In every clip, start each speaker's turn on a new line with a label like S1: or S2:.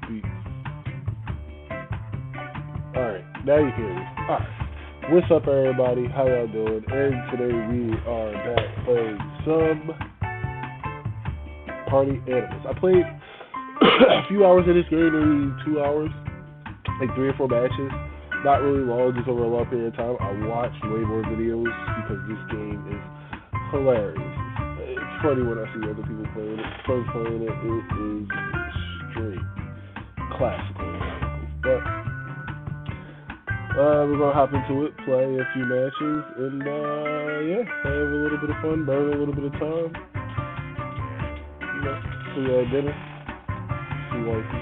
S1: Beats. Alright, now you can hear me. Alright. What's up, everybody? How y'all doing? And today we are back playing some Party Animals. I played a few hours of this game, maybe 2 hours, like 3 or 4 matches. Not really long, just over a long period of time. I watched way more videos because this game is hilarious. It's funny when I see other people playing it. First playing it, it is straight classical. But we're gonna hop into it, play a few matches, and yeah, have a little bit of fun, burn a little bit of time. You know, see dinner, see wifey.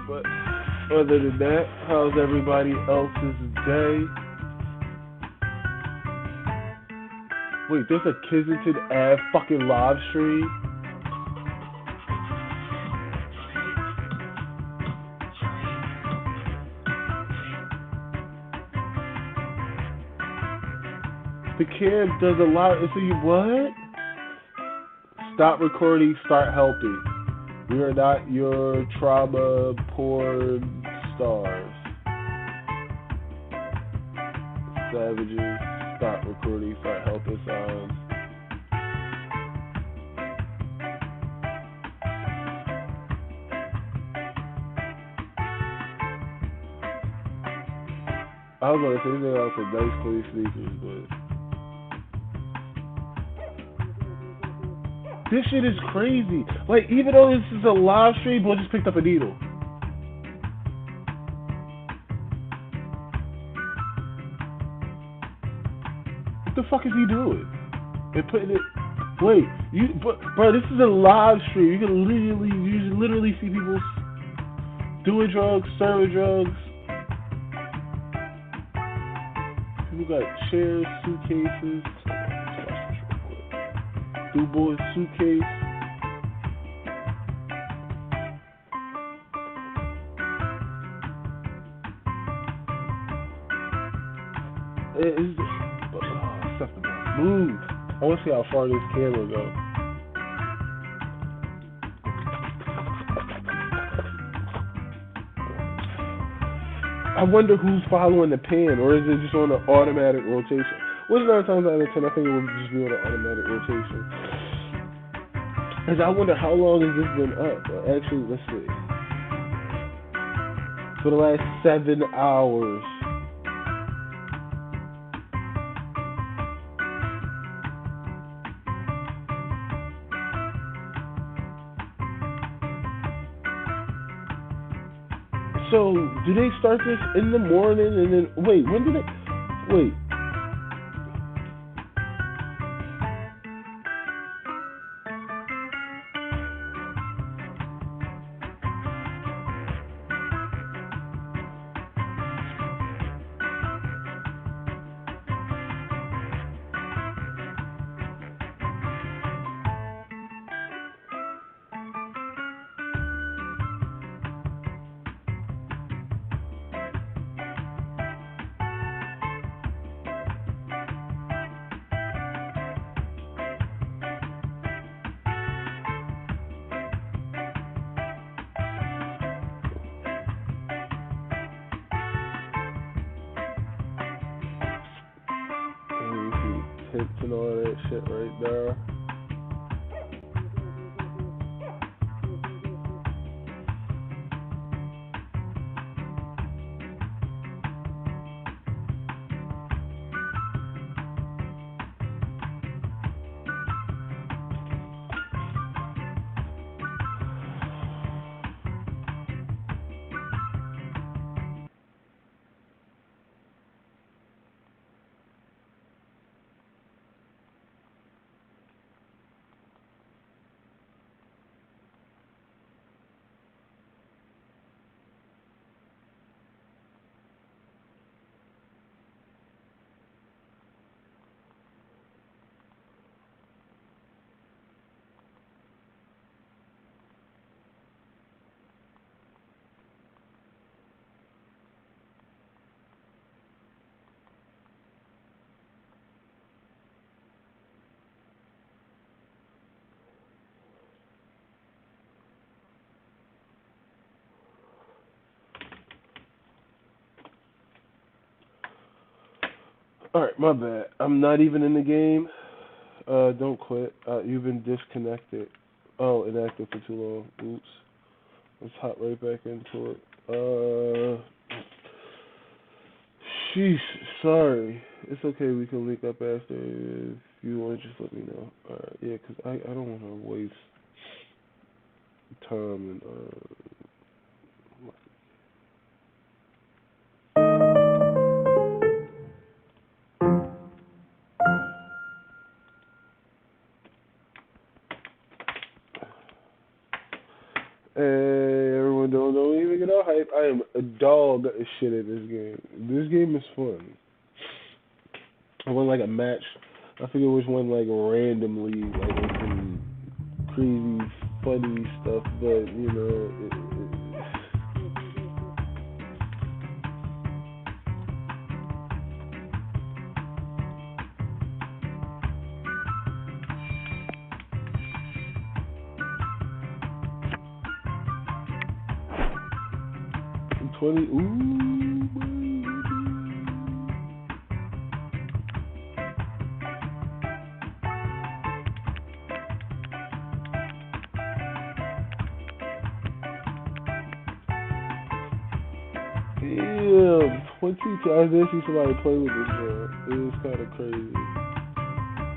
S1: But other than that, how's everybody else's day? Wait, there's a Kensington Ave fucking live stream? The cam does a lot. So you what? Stop recording, start helping. We are not your trauma porn stars. Savages, stop recording, start helping signs. I was gonna say anything else with nice clean sneakers, but this shit is crazy. Like, even though this is a live stream, Boy just picked up a needle. What the fuck is he doing? They're putting it. Wait, bro, this is a live stream. You can literally see people doing drugs, serving drugs. People got chairs, suitcases. Du Bois suitcase. It's stuff to move. I want to see how far this camera goes. I wonder who's following the pan, or is it just on an automatic rotation? Which 9 times out of 10, I think it will just be on an automatic rotation. Because I wonder how long has this been up? Actually, let's see. For the last 7 hours. So, do they start this in the morning and then, wait, when do they, wait. Tips and all that shit right there. Alright, my bad. I'm not even in the game. Don't quit. You've been disconnected. Oh, inactive for too long. Oops. Let's hop right back into it. Sheesh. Sorry. It's okay. We can link up after if you want. Just let me know. Alright. Yeah, 'cause I don't want to waste time and Hey, everyone, don't even get all hype. I am a dog shit at this game. This game is fun. I won like a match. I forget which one, like randomly, like on some crazy, funny stuff. But you know, it, 20. Ooh, baby. Damn, 22. I did see somebody play with this girl. It was kind of crazy.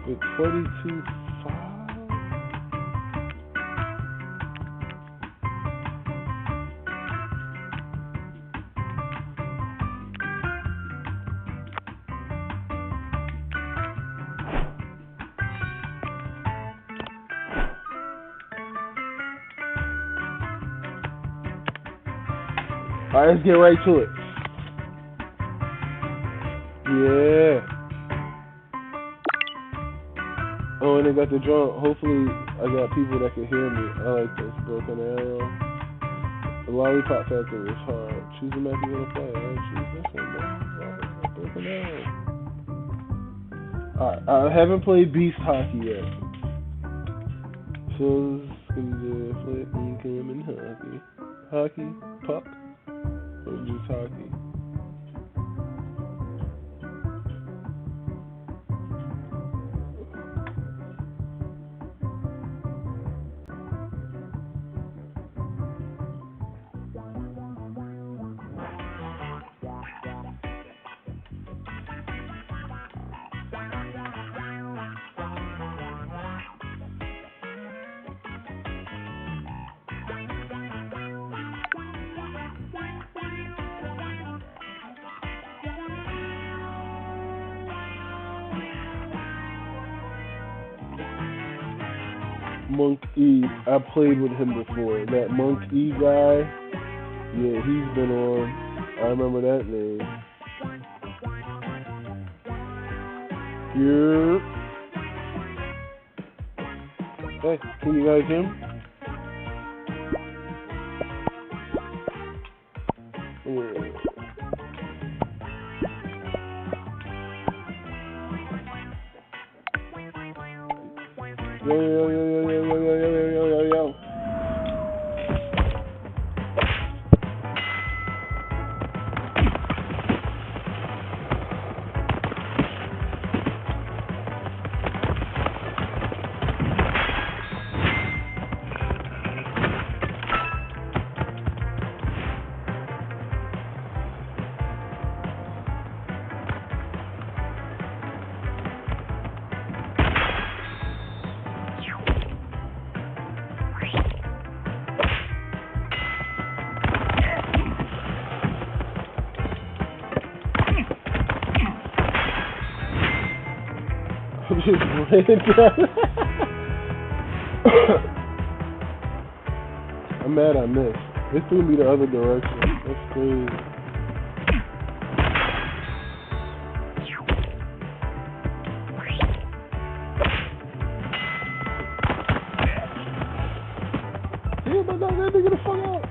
S1: But 22-5. Alright, let's get right to it. Yeah. Oh, and they got the drum. Hopefully, I got people that can hear me. I like this. Broken Arrow. The Lollipop Factory is hard. Choose the map you want to play. Alright, choose this one, man. Alright, Broken Arrow. Alright, I haven't played Beast Hockey yet. So, it's gonna do flip and come and hockey. Hockey? Puck? Or just hockey? Monk E. I played with him before. That Monk E guy, yeah, he's been on. I remember that name. Yeah. Hey, can you guys hear him? Yeah. Yo, yo, yo, yo, yo, yo, yo, yo, yo, yo, yo. Just ran down. I'm mad I missed. This threw me the other direction. That's crazy. Yeah, but that nigga get the fuck out.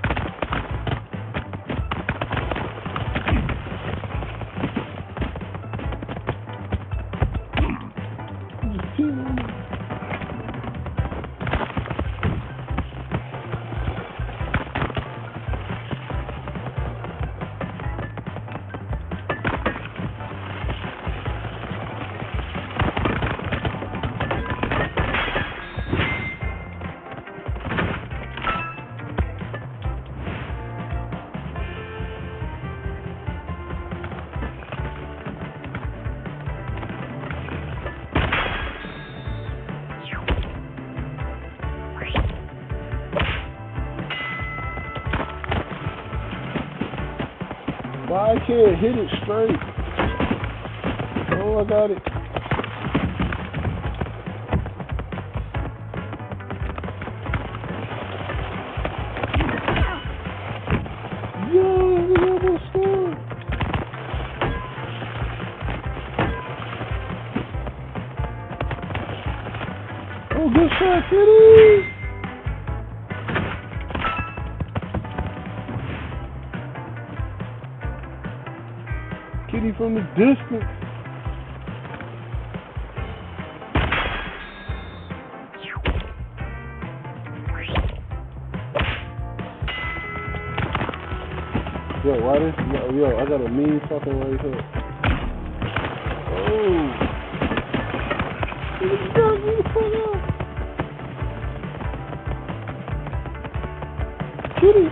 S1: Why I can't hit it straight? Oh, I got it. Yo, we almost scored. Oh, good shot, Kitty. Kitty from the distance. Yo, why this? Yo, I got a mean fucking right hook. Oh. He got me the fuck out. Kitty.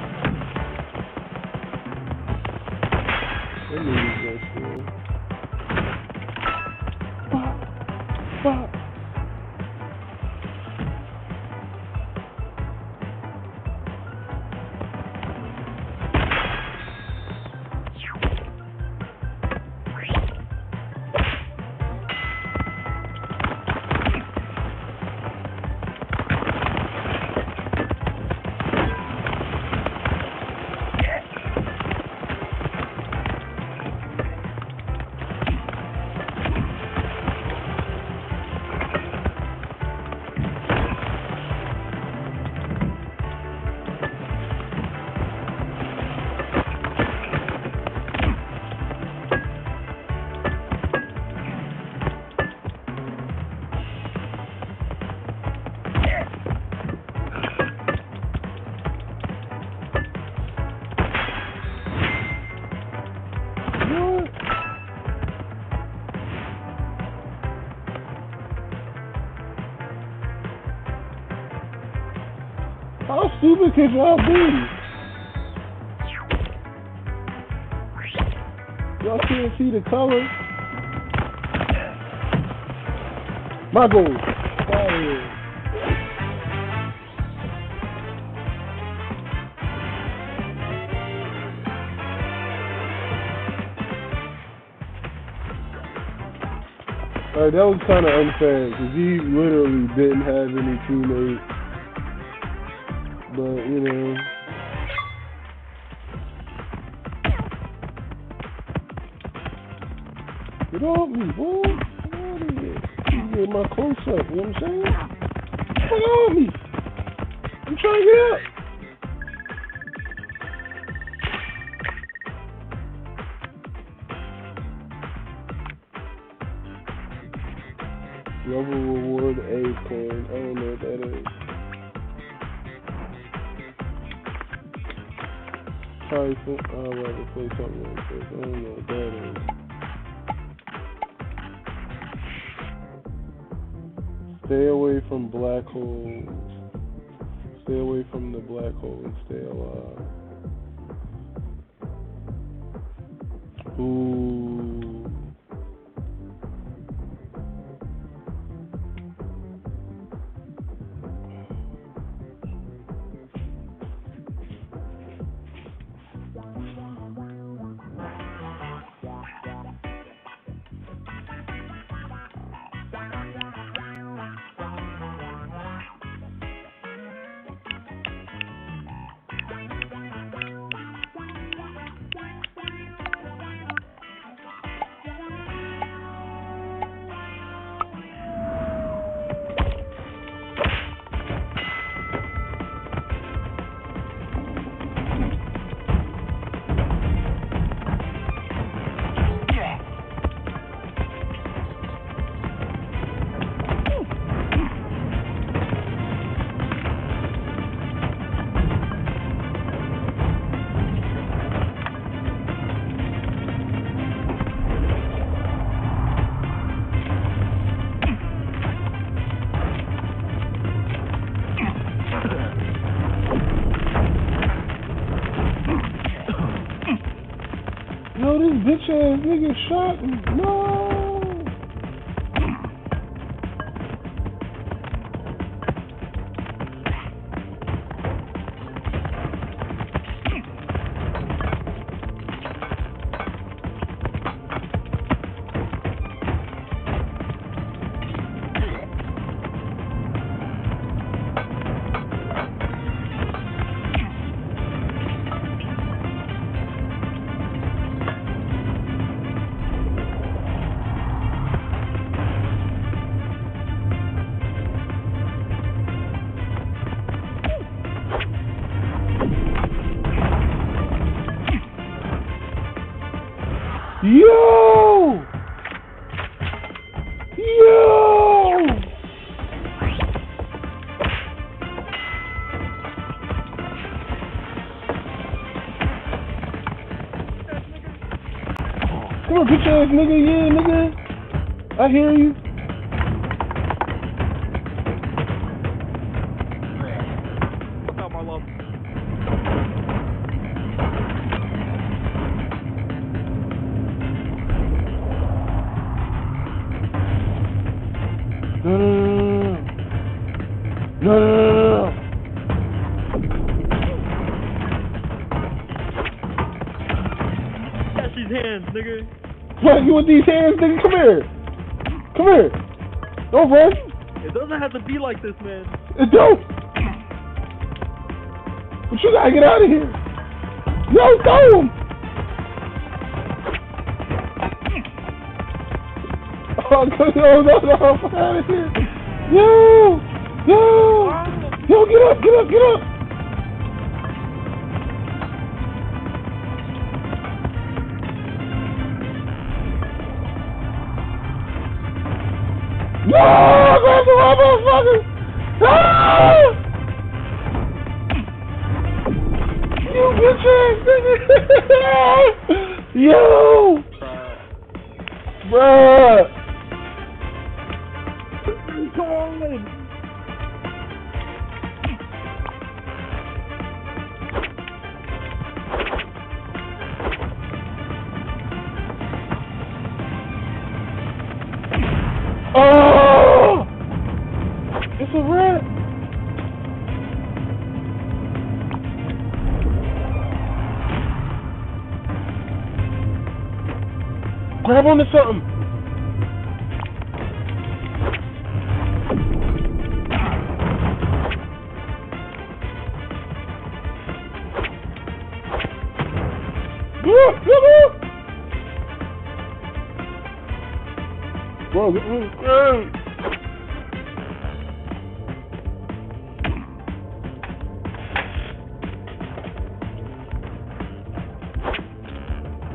S1: That nigga's gonna score. Bop. Bop. How stupid could y'all be? Y'all can't see the color. My goal. Out of here. Alright, that was kind of unfair because he literally didn't have any teammates. But, you know. Get off me, boy. Get out of here. You get my close up, you know what I'm saying? Get off me. I'm trying to get up. Level reward A coin. I don't know what that is. I'd rather play something like this. I don't know what that is. Stay away from black holes. Stay away from the black hole and stay alive. Ooh. Yo, this bitch ass nigga shot me. No. Yo! Yo! Come on, bitch ass nigga, yeah, nigga. I hear you.
S2: Fuck out, Marlo.
S1: No.
S2: Catch these hands, nigga.
S1: What, you want these hands, nigga? Come here. Come here. Don't run.
S2: It doesn't have to be like this, man.
S1: It don't. But you gotta get out of here. No, throw him. Oh, no, fuck out of here. Yo, get up. No, grab the motherfucker. Ah! You bitch ass nigga. Yo, bruh.
S2: Come on.
S1: Oh! It's a rat. Grab onto something. Bro,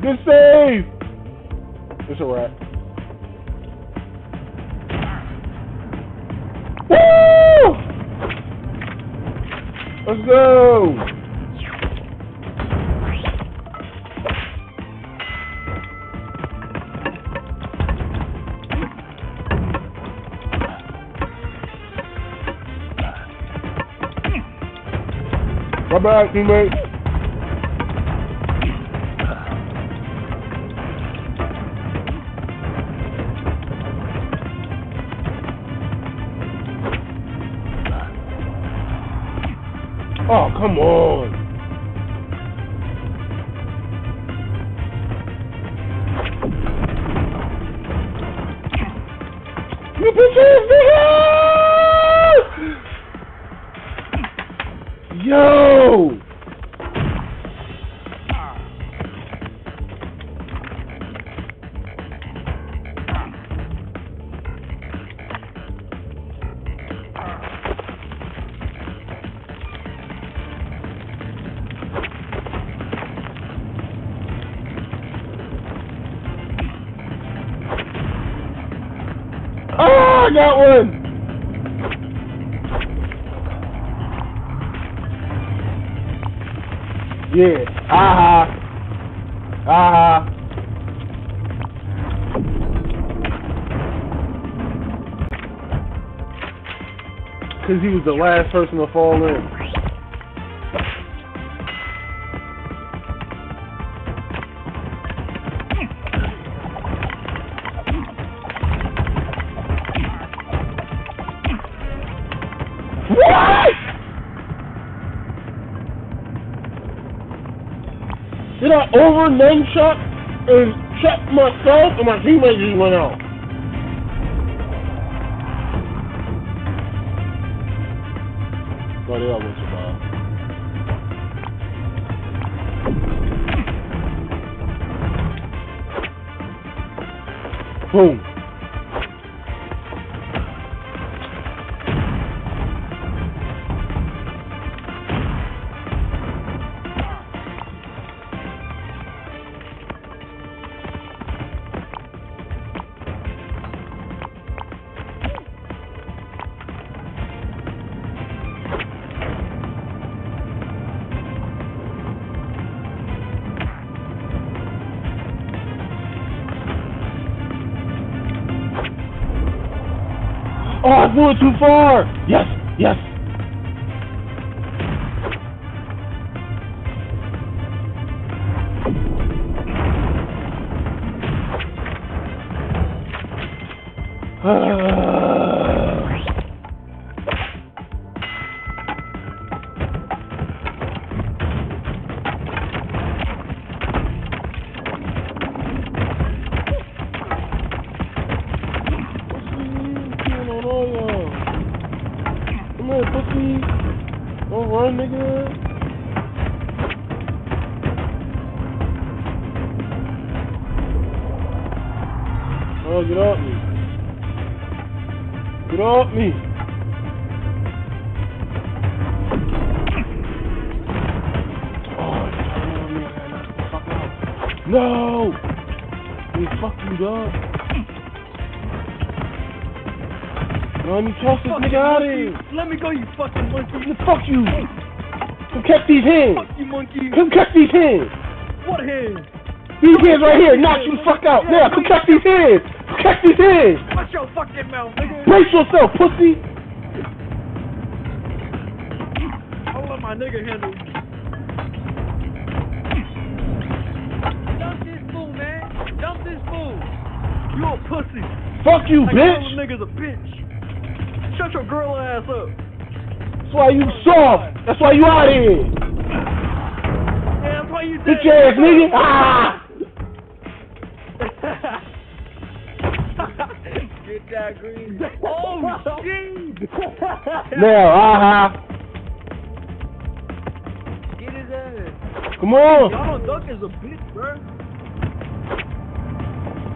S1: good save! It's a rat. Woo! Let's go! Bye-bye, teammate. Oh, come on. You bitch ass nigga! Yo! Oh, I got one! Yeah. Aha. Because he was the last person to fall in. What? Did I over name shot and check myself and my teammate just went out? Oh, they all went survive. Boom. I threw it too far. Yes, yes. Come here, pussy. Don't run, nigga. Oh, get off me. Get off me. Oh, me. I gotta knock the fuck out. No! Hey, fuck you, dog. No, let me toss this nigga out of here.
S2: Let me go, you fucking monkey.
S1: Fuck you. Come catch these hands.
S2: Fuck you, monkey.
S1: Come catch these hands.
S2: What hands?
S1: These hands right here. Knock you the fuck out. Yeah, come catch these hands. Come catch these hands.
S2: Watch your fucking mouth, nigga.
S1: Brace yourself, pussy.
S2: I'll let my nigga handle you. Dump this fool, man. Dump this fool. You a pussy.
S1: Fuck you,
S2: Like
S1: bitch.
S2: all the niggas a bitch. Shut your girl ass up.
S1: That's why you soft. That's why you out here.
S2: Yeah, that's why you
S1: Bitch ass nigga. Ah.
S2: Get that green. Oh, shit.
S1: Now,
S2: Get his ass.
S1: Come on.
S2: Donald Duck is a bitch, bro.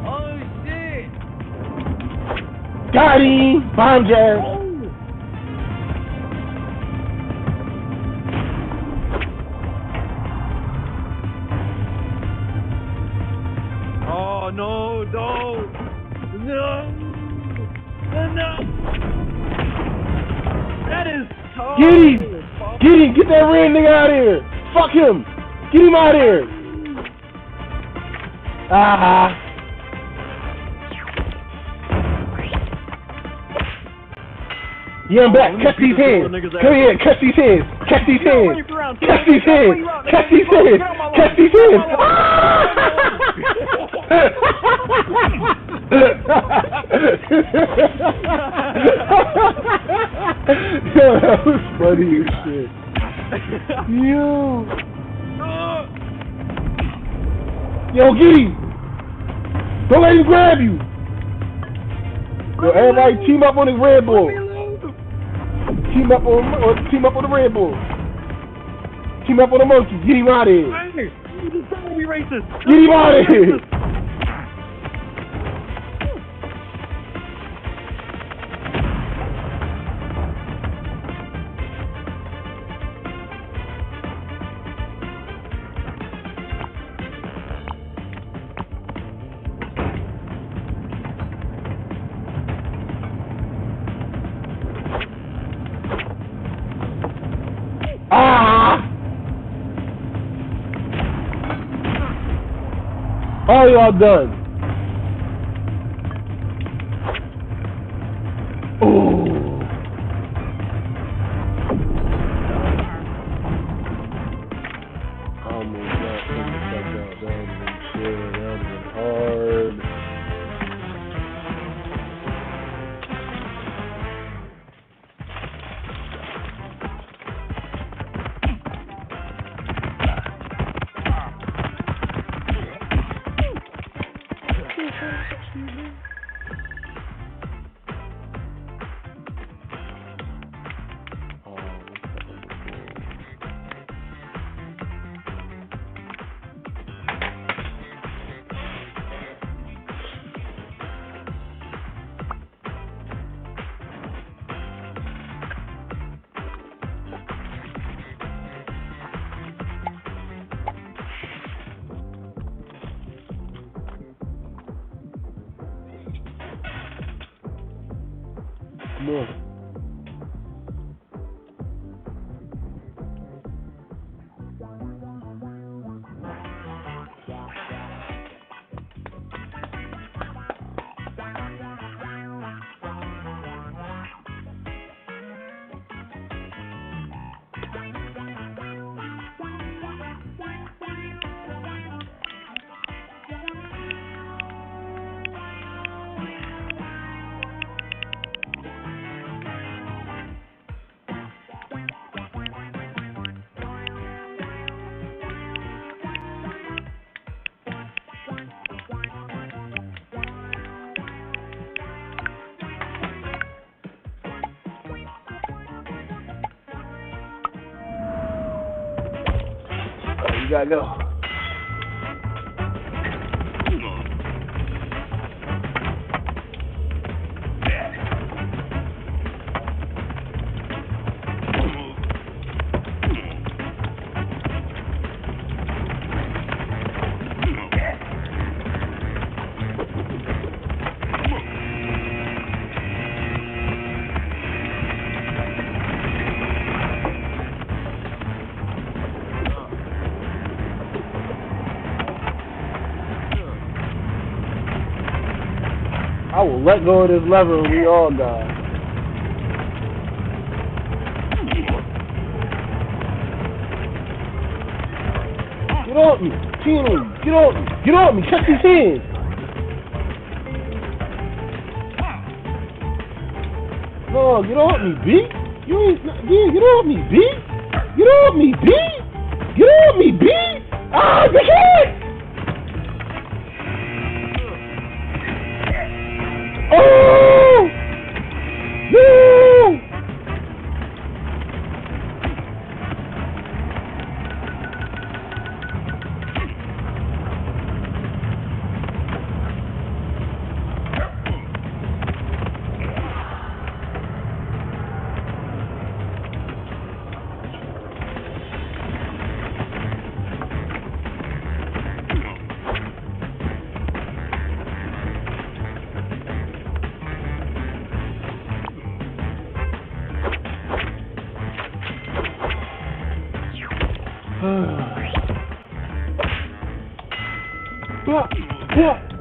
S2: Oh, shit.
S1: Got him. Bomb jazz.
S2: Oh, no, no. No. No. That is tough.
S1: Get him. Get him. Get that red nigga out of here. Fuck him. Get him out of here. Yeah, I'm back. Catch these hands. Come here. Catch these hands. Catch these hands. Catch these hands. Catch these hands. Catch these hands. Yo, that was funny as shit. Yo, get him. Don't let him grab you. Yo, everybody team up on the red ball. Team up on the red ball. Team up on the monkey. Get him out of here.
S2: Hey, you just trying to be racist.
S1: Get him out of here. All y'all done. Ooh. Almost got the fuck out. That would've been chill. That would've been hard. Come on. You gotta go. I will let go of this lever and we all die. Get off me! Team, get off me! Get off me! Check these hands! No, get off me, B! You ain't... Yeah, get off me, B! Get off me, B! Get off me, B! Ah, the kid! Oh! No!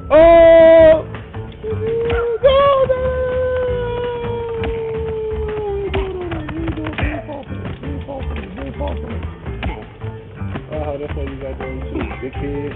S1: Oh! That's what you got going too, big kid.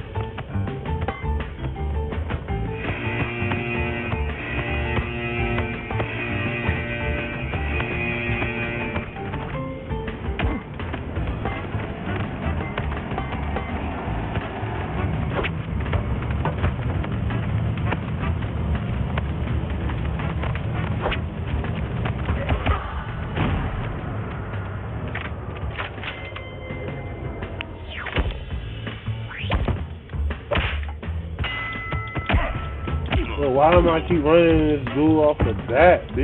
S1: Well, why do I keep running this dude off the bat, B?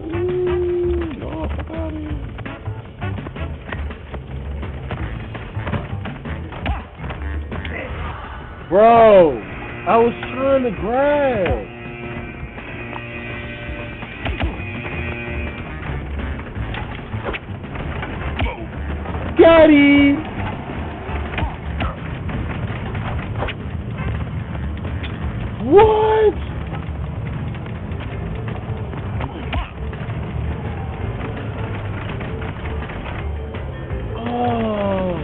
S1: Ooh, no, fuck out of here. Bro, I was trying to grab. Got him! What? Oh.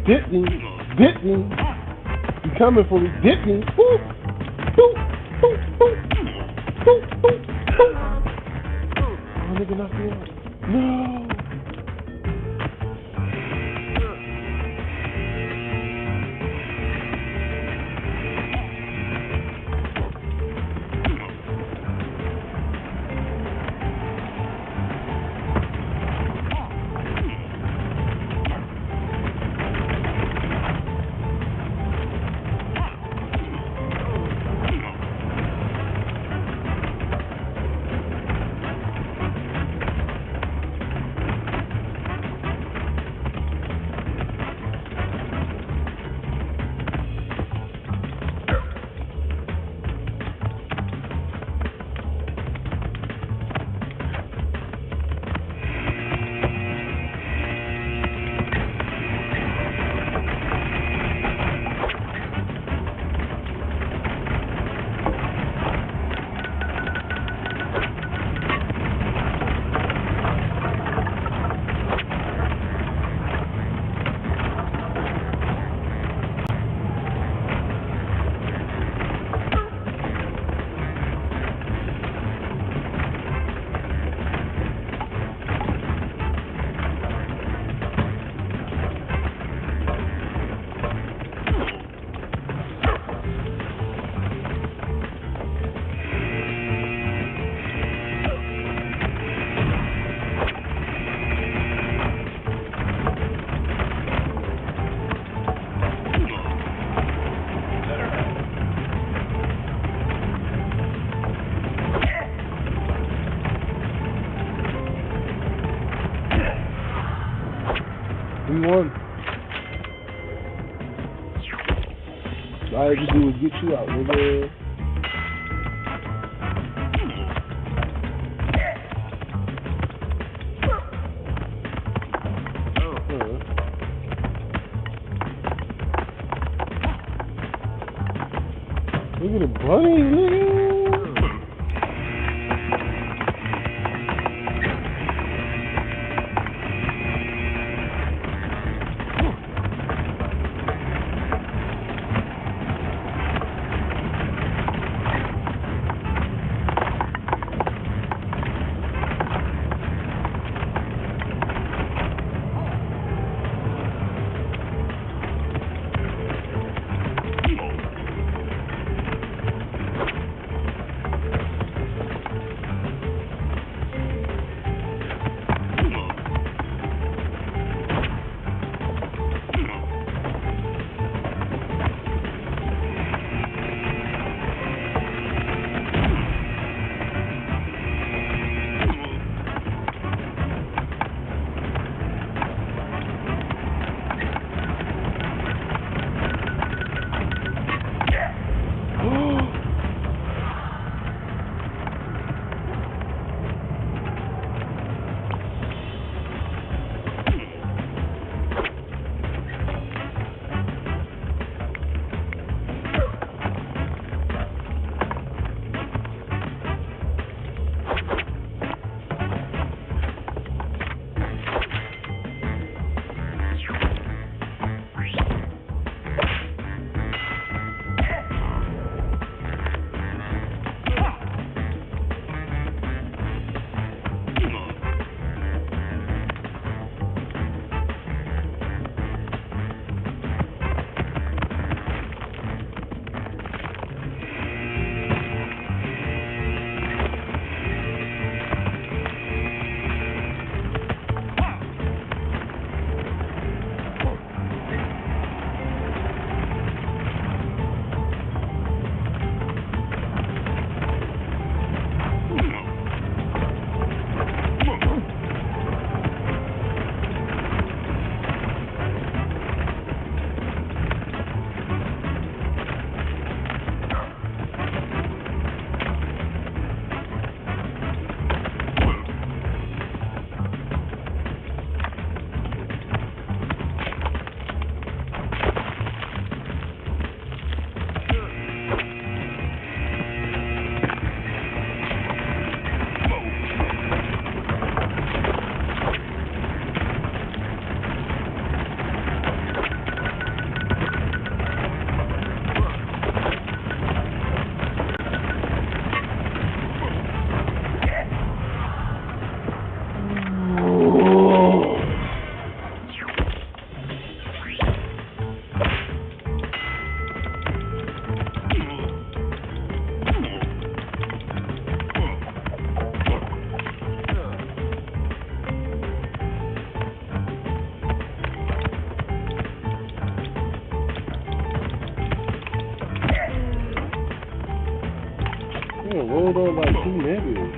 S1: Dip me. You coming for me? Dip me. Boop, boop, boop, boop, boop, boop, boop. Oh, nigga, knock me out. No. 3-1. All I had to do was get you out, nigga. Look at the bunny, nigga. Rolled on like 2 niggas.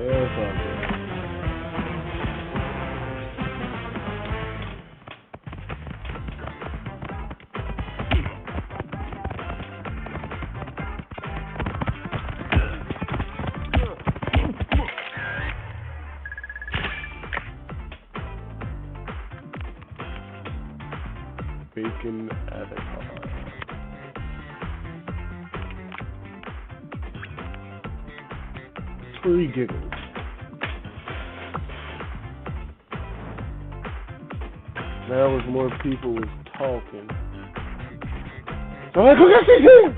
S1: Yeah, it's all good. Bacon Avatar. Free giggles. Now as more people was talking. So I'm like, who got this here?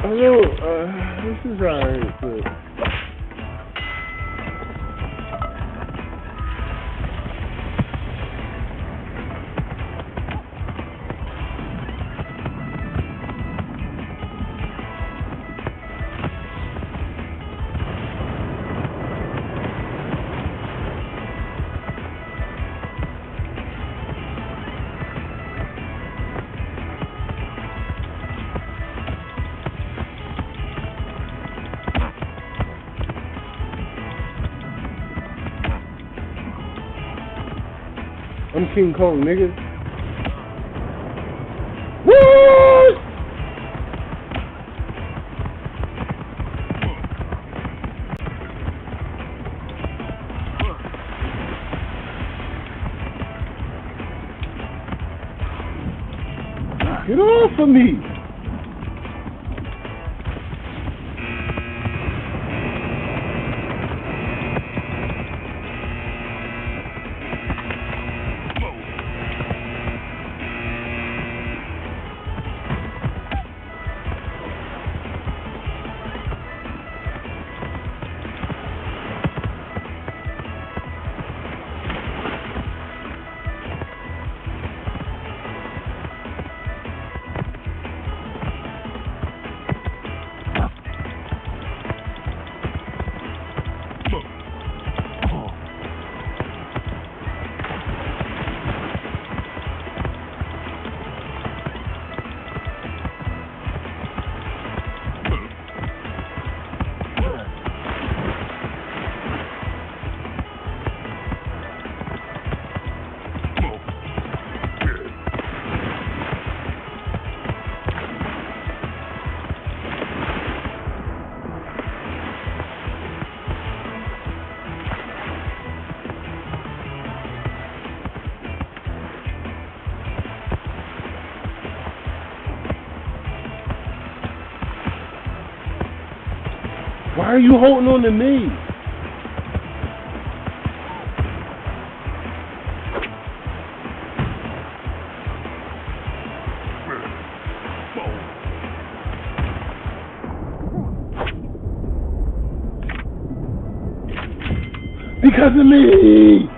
S1: Hello, this is Ryan. I'm King Kong, nigga. What? Get off of me! Why are you holding on to me? Because of me!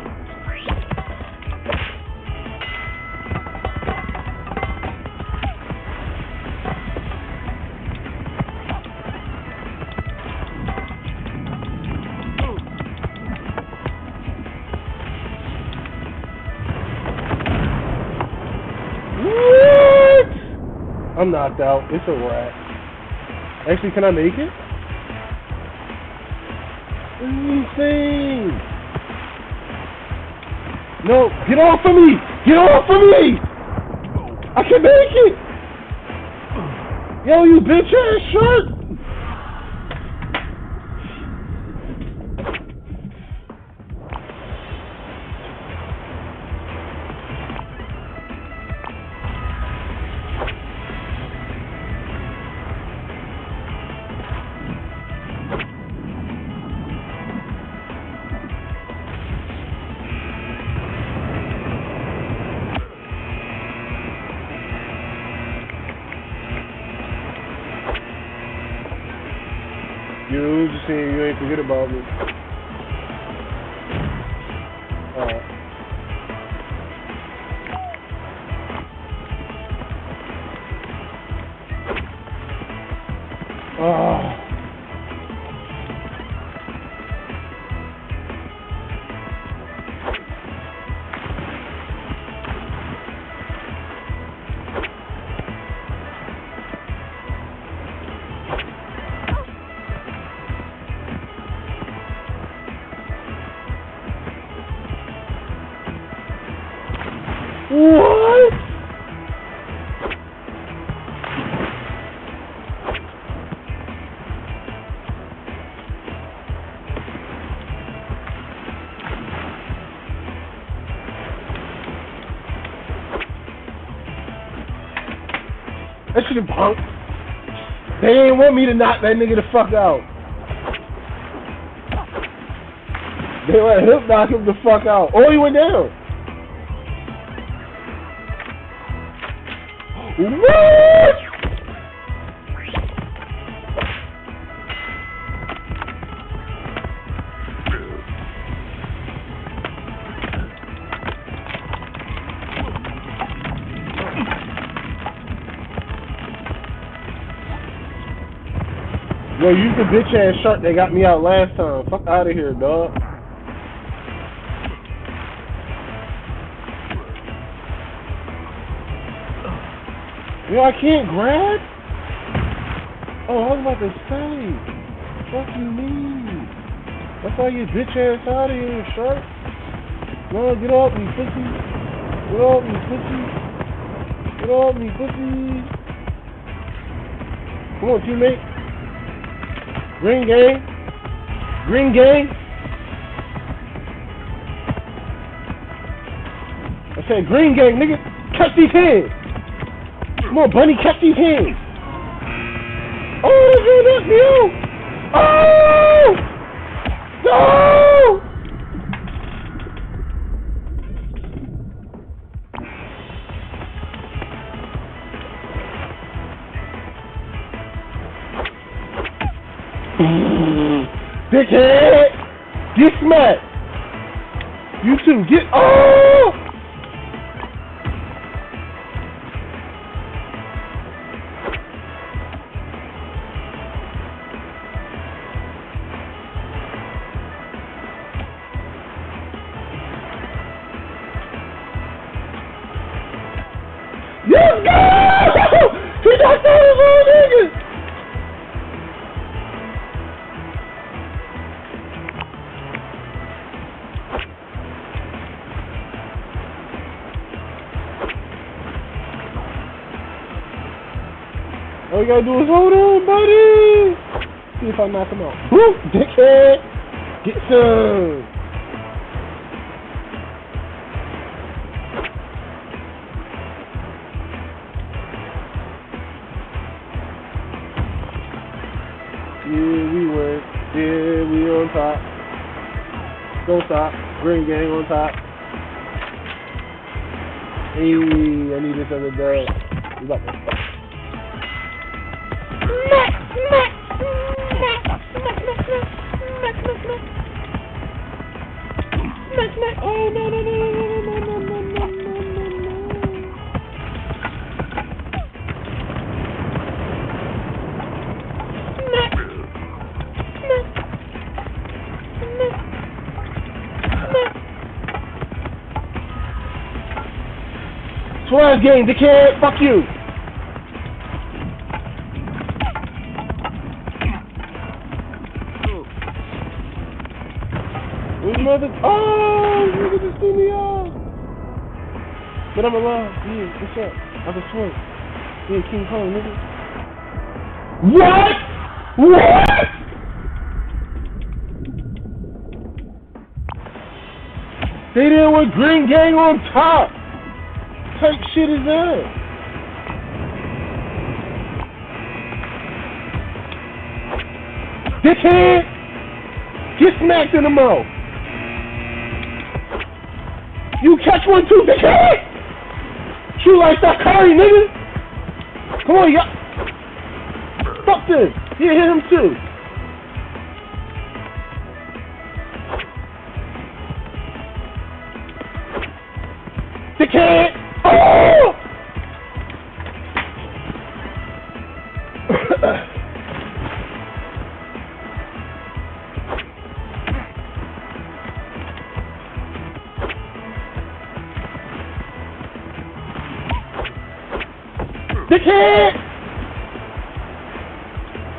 S1: I'm knocked out. It's a wrap. Actually, can I make it? Insane. No, get off of me! Get off of me! I can make it! Yo, you bitch ass shirt! You just saying you ain't forget about me. Alright. Oh. What? That shit punk. They ain't want me to knock that nigga the fuck out. They let him knock him the fuck out. Oh, he went down. What? Yo, use the bitch ass shark that got me out last time. Fuck out of here, dog. Yo, I can't grab? Oh, I was about to say. Fuck you mean? That's why you bitch ass out of here, shark. No, get off me, pussy. Get off me, pussy. Get off me, pussy. Come on, teammate. Green gang. Green gang. I said green gang, nigga. Catch these hands. Come on, bunny, catch these hands. Oh, that's me out. Oh! No! Dickhead! Get smacked! You too, get. Oh! Let's go! He knocked out his own niggas! All you gotta do is hold on, buddy! See if I knock him out. Boop! Dickhead! Get some! Yeah, we win. Yeah, we on top. Don't stop. Green gang on top. Hey, I need this other dub. We about to stop. Oh, no, no, no, no, no, no, no, no, no, no, Swag game, dickhead, fuck you! Mother, oh, nigga just threw me off. But I'm alive. Yeah, what's up? I can swing. Yeah, King Kong, nigga. What? What? They did with Green Gang on top. Type shit is that? Dickhead! Get smacked in the mouth. You catch one too, dickhead! Shoot like Steph Curry, nigga! Come on, y'all! Fuck this! Yeah, hit him too! Dickhead! Oh! Dickhead!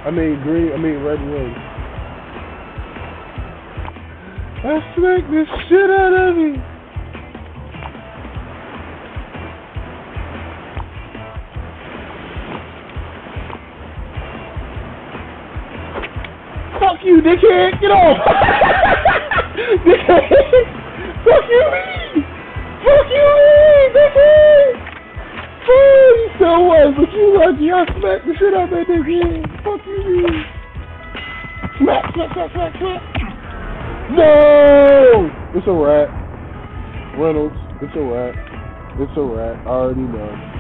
S1: I mean red wing. I smacked the shit out of him. Fuck you, dickhead! Get off! Dickhead! Fuck you, me! Fuck you, me! Dickhead! Oh, you so was, but you lucky. I smacked the shit out of that nigga. Fuck you, man. Smack, smack, smack, smack, smack. No! It's a rat. Reynolds, it's a rat. It's a rat. I already know.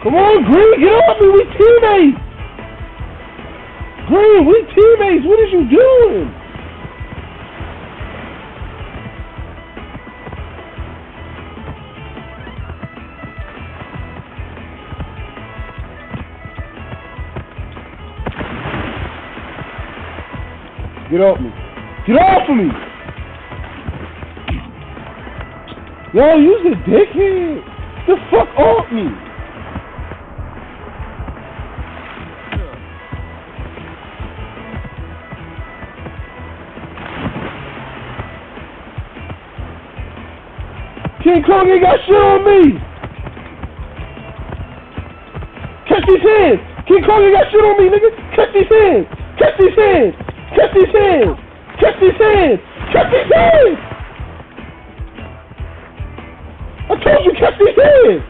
S1: Come on, Green, get off me. We teammates. Green, we teammates. What is you doing? Get off me. Get off of me. Yo, you's a dickhead. The fuck off me. King Kong ain't got shit on me. Catch these hands. King Kong ain't got shit on me, nigga. Catch these hands. Catch these hands. Catch these hands. Catch these hands. Catch these hands. I told you catch these hands.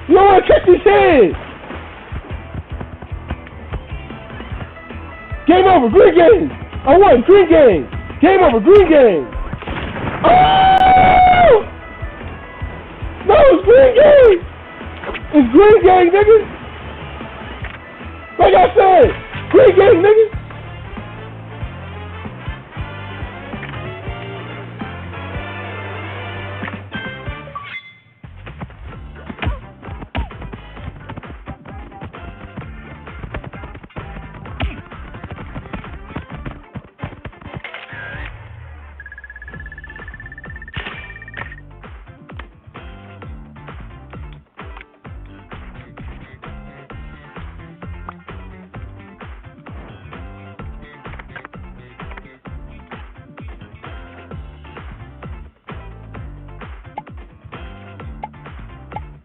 S1: You don't want to catch these hands. Game over. Green game. I won. Green game. Game over. Green game. Oh! No, it's green game. It's green game, nigga. Like I said, green game, nigga.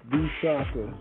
S1: B Shaka.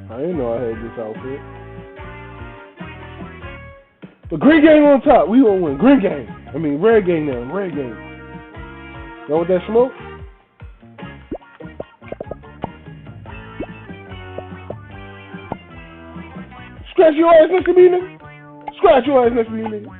S1: I didn't know I had this outfit. But green gang on top. We gonna win. Green gang. I mean red gang now. Red gang. Go with that smoke? Scratch your ass next to me, nigga. Scratch your ass next to me, nigga.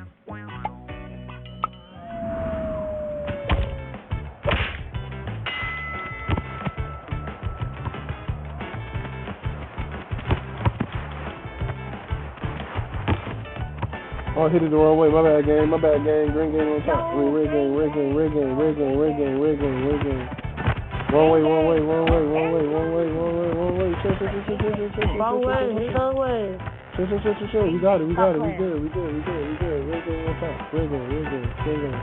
S1: Oh, I hit it the wrong way. My bad, gang. My bad, gang. Green gang on top. I mean, red gang, red gang, red gang, red gang, red gang, red gang, red gang. Wrong way, wrong way, wrong way, wrong way, wrong way, wrong way, wrong way. Chill.
S3: Wrong way, wrong way.
S1: Chill. We got it. We good. Red gang on top. Red gang.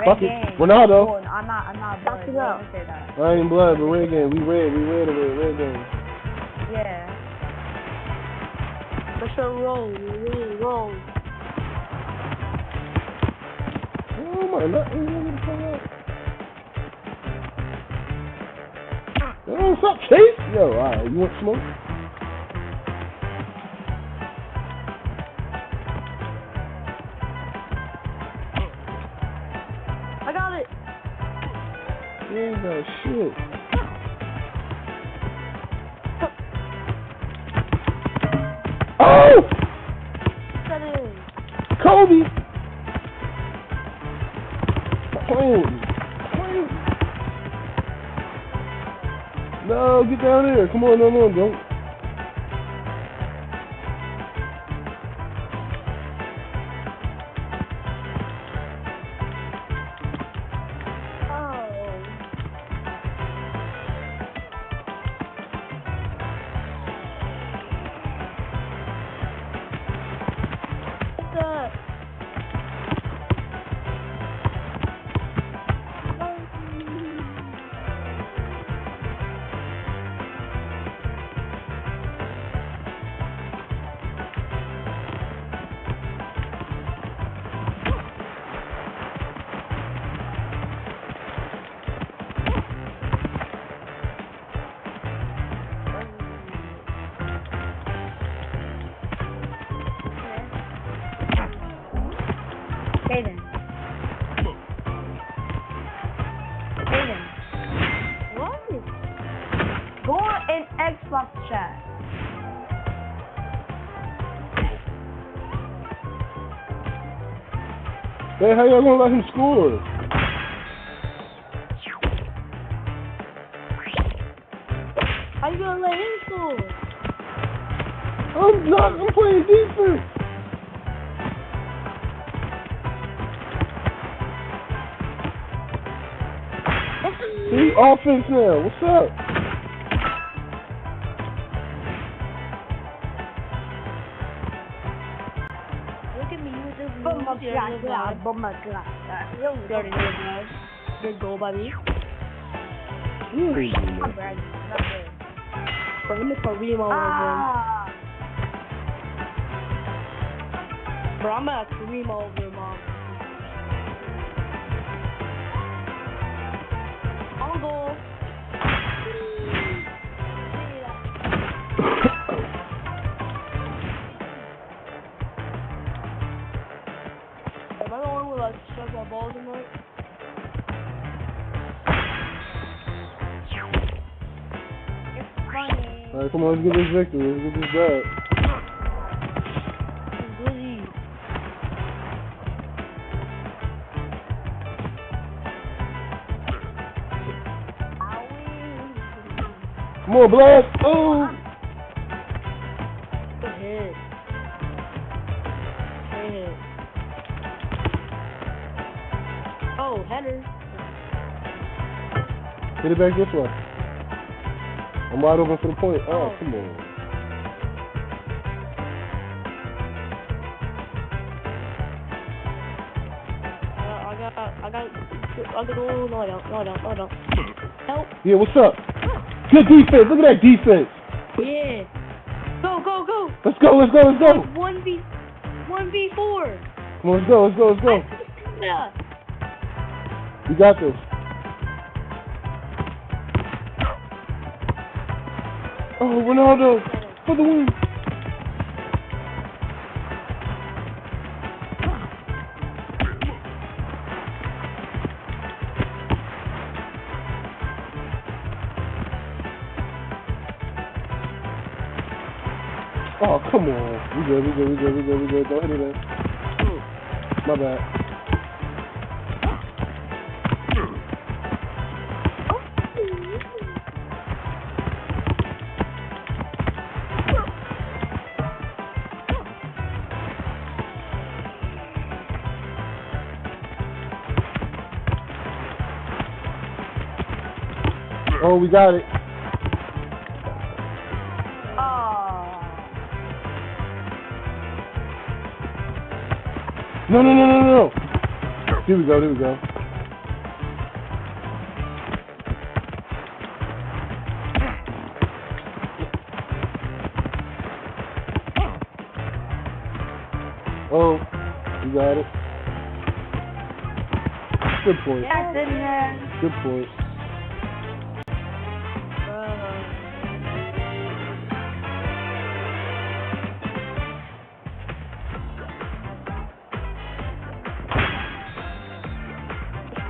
S1: Fuck it. Ronaldo.
S3: I'm not blood. You don't say that.
S1: I ain't blood, but red gang. We red of it. Red gang.
S3: Yeah.
S4: For sure, roll.
S1: Oh my, not oh, stop chase. Yo, alright, you want smoke?
S4: I got it.
S1: You ain't got shit. Oh!
S4: Set it in.
S1: Kobe! Playing with me. No, get down there. Come on, no, don't.
S3: Kaden. Kaden.
S4: What?
S3: Go in Xbox chat.
S1: Hey, how y'all gonna let him score?
S4: How you gonna let him score?
S1: I'm playing defense. See, offense now. What's up?
S4: Look at me with this
S3: Oh
S4: move.
S3: my
S4: You
S3: god,
S4: already know,
S3: god,
S4: guys.
S3: oh my god.
S4: You already know, guys. Good goal by me.
S1: Really?
S3: Not bragging, not good.
S4: Bro, let me Kareem all over him.
S3: Ah!
S4: Bro, I'm gonna Kareem all over him, mom. On goal. Am I the one with like shove my balls in there?
S3: It's funny.
S1: Alright, come on, let's get this victory. Let's get this dub.
S4: Goody.
S1: Come on, Black. Oh.
S4: Good hit. Good hit. Oh, header.
S1: Get it back this way. I'm wide open for the point. Oh,
S4: Oh.
S1: come on.
S4: I got, oh, no, I don't. Help.
S1: Yeah, what's up? Good defense. Look at that defense.
S4: Yeah. Go.
S1: Let's go.
S4: 1v4.
S1: Come on, let's go.
S4: Yeah.
S1: We got this. Oh, Ronaldo for the win. Oh, come on. We good. Don't hit it in. My bad. Oh, we got it. No. Here we go. Oh, you got it. Good point.
S3: Yes, in there.
S1: Good point.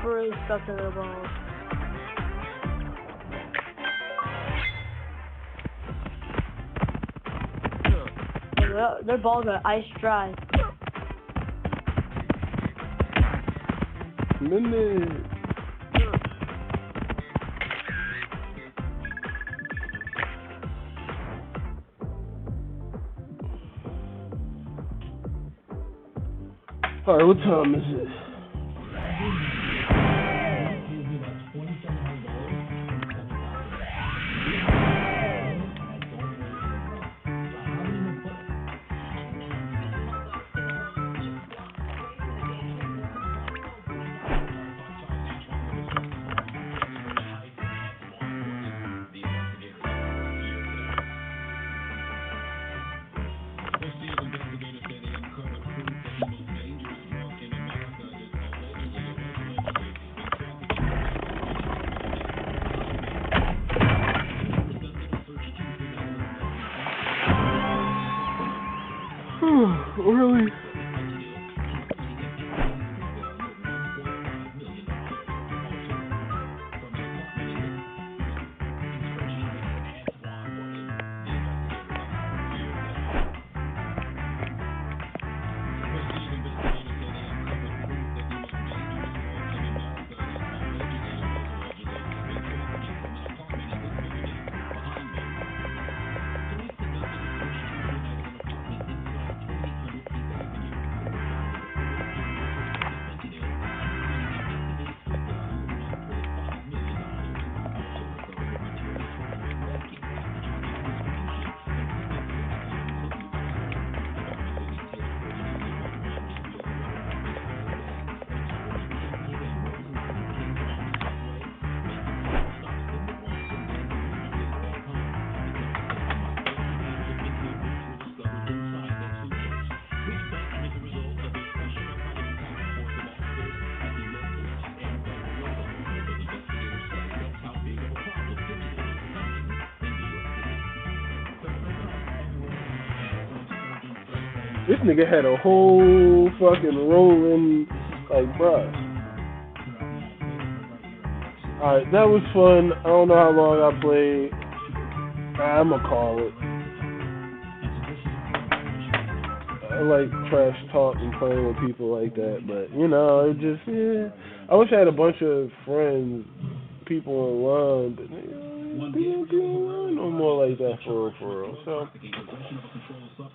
S4: Really stuck to the ball. Their balls are ice dry.
S1: Minute. Alright, what time is it? This nigga had a whole fucking rolling, like, bruh. Alright, that was fun. I don't know how long I played. I'ma call it. I like trash talk and playing with people like that, but you know, it just I wish I had a bunch of friends, people online, but people don't online no more like that for real. So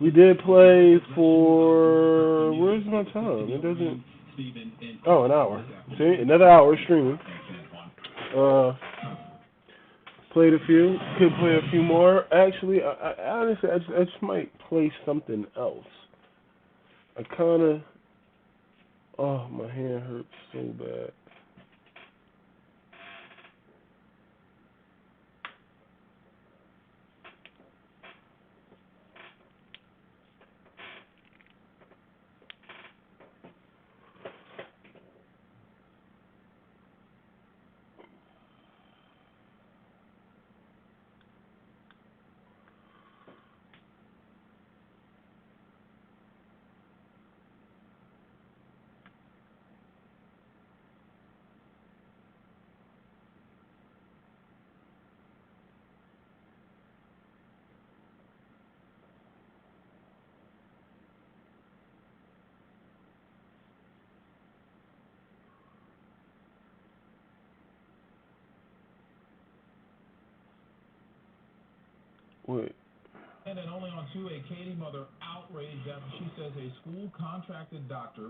S1: we did play for where's my time? It doesn't. Oh, an hour. See, another hour streaming. Played a few. Could play a few more. Actually, I honestly, I just might play something else. I kind of. Oh, my hand hurts so bad. Wait.
S5: And then only on 2, a Katie mother outraged after she says a school-contracted doctor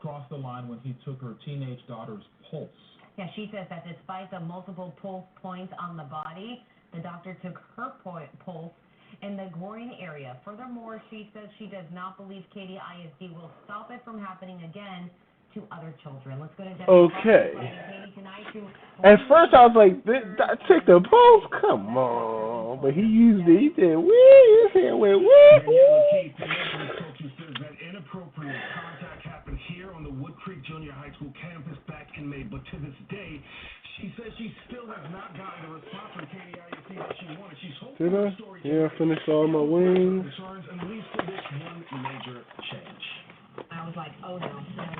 S5: crossed the line when he took her teenage daughter's pulse.
S6: Yeah, she says that despite the multiple pulse points on the body, the doctor took her pulse in the groin area. Furthermore, she says she does not believe Katy ISD will stop it from happening again to other children. Let's go to Debbie.
S1: Okay. At first I was like, take the pulse? Come on. But he used it. He said, wee. His hand went, wee.
S7: That inappropriate contact happened here on the Wood Creek Junior High School campus back in May, but to this day, she says she still has not gotten the response from Katy ISD that she wanted. She's hoping
S1: Did I? Yeah, I finished all my wings.
S7: Concerns, and leads to this one major change.
S6: I was like, oh no, that's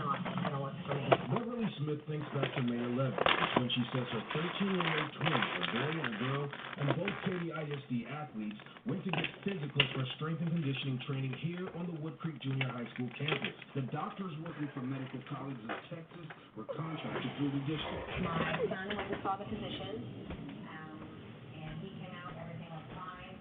S6: not going to work for me.
S5: Beverly Smith thinks back to May 11th when she says her 13-year-old twins, a boy and a girl, and both Katy ISD athletes went to get physicals for strength and conditioning training here on the Wood Creek Junior High School campus. The doctors working for medical colleges of Texas were contracted through the district.
S6: My son went and saw the physician, and he came out, everything was fine.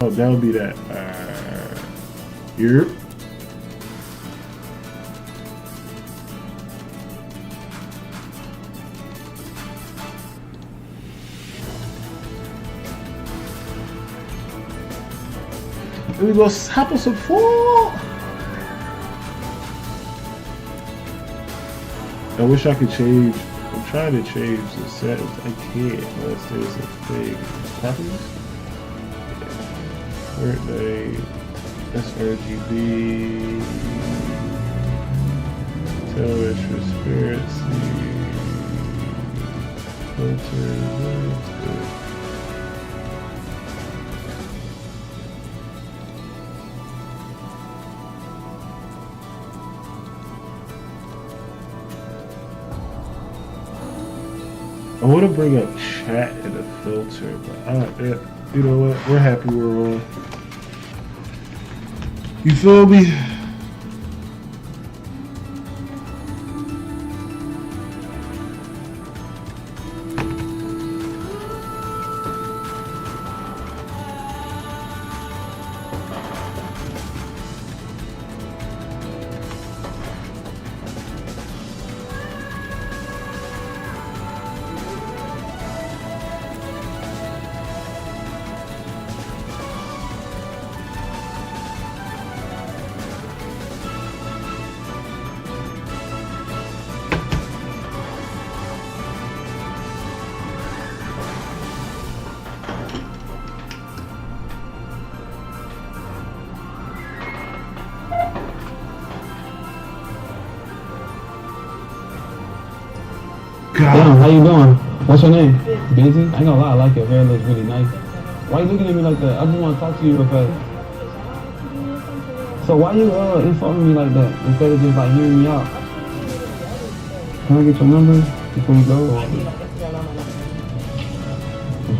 S1: Oh, that would be that. Yep. Let me go hop on some fall. I wish I could change. I'm trying to change the settings. I can't unless there's a thing. Properties? Current name. sRGB. Telemetry transparency. Filters. I want to bring up chat in the filter, but you know what? We're happy we're on. You feel me?
S8: Damn, how you doing? What's your name? Busy? I ain't gonna lie, I like your hair, looks really nice. Why you looking at me like that? I just want to talk to you real fast. So why you insulting me like that instead of just like hearing me out? Can I get your number before you go?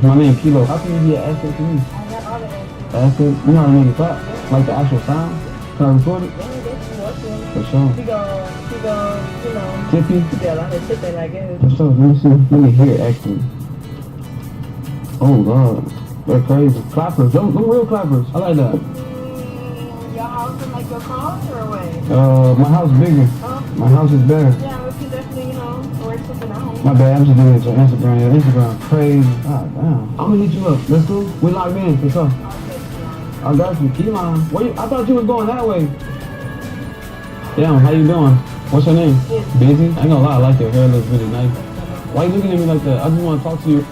S8: My name Kilo. How can you be an asset to me? Asset? You know how to make it clap? Like the actual sound? Can I record it? For sure.
S4: She go, you know.
S8: Tippy?
S4: Yeah, like her tipping, I guess.
S8: For sure. Let me hear it actually. Oh God. They're crazy. Clappers. Them real clappers. I like that.
S4: Your house is like your car or what?
S8: My house is bigger. My house is better.
S4: Yeah, we can definitely, you know, work something out.
S8: My bad, I'm just doing it on Instagram. Yeah, Instagram crazy. God damn. I'm gonna hit you up. Let's go. We locked in for sure. I got you. Key line. I thought you was going that way. Damn, how you doing? What's your name? Busy? I ain't gonna lie, I like your hair, looks really nice. Why you looking at me like that? I just want to talk to you.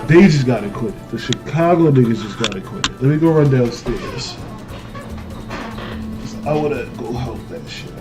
S1: They just gotta quit it. The Chicago niggas just gotta quit it. Let me go run downstairs. I wanna go help that shit out.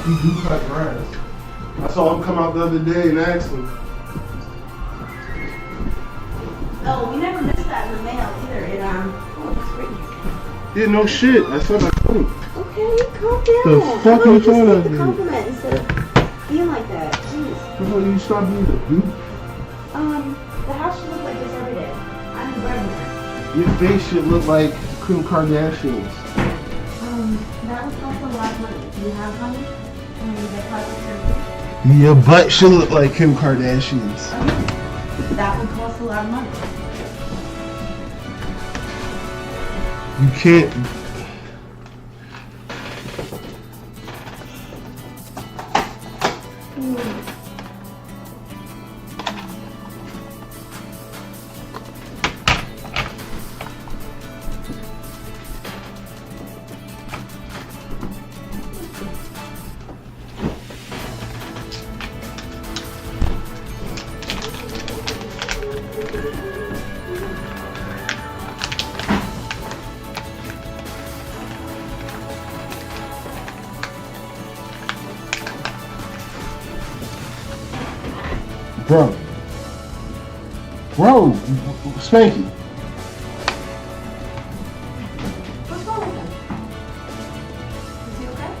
S1: He do cut grass. I saw him come out the other day and asked him.
S4: Oh, we never missed that in the mail either. Oh, it's right here.
S1: Yeah, no shit. I said I couldn't.
S4: Okay, calm down.
S1: The fuck you trying to do?
S4: Compliment instead of being like that. Jeez.
S1: Before you stop being a dude.
S4: The house should look like this every day. I'm the breadwinner.
S1: Your face should look like Kim Kardashian's.
S4: That would cost a lot of money. Do you have money? Can you get plastic surgery?
S1: Your butt should look like Kim Kardashian's.
S4: That would cost a lot of money.
S1: You can't. Bro, Spanky.
S4: What's wrong with him? Is he okay?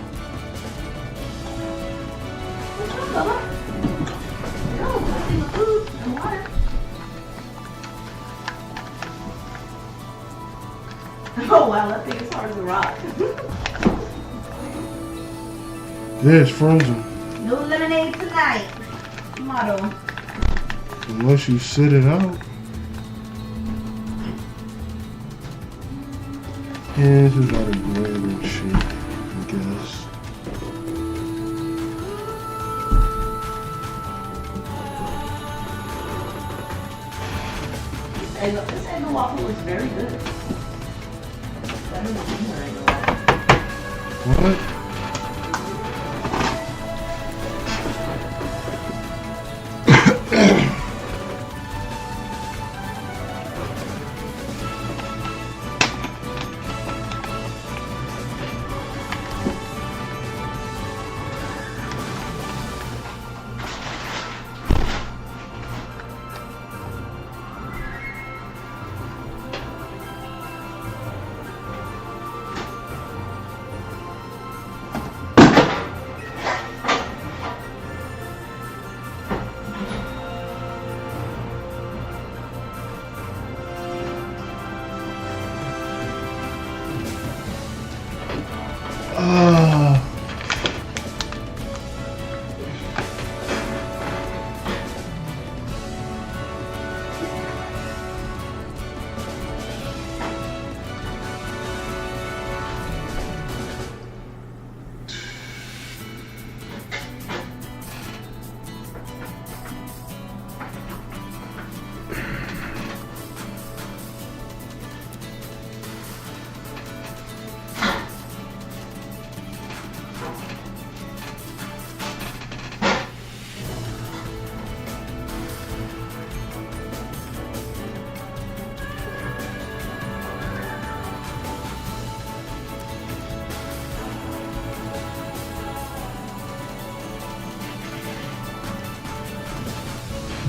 S4: What's wrong, Bubba? No, nothing but food and water. Oh wow, that thing is hard as a rock.
S1: Yeah, it's frozen.
S4: No lemonade tonight. Motto.
S1: Unless you sit it out. Yeah, this is about a bread and shit, I guess.
S4: This egg and waffle was very good. Better than dinner, I know.
S1: What?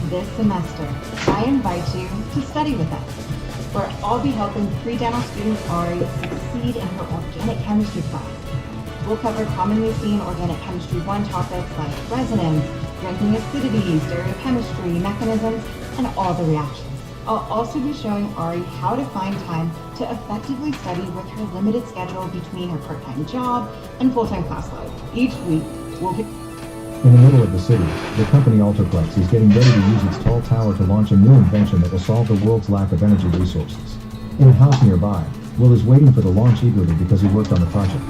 S9: This semester, I invite you to study with us, where I'll be helping pre-dental student Ari succeed in her organic chemistry class. We'll cover commonly seen organic chemistry 1 topics like resonance, drinking acidity, stereochemistry, mechanisms, and all the reactions. I'll also be showing Ari how to find time to effectively study with her limited schedule between her part-time job and full-time class load. Each week, we'll be
S10: in the middle of the city, the company Alterplex is getting ready to use its tall tower to launch a new invention that will solve the world's lack of energy resources. In a house nearby, Will is waiting for the launch eagerly because he worked on the project.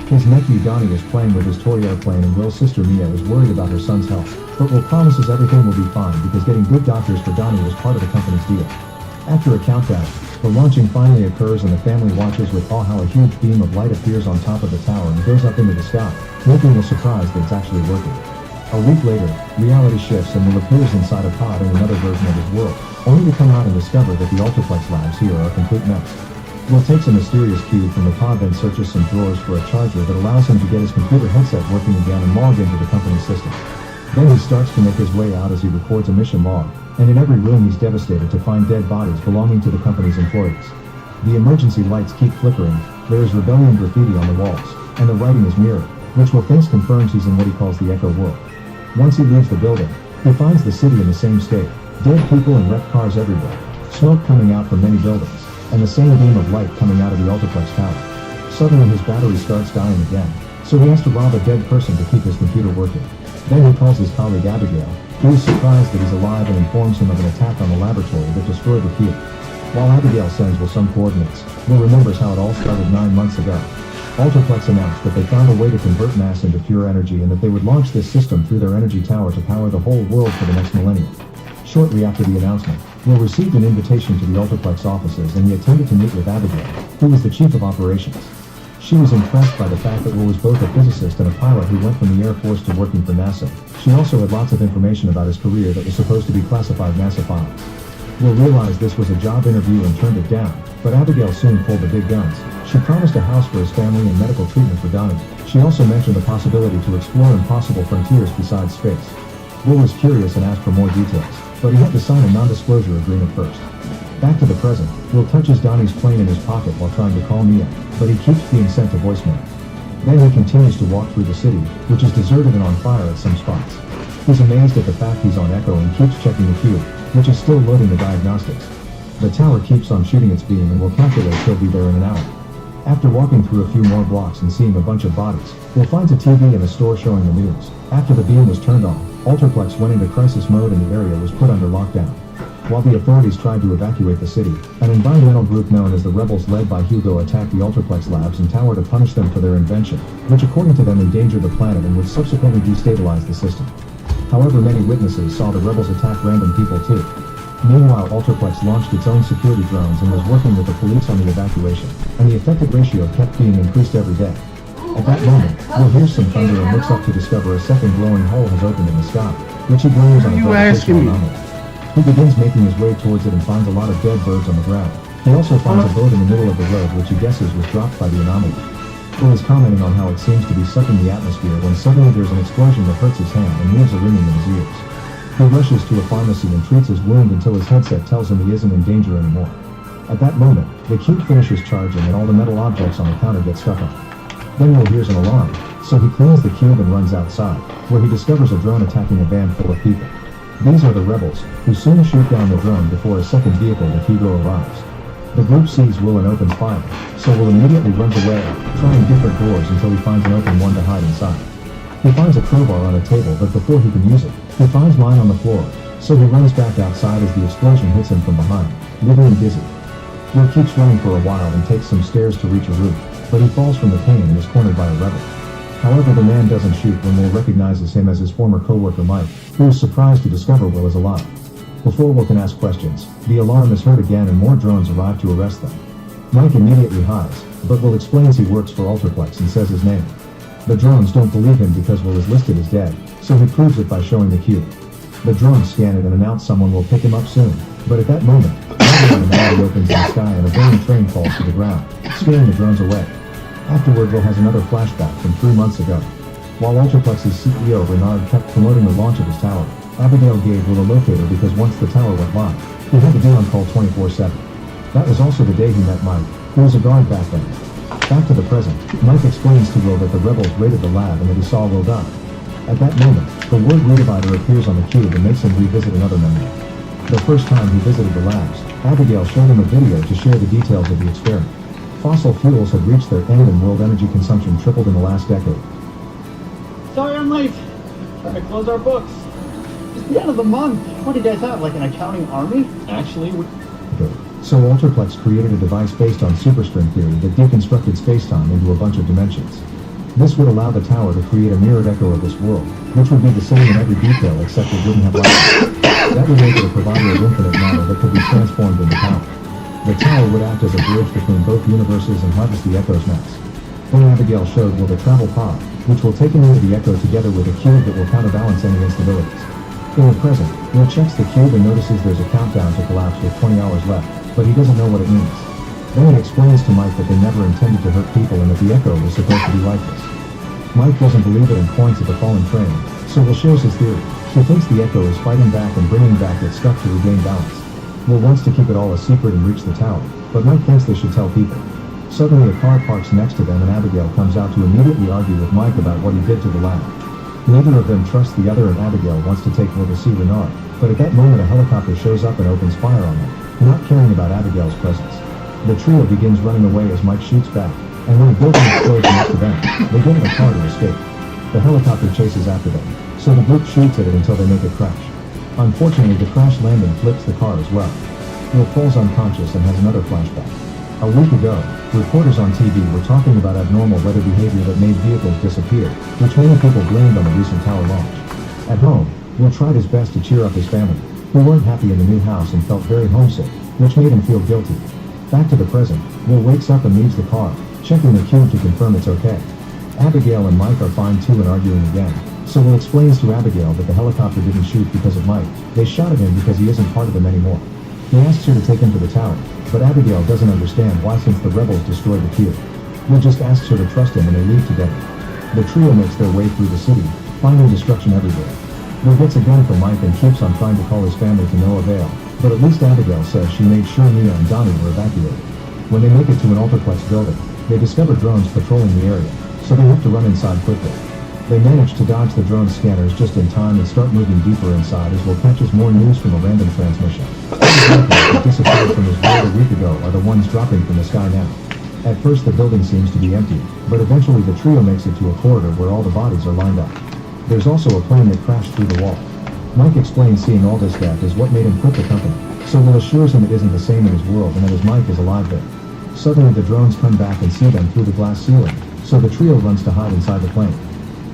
S10: His nephew Donnie is playing with his toy airplane and Will's sister Mia is worried about her son's health, but Will promises everything will be fine because getting good doctors for Donnie was part of the company's deal. After a countdown, the launching finally occurs and the family watches with awe how a huge beam of light appears on top of the tower and goes up into the sky, making Will surprised that it's actually working. A week later, reality shifts and Will appears inside a pod in another version of his world, only to come out and discover that the Alterplex labs here are a complete mess. Will takes a mysterious cube from the pod, then searches some drawers for a charger that allows him to get his computer headset working again and log into the company's system. Then he starts to make his way out as he records a mission log, and in every room he's devastated to find dead bodies belonging to the company's employees. The emergency lights keep flickering, there is rebellion graffiti on the walls, and the writing is mirrored, which Will thinks confirms he's in what he calls the Echo world. Once he leaves the building, he finds the city in the same state, dead people and wrecked cars everywhere, smoke coming out from many buildings, and the same beam of light coming out of the Ultraplex tower. Suddenly his battery starts dying again, so he has to rob a dead person to keep his computer working. Then he calls his colleague Abigail, who is surprised that he's alive and informs him of an attack on the laboratory that destroyed the cube. While Abigail sends Will some coordinates, Will remembers how it all started 9 months ago. Ultraplex announced that they found a way to convert mass into pure energy and that they would launch this system through their energy tower to power the whole world for the next millennium. Shortly after the announcement, Will received an invitation to the Ultraplex offices and he attended to meet with Abigail, who was the chief of operations. She was impressed by the fact that Will was both a physicist and a pilot who went from the Air Force to working for NASA. She also had lots of information about his career that was supposed to be classified NASA files. Will realized this was a job interview and turned it down, but Abigail soon pulled the big guns. She promised a house for his family and medical treatment for Donnie. She also mentioned the possibility to explore impossible frontiers besides space. Will was curious and asked for more details, but he had to sign a non-disclosure agreement first. Back to the present, Will touches Donnie's plane in his pocket while trying to call Mia, but he keeps being sent to voicemail. Then he continues to walk through the city, which is deserted and on fire at some spots. He's amazed at the fact he's on Echo and keeps checking the cube, which is still loading the diagnostics. The tower keeps on shooting its beam and will calculate he'll be there in an hour. After walking through a few more blocks and seeing a bunch of bodies, Will finds a TV in a store showing the news. After the beam was turned on, Ultraplex went into crisis mode and the area was put under lockdown. While the authorities tried to evacuate the city, an environmental group known as the Rebels led by Hugo attacked the Ultraplex labs and tower to punish them for their invention, which according to them endangered the planet and would subsequently destabilize the system. However, many witnesses saw the Rebels attack random people too. Meanwhile, Ultraplex launched its own security drones and was working with the police on the evacuation, and the effective ratio kept being increased every day. At that moment, Will hears some thunder and looks up to discover a second glowing hole has opened in the sky, which he blames on a gravitational anomaly. He begins making his way towards it and finds a lot of dead birds on the ground. He also finds a boat in the middle of the road which he guesses was dropped by the anomaly. Will is commenting on how it seems to be sucking the atmosphere when suddenly there's an explosion that hurts his hand and leaves a ringing in his ears. He rushes to a pharmacy and treats his wound until his headset tells him he isn't in danger anymore. At that moment, the cube finishes charging and all the metal objects on the counter get stuck on. Then Will hears an alarm, so he cleans the cube and runs outside, where he discovers a drone attacking a van full of people. These are the Rebels, who soon shoot down the drone before a second vehicle with Hugo arrives. The group sees Will and opens fire, so Will immediately runs away, trying different doors until he finds an open one to hide inside. He finds a crowbar on a table, but before he can use it, he finds mine on the floor, so he runs back outside as the explosion hits him from behind, leaving him dizzy. Will keeps running for a while and takes some stairs to reach a roof, but he falls from the pain and is cornered by a Rebel. However, the man doesn't shoot when Will recognizes him as his former co-worker Mike, who is surprised to discover Will is alive. Before Will can ask questions, the alarm is heard again and more drones arrive to arrest them. Mike immediately hides, but Will explains he works for Ultraplex and says his name. The drones don't believe him because Will is listed as dead, so he proves it by showing the cube. The drones scan it and announce someone will pick him up soon, but at that moment, another anomaly opens in the sky and a burning train falls to the ground, scaring the drones away. Afterward, Will has another flashback from 3 months ago. While Ultraplex's CEO Bernard kept promoting the launch of his tower, Abigail gave Will a locator because once the tower went live, he had to be on call 24/7. That was also the day he met Mike, who was a guard back then. Back to the present, Mike explains to Will that the Rebels raided the lab and that he saw Will die. At that moment, the word redivider appears on the cube and makes him revisit another memory. The first time he visited the labs, Abigail showed him a video to share the details of the experiment. Fossil fuels had reached their end and world energy consumption tripled in the last decade.
S11: Sorry I'm late. Trying to close our books. It's the end of the month. What do you guys have, like an accounting army? Actually,
S10: So Ultraplex created a device based on superstring theory that deconstructed spacetime into a bunch of dimensions. This would allow the tower to create a mirrored echo of this world, which would be the same in every detail except it wouldn't have light. That would make it a provider of infinite matter that could be transformed into power. The tower would act as a bridge between both universes and harvest the Echo's mass. Then Abigail showed Will the travel pod, which will take him into the Echo together with a cube that will counterbalance any instabilities. In the present, Will checks the cube and notices there's a countdown to collapse with 20 hours left, but he doesn't know what it means. Then it explains to Mike that they never intended to hurt people and that the Echo was supposed to be like this. Mike doesn't believe it and points at the fallen train, so Will shares his theory. He thinks the Echo is fighting back and bringing back its stuff to regain balance. Will wants to keep it all a secret and reach the tower, but Mike thinks they should tell people. Suddenly a car parks next to them and Abigail comes out to immediately argue with Mike about what he did to the lab. Neither of them trusts the other and Abigail wants to take Will to see Renard, but at that moment a helicopter shows up and opens fire on them, not caring about Abigail's presence. The trio begins running away as Mike shoots back, and when a building explodes next to them, they get in a car to escape. The helicopter chases after them, so the group shoots at it until they make it crash. Unfortunately, the crash landing flips the car as well. Will falls unconscious and has another flashback. A week ago, reporters on TV were talking about abnormal weather behavior that made vehicles disappear, which many people blamed on the recent tower launch. At home, Will tried his best to cheer up his family, who weren't happy in the new house and felt very homesick, which made him feel guilty. Back to the present, Will wakes up and leaves the car, checking the cube to confirm it's okay. Abigail and Mike are fine too and arguing again, so Will explains to Abigail that the helicopter didn't shoot because of Mike, they shot at him because he isn't part of them anymore. He asks her to take him to the tower, but Abigail doesn't understand why since the rebels destroyed the cube. Will just asks her to trust him and they leave together. The trio makes their way through the city, finding destruction everywhere. Will gets a gun from Mike and keeps on trying to call his family to no avail, but at least Abigail says she made sure Mia and Donnie were evacuated. When they make it to an Alterplex building, they discover drones patrolling the area, so they have to run inside quickly. They manage to dodge the drone scanners just in time and start moving deeper inside as Will catches more news from a random transmission. All the vehicles that disappeared from his world a week ago are the ones dropping from the sky now. At first the building seems to be empty, but eventually the trio makes it to a corridor where all the bodies are lined up. There's also a plane that crashed through the wall. Mike explains seeing all this death is what made him quit the company, so Will assures him it isn't the same in his world and that his Mike is alive there. Suddenly the drones come back and see them through the glass ceiling, so the trio runs to hide inside the plane.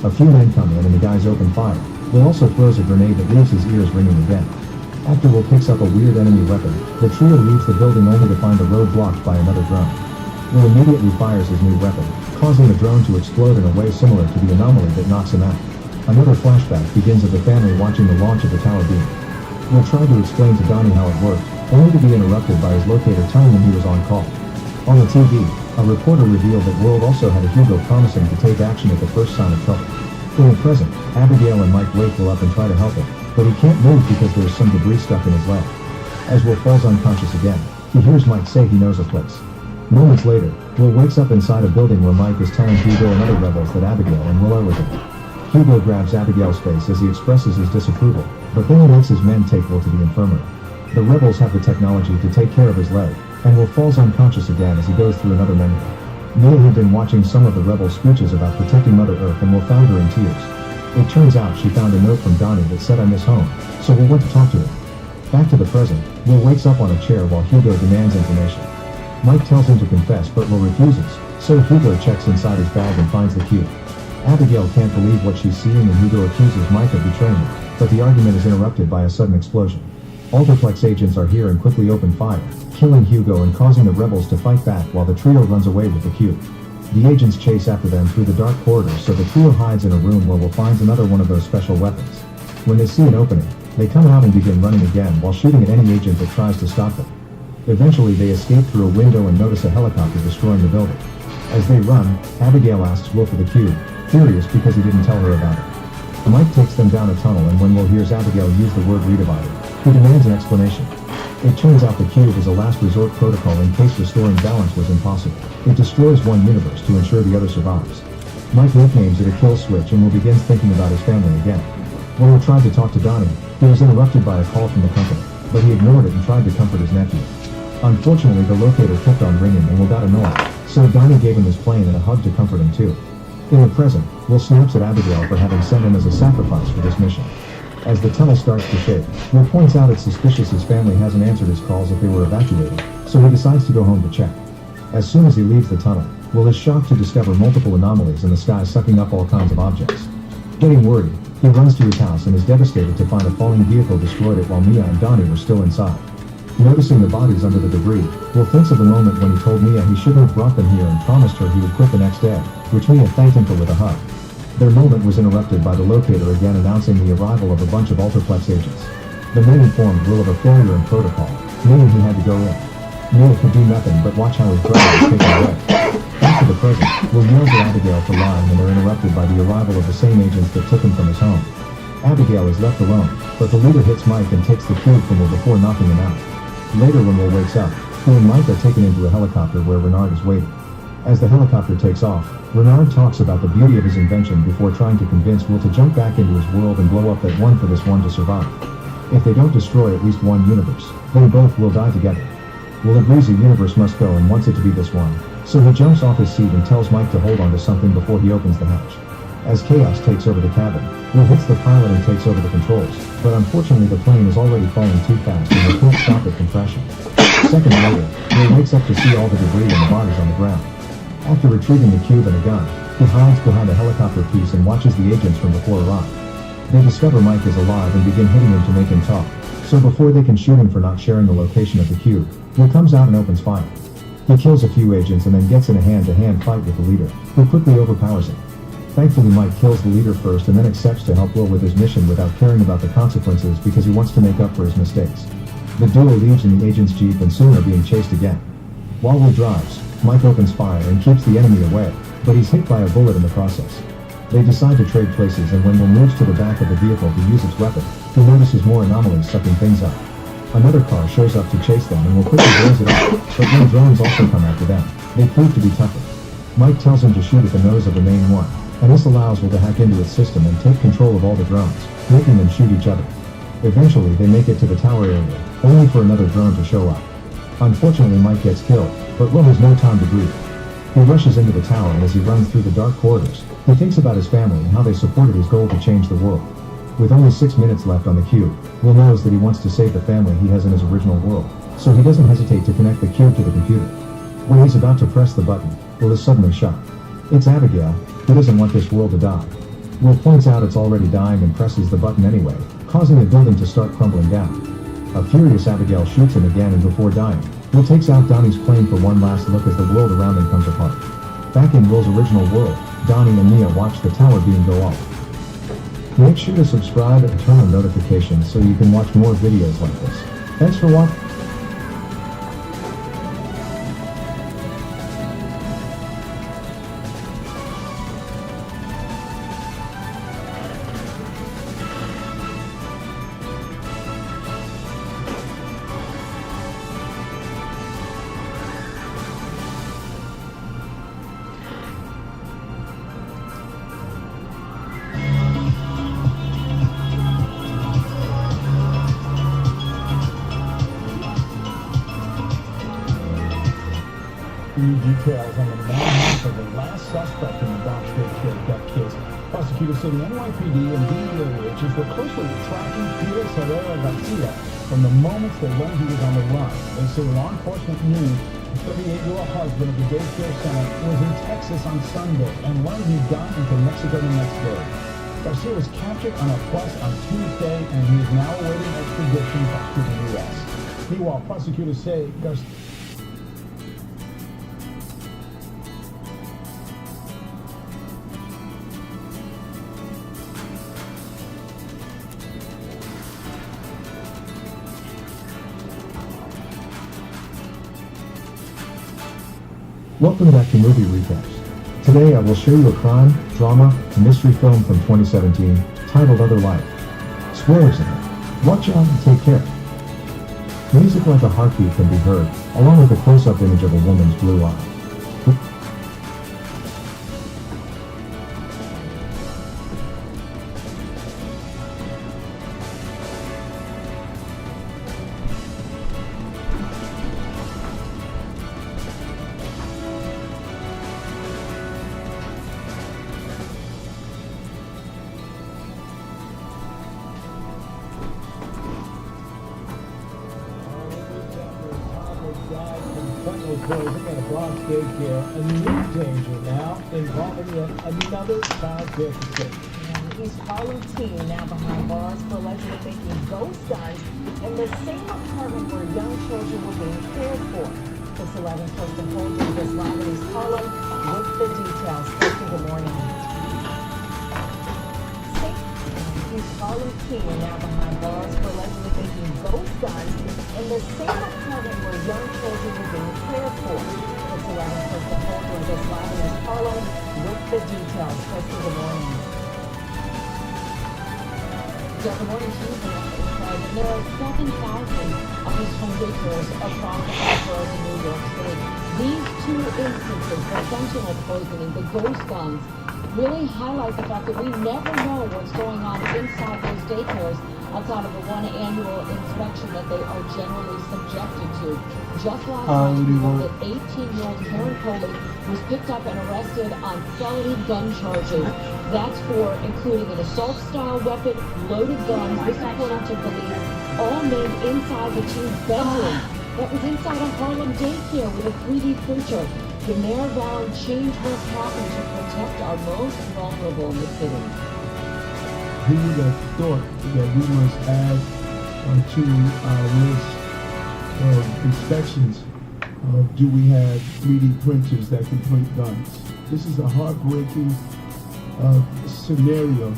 S10: A few men come in and the guys open fire. Will also throws a grenade that leaves his ears ringing again. After Will picks up a weird enemy weapon, the trio leaves the building only to find the road blocked by another drone. Will immediately fires his new weapon, causing the drone to explode in a way similar to the anomaly that knocks him out. Another flashback begins of the family watching the launch of the tower beam. Will try to explain to Donnie how it worked, only to be interrupted by his locator telling him he was on call. On the TV, a reporter revealed that Will also had a Hugo promising to take action at the first sign of trouble. In the present, Abigail and Mike wake Will up and try to help him, but he can't move because there is some debris stuck in his leg. As Will falls unconscious again, he hears Mike say he knows a place. Moments later, Will wakes up inside a building where Mike is telling Hugo and other rebels that Abigail and Will are with him. Hugo grabs Abigail's face as he expresses his disapproval, but then he makes his men take Will to the infirmary. The rebels have the technology to take care of his leg, and Will falls unconscious again as he goes through another menu. Mia had been watching some of the rebel speeches about protecting Mother Earth and Will found her in tears. It turns out she found a note from Donnie that said I miss home, so Will went to talk to him. Back to the present, Will wakes up on a chair while Hugo demands information. Mike tells him to confess but Will refuses, so Hugo checks inside his bag and finds the cube. Abigail can't believe what she's seeing and Hugo accuses Mike of betraying her, but the argument is interrupted by a sudden explosion. Alterplex agents are here and quickly open fire, killing Hugo and causing the rebels to fight back while the trio runs away with the cube. The agents chase after them through the dark corridors so the trio hides in a room where Will finds another one of those special weapons. When they see an opening, they come out and begin running again while shooting at any agent that tries to stop them. Eventually they escape through a window and notice a helicopter destroying the building. As they run, Abigail asks Will for the cube, furious because he didn't tell her about it. Mike takes them down a tunnel and when Will hears Abigail use the word redivider, he demands an explanation. It turns out the cube is a last resort protocol in case restoring balance was impossible. It destroys one universe to ensure the other survives. Mike nicknames it a kill switch and Will begins thinking about his family again. When Will tried to talk to Donnie, he was interrupted by a call from the company, but he ignored it and tried to comfort his nephew. Unfortunately, the locator kept on ringing and Will got annoyed, so Donnie gave him his plane and a hug to comfort him too. In the present, Will snaps at Abigail for having sent him as a sacrifice for this mission. As the tunnel starts to shake, Will points out it's suspicious his family hasn't answered his calls if they were evacuated, so he decides to go home to check. As soon as he leaves the tunnel, Will is shocked to discover multiple anomalies in the sky sucking up all kinds of objects. Getting worried, he runs to his house and is devastated to find a falling vehicle destroyed it while Mia and Donnie were still inside. Noticing the bodies under the debris, Will thinks of the moment when he told Mia he shouldn't have brought them here and promised her he would quit the next day, which Mia thanked him for with a hug. Their moment was interrupted by the locator again announcing the arrival of a bunch of Alterplex agents. The men informed Will of a failure in protocol, meaning he had to go in. Neil could do nothing but watch how his brother was taken away. Back to the present, Will yells at Abigail for lying and are interrupted by the arrival of the same agents that took him from his home. Abigail is left alone, but the leader hits Mike and takes the cube from Will before knocking him out. Later when Will wakes up, he and Mike are taken into a helicopter where Renard is waiting. As the helicopter takes off, Renard talks about the beauty of his invention before trying to convince Will to jump back into his world and blow up that one for this one to survive. If they don't destroy at least one universe, then both will die together. Will agrees a universe must go and wants it to be this one, so he jumps off his seat and tells Mike to hold on to something before he opens the hatch. As chaos takes over the cabin, Will hits the pilot and takes over the controls, but unfortunately the plane is already falling too fast and they can't stop it from crashing. Seconds later, Will wakes up to see all the debris and the bodies on the ground. After retrieving the cube and a gun, he hides behind a helicopter piece and watches the agents from before arrive. They discover Mike is alive and begin hitting him to make him talk, so before they can shoot him for not sharing the location of the cube, Will comes out and opens fire. He kills a few agents and then gets in a hand-to-hand fight with the leader, who quickly overpowers him. Thankfully Mike kills the leader first and then accepts to help Will with his mission without caring about the consequences because he wants to make up for his mistakes. The duo leaves in the agent's jeep and soon are being chased again. While Will drives, Mike opens fire and keeps the enemy away, but he's hit by a bullet in the process. They decide to trade places and when Will moves to the back of the vehicle to use its weapon, he notices more anomalies sucking things up. Another car shows up to chase them and Will quickly blows it up, but then drones also come after them. They prove to be tougher. Mike tells him to shoot at the nose of the main one, and this allows Will to hack into its system and take control of all the drones, making them shoot each other. Eventually they make it to the tower area, only for another drone to show up. Unfortunately Mike gets killed, but Will has no time to breathe. He rushes into the tower and as he runs through the dark corridors, he thinks about his family and how they supported his goal to change the world. With only 6 minutes left on the cube, Will knows that he wants to save the family he has in his original world, so he doesn't hesitate to connect the cube to the computer. When he's about to press the button, Will is suddenly shot. It's Abigail, who doesn't want this world to die. Will points out it's already dying and presses the button anyway, causing the building to start crumbling down. A furious Abigail shoots him again and before dying, Will takes out Donnie's plane for one last look as the world around him comes apart. Back in Will's original world, Donnie and Mia watch the tower beam go off. Make sure to subscribe and turn on notifications so you can watch more videos like this. Thanks for watching.
S5: New details on the manhunt of the last suspect in the Bronx daycare theft case. Prosecutors say the NYPD and DEA agents were closely tracking Felix Herrera Garcia from the moments they learned he was on the run. They say law enforcement knew the 38-year-old husband of the daycare center was in Texas on Sunday and learned he'd gone into Mexico the next day. Garcia was captured on a bus on Tuesday and he is now awaiting extradition back to the U.S. Meanwhile, prosecutors say Garcia...
S10: Welcome back to Movie Recaps. Today I will show you a crime, drama, mystery film from 2017 titled Other Life. Spoilers ahead. Watch out and take care. Music like a heartbeat can be heard, along with a close-up image of a woman's blue eye.
S5: Closing at a Bronx daycare, a new danger now involving yet another child care facility.
S6: East Harlem teen now behind bars for allegedly making ghost guns in the same apartment where young children were being cared for. This 11 person holder is live in East Harlem with the details. Thank you. Good morning. East Harlem teen now behind bars for allegedly making ghost guns in the same apartment where young children were being prepared for. It's 11 says the folder of this lab in Harlem with the details. Christy, good morning.
S9: Good morning to you, Vanessa. There are 7,000 of these home daycares across the five boroughs in New York State. These two instances, the fentanyl poisoning, the ghost guns, really highlight the fact that we never know what's going on inside those daycares outside of the one annual inspection that they are generally subjected to. Just last night, we learned that 18-year-old Karen Coley was picked up and arrested on felony gun charges. That's for including an assault-style weapon, loaded guns, this according to police, all made inside the teen's bedroom. That was inside a Harlem daycare with a 3D printer. The mayor vowed change must happen to protect our most vulnerable in the city.
S12: Who would have thought that we must add to our list of inspections? Do we have 3D printers that can print guns? This is a heartbreaking scenario.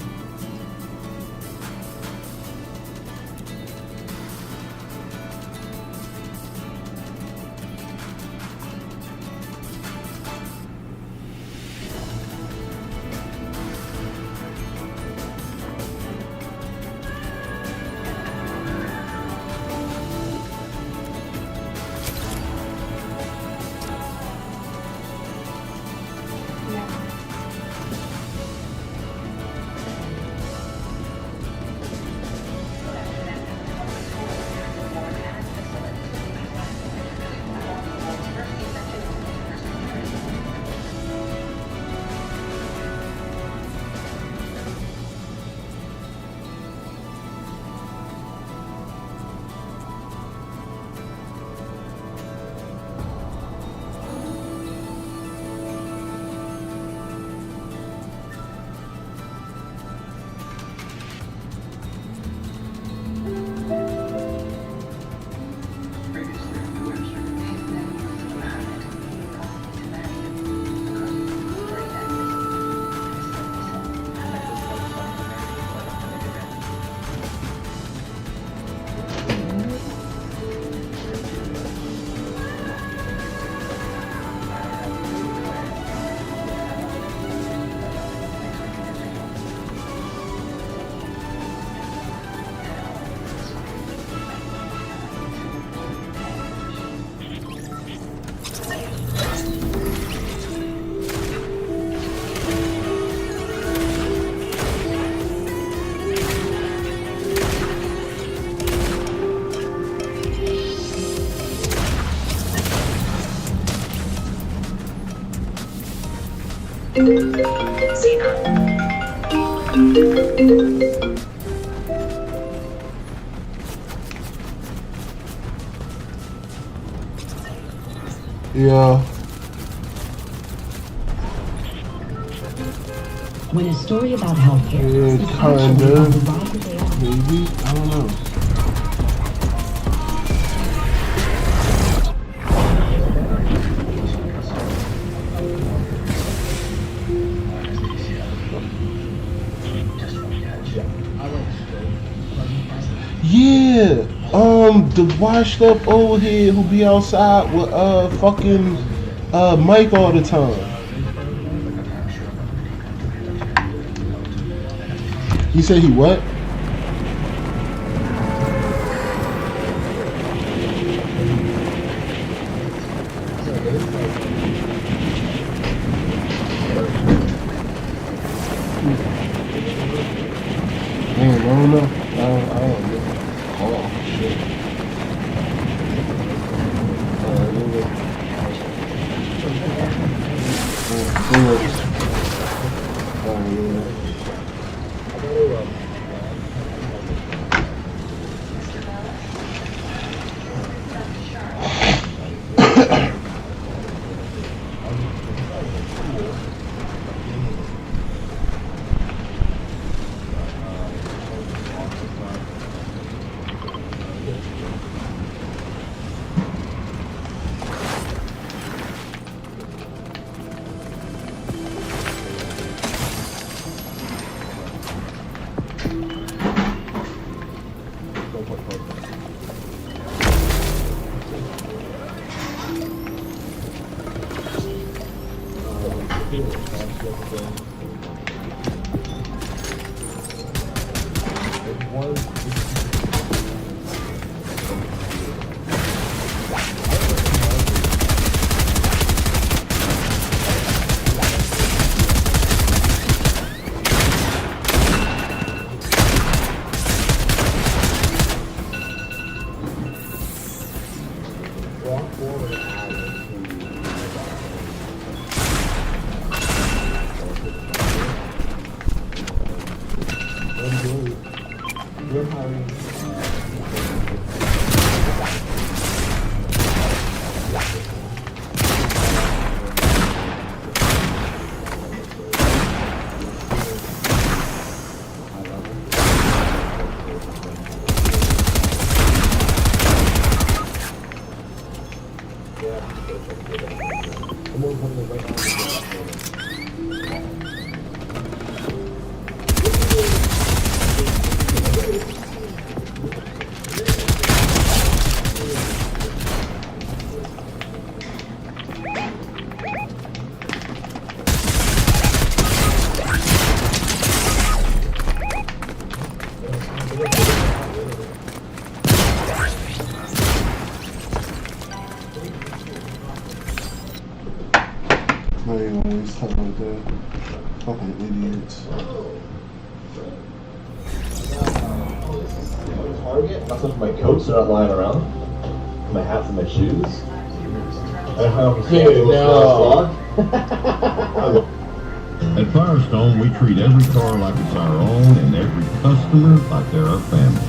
S1: Yeah.
S6: When a story about healthcare is
S1: kinda. Maybe. I don't know. Yeah, the washed up old head who be outside with fucking Mike all the time. He said he what? Man, I don't know. I don't know. Oh, shit.
S13: They always talk like that. Fucking idiots.
S14: Target. Not some my coats are not lying around. My hats and my shoes. Dude, no.
S15: At Firestone, we treat every car like it's our own and every customer like they're our family.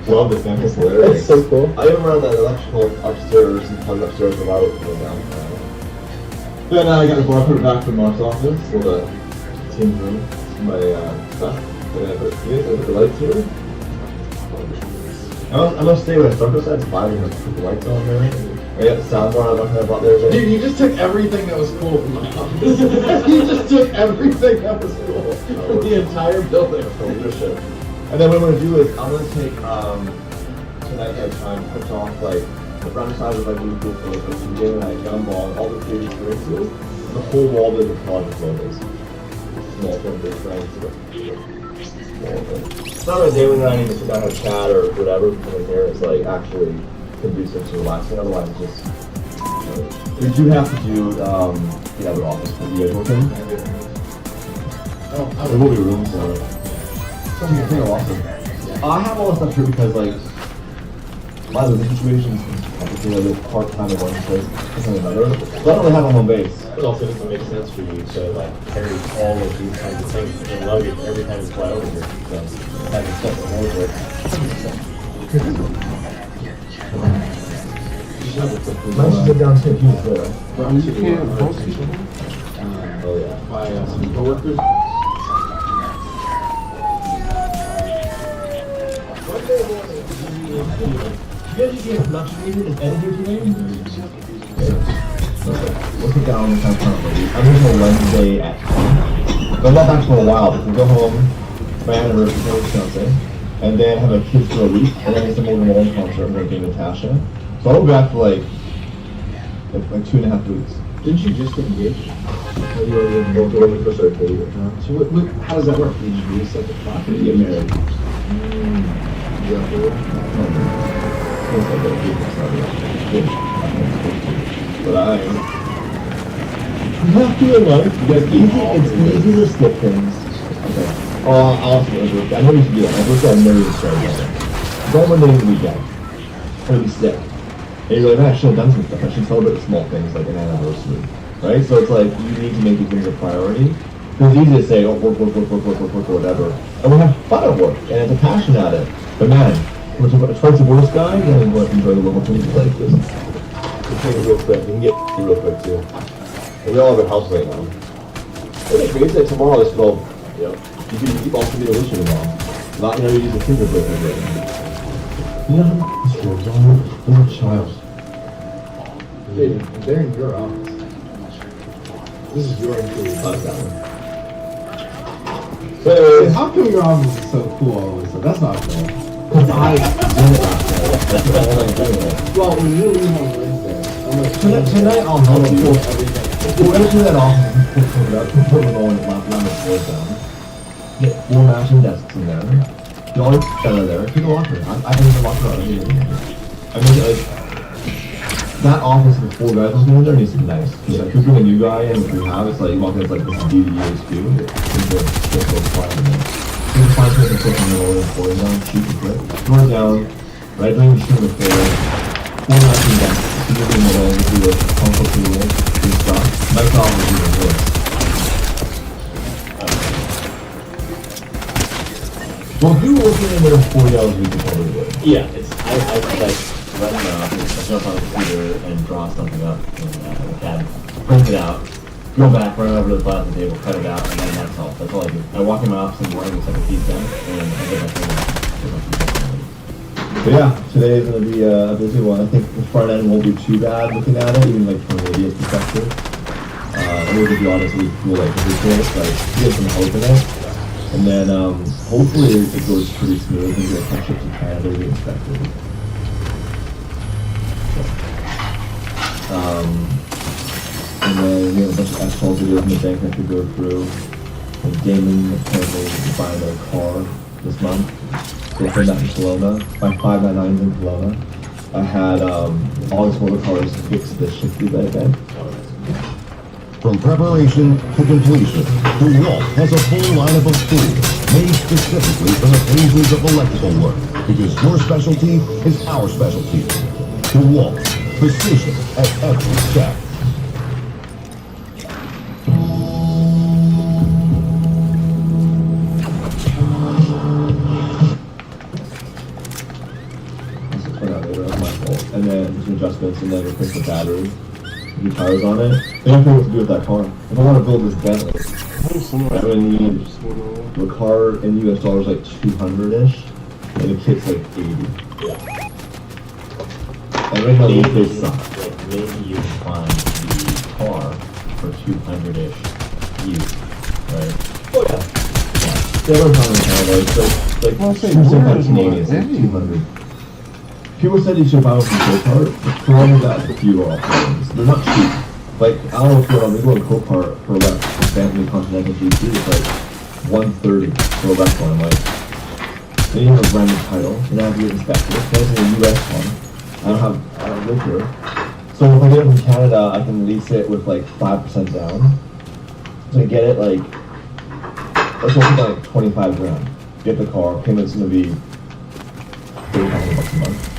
S14: Love this man. It's hilarious. That's so cool. I even ran that electrical upstairs and plugged upstairs without it going down. Then I got a bar put it back from Mark's office for the team room. My stuff. And I put the lights here. I'm gonna stay with Dark Side 5 and put the lights on there. I got the soundbar I bought there.
S11: Dude, you just took everything that was cool from my office. You just took everything that was cool. The entire building.
S14: Leadership. And then what I'm gonna do is I'm gonna take tonight at time put off like the front side of like really cool photos like you get like gumball and all the 3D experiences. The whole wall is with project photos. Small thing, big things. It's not a day when I need to sit down and chat or whatever. Coming here is like actually conducive to relaxing. Otherwise, it's just. We do have to do the other office. You guys working? Oh, there will be rooms. Something you think awesome. I have all this stuff here because like my living situation is complicated. I live part-time in one place, and another. So I don't really have a home base.
S16: It also doesn't make sense for you to like carry all of these kinds of things in luggage every time you fly over here. So having stuff to hold it.
S14: Nice to sit down here.
S13: Bro, you can't post it.
S14: Oh yeah.
S16: By some coworkers.
S14: You guys get a production meeting and editor today? We'll sit down and kind of I'm here on Wednesday at 10. So I'm not back for a while, but we'll go home, my anniversary, Wisconsin, and then have a kids for a week, and then get some Morgan Wallen concert with Natasha. So I'll be back for like 2.5 weeks.
S11: Didn't you just get engaged?
S14: When we first started dating.
S11: So how does that work? Did you reset the clock or did you get married?
S14: But you have to in life, it's easy to skip things. Okay. Honestly, I know you should do that. My birthday, I've never even started that. Don't one day in the weekend. I'm gonna be sick. And you're like, man, I should have done some stuff. I should celebrate the small things like an anniversary. Right? So it's like, you need to make these things a priority. Because it's easy to say, oh, work, or whatever. And we have fun at work, and it's a passion at it. But man, when it's fights the worst guy, then you want to enjoy the little things like this. You take it real quick. You can get real quick too. And we all have a house right now. It's crazy that tomorrow is 12. You know, you can also be a wishing tomorrow. Not, you know, you use a finger break right now. You know how much this goes on? You're a child.
S11: Dude, they're in your office. This is your employee.
S14: So anyways,
S11: how come your office is so cool always? So that's not fair.
S14: Because I did it last night. That's all I'm doing.
S11: Well, when you leave on Wednesday, I'm like,
S14: tonight I'll help you.
S11: Everything
S14: We'll go to that office, put them all in the floors down. Get 4 matching desks in there. Get all your out of there. Take a locker. I think the locker out of here. I mean, like, that office with 4 guys was in there needs to be nice. Because like, if you bring a new guy in, if you have, it's like, you walk in, it's like, this is DDU's too. It's just so fun. You can find something quick in the middle of the floor down, shoot the quick. Throw it down, right during the shoot the floor. 4 matching desks. Shoot it in the middle, you do the console table, do stuff. Nice office even worse. Well, if you were working in there 40 hours a week, you probably would.
S16: Yeah, it's, I like, run the office, I jump on the computer and draw something up in the CAD, print it out, go back, run over to the bottom of the table, cut it out, and then that's all. That's all I do. I walk in my office in the morning, it's like a piece done, and I get my thing out.
S14: But yeah, today is going to be a busy one. I think the front end won't be too bad looking at it, even like from an idiot perspective. And we'll be honest, we'll like get some hope in it. And then hopefully it goes pretty smooth and get catch up to Canada as we expected. And then we have a bunch of asphalt videos in the bank that could go through. And Damon apparently is buying a car this month. So we'll that in Kelowna. My 599's in Kelowna. I had all these motor cars fix the shifty bed again.
S15: From preparation to completion, DeWalt has a full lineup of tools made specifically for the phases of electrical work, because your specialty is our specialty. DeWalt, precision at every step.
S14: And then some adjustments, and then replace the battery. New tires on it. I don't know what to do with that car. If I want to build this Bentley, I'm gonna need the car in US dollars like 200-ish, and the kit's like 80.
S16: Yeah.
S14: And right now
S16: Maybe
S14: they suck.
S16: like maybe you can find the car for 200-ish used, right?
S14: Oh yeah. They don't come in Canada. It's like
S13: Well, say,
S14: 2
S13: where is
S14: Canadian, it's like
S13: my
S14: 200. People said you should buy one from Copart. The problem is that the fuel options, they're not cheap. Like, I don't know if you're on, we go to Copart for like Bentley Continental GT, it's like 130 for a wreck one. Like, then you have a brand new title, and I have to get inspected. That's a US one. I don't live here. So if I get it from Canada, I can lease it with like 5% down. So I get it like, let's look at like 25 grand. Get the car, payment's gonna be $30,000 a month.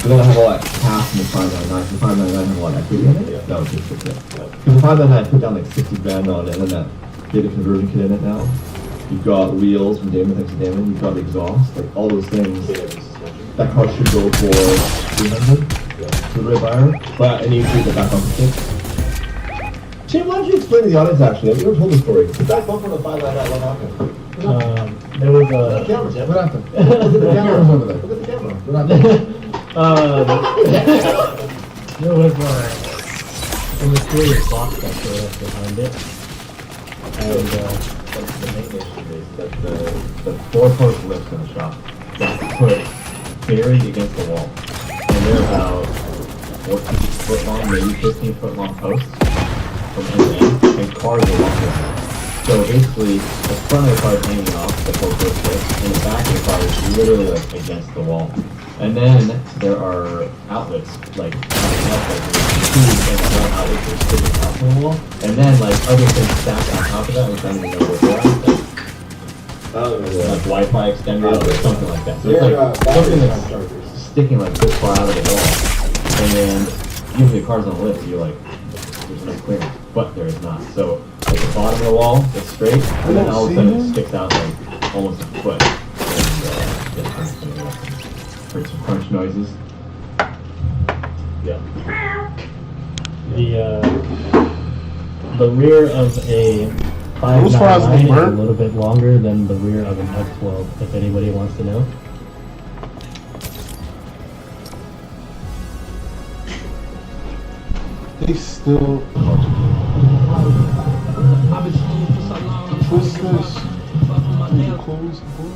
S14: So then I have all that cash in the 599. The 599 have a lot of equity in it. Yeah. That was just it. Because the 599 I put down like 60 grand on it, and then that data conversion kit in it now. You've got wheels from Damon, thanks to Damon. You've got the exhaust, like all those things. That car should go for 300 to the right buyer. But I need to take it back on the kit. Tim, why don't you explain to the audience actually? I've never told the story. The back bumper on the 599, what happened?
S16: There was
S14: Look at the camera, Tim.
S13: What happened?
S14: The camera's over there. Look at the camera. What happened?
S16: There was a mysterious box that showed up behind it, and
S14: The main issue is that the 4-post lifts in the shop got put buried against the wall. And they're about 14 foot long, maybe 15 foot long posts from end to end, and cars are walking around. So basically, the front of the car is hanging off the 4-post lift, and the back of the car is literally like against the wall. And then there are outlets, like coming up, like two and one outlets are sticking out from the wall, and then like other things stacked on top of that, which I don't even know what they're at. Like Wi-Fi extenders or something like that. So it's like something that's sticking like this far out of the wall. And then usually cars on the lift, you're like, there's no clearance, but there is not. So at the bottom of the wall, it's straight, and then all of a sudden it sticks out like almost a foot. And heard some crunch noises.
S16: yeah. The rear of a 599 is a little bit longer than the rear of an F12, if anybody wants to know.
S13: They still. What's this? Close the door.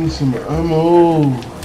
S13: need some ammo.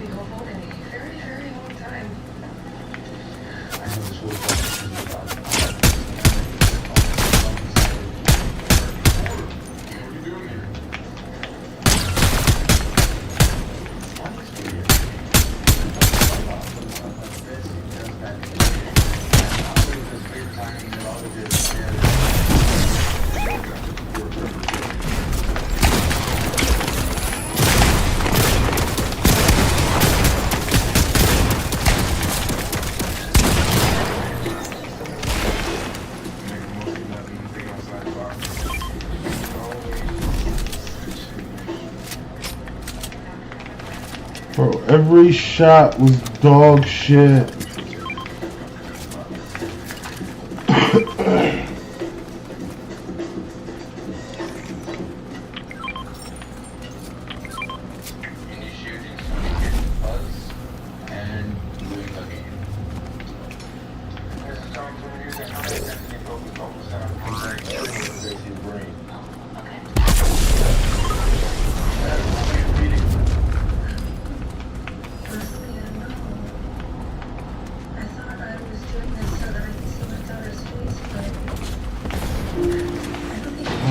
S4: be hopeful in a very, very long time.
S1: Bro, every shot was dog shit.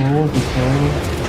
S1: Oh, what the fuck?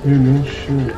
S1: Yeah, no shit.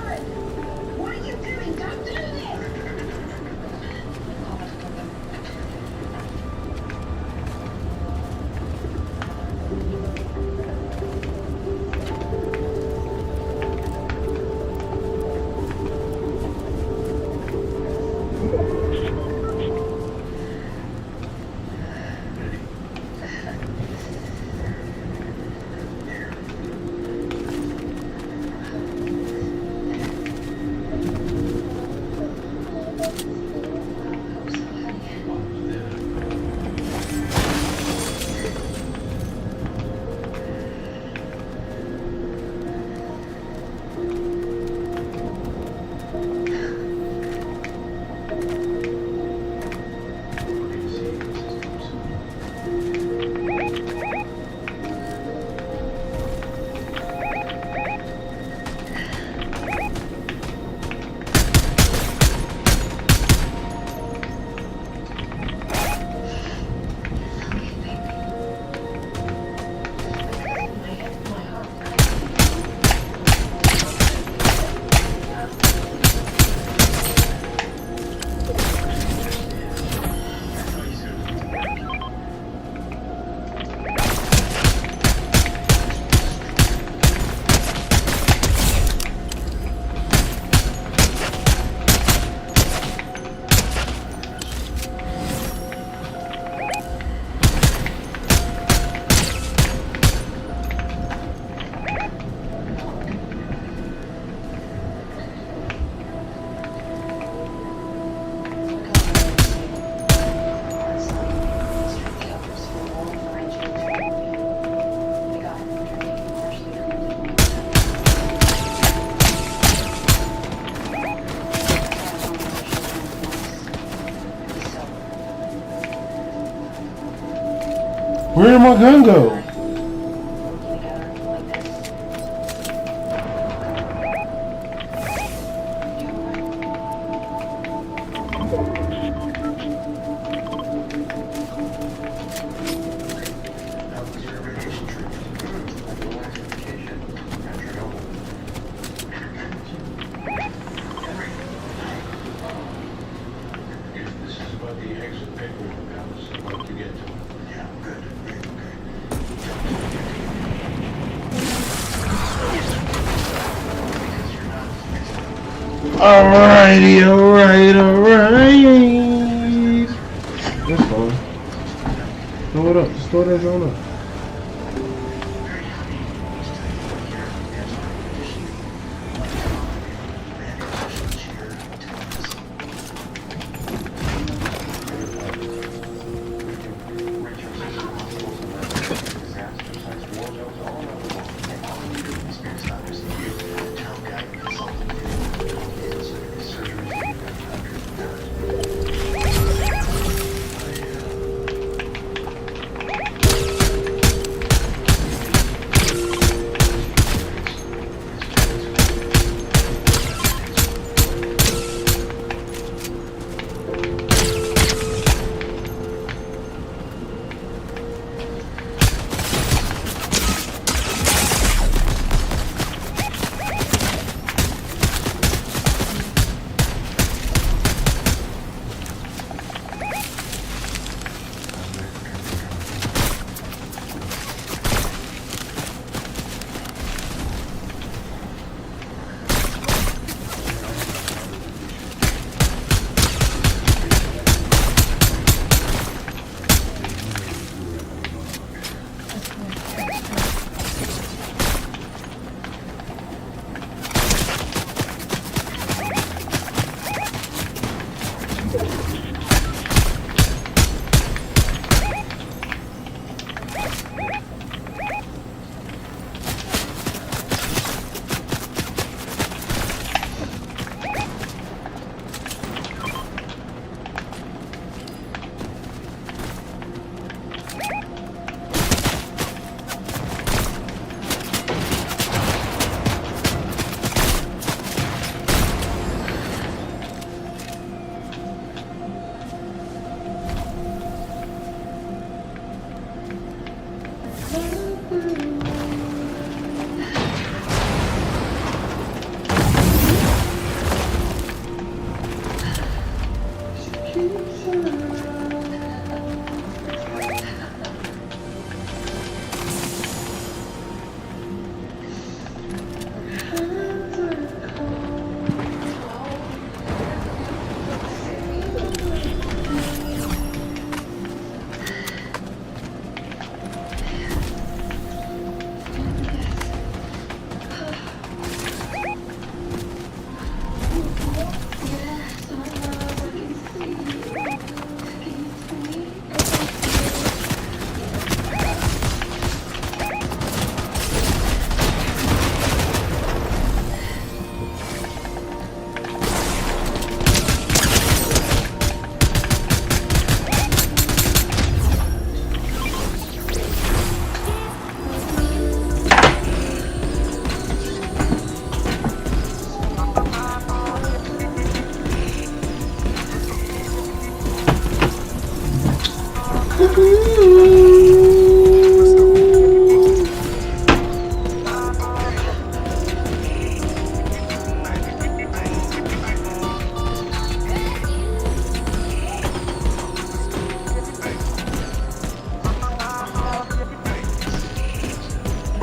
S1: Where did my gun go? Alrighty, alright. That's fine. Throw it up. Just throw that zone up.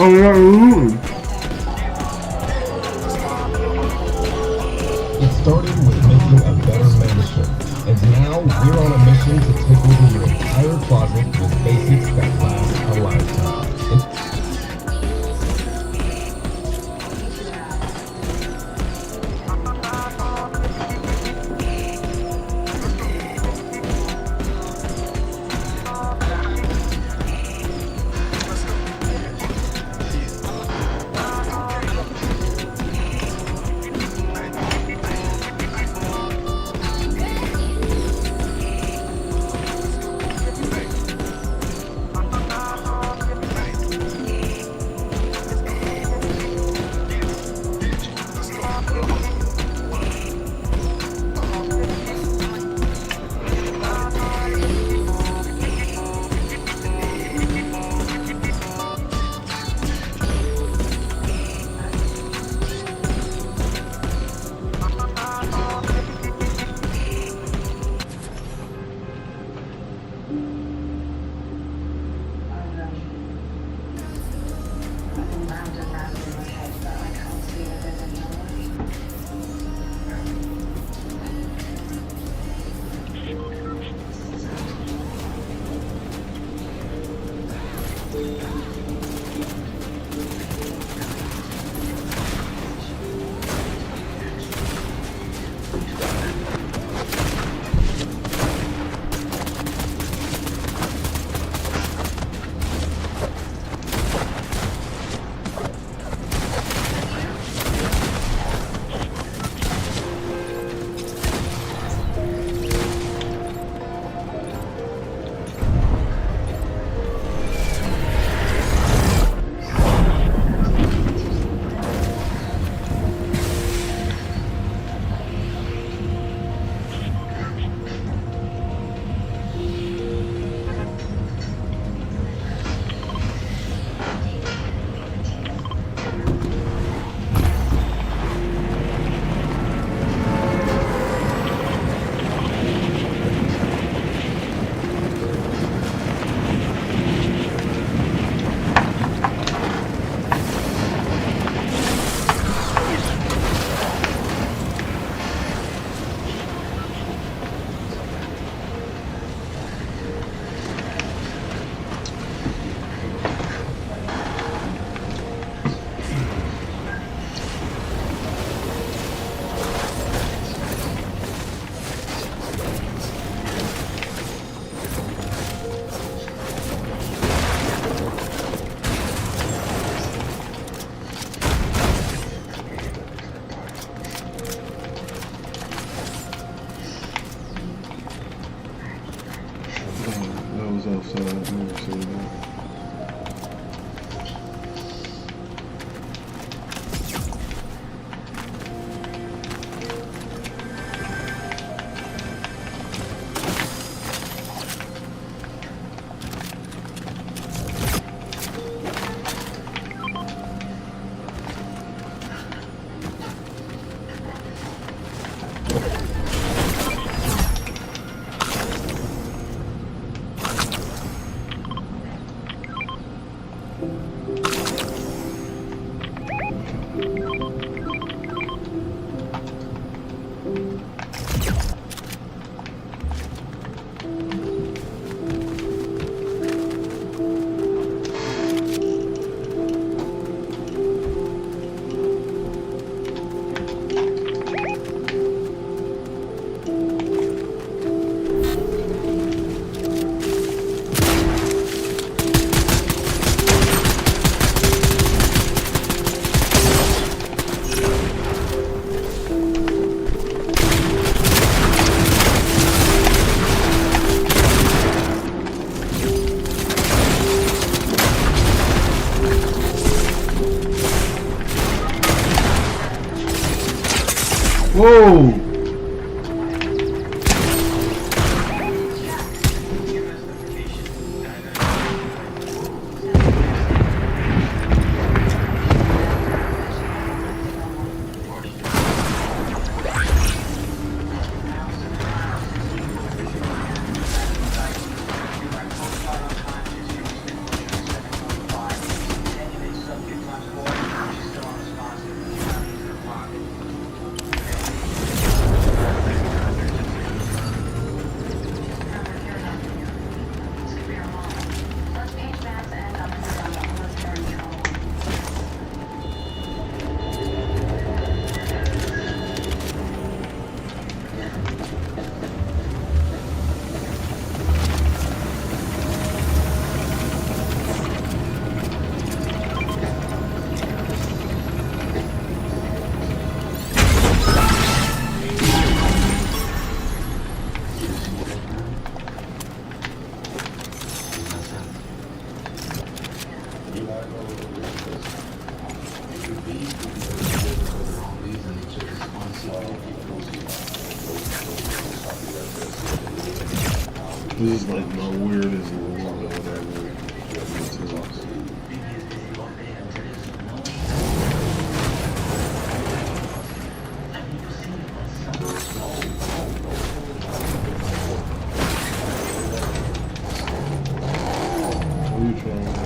S5: It started with making a better men's shirt, and now we're on a mission to take over your entire closet with basics that last a lifetime.
S1: Whoa!
S13: This is like the weirdest little or whatever. What are you trying to do?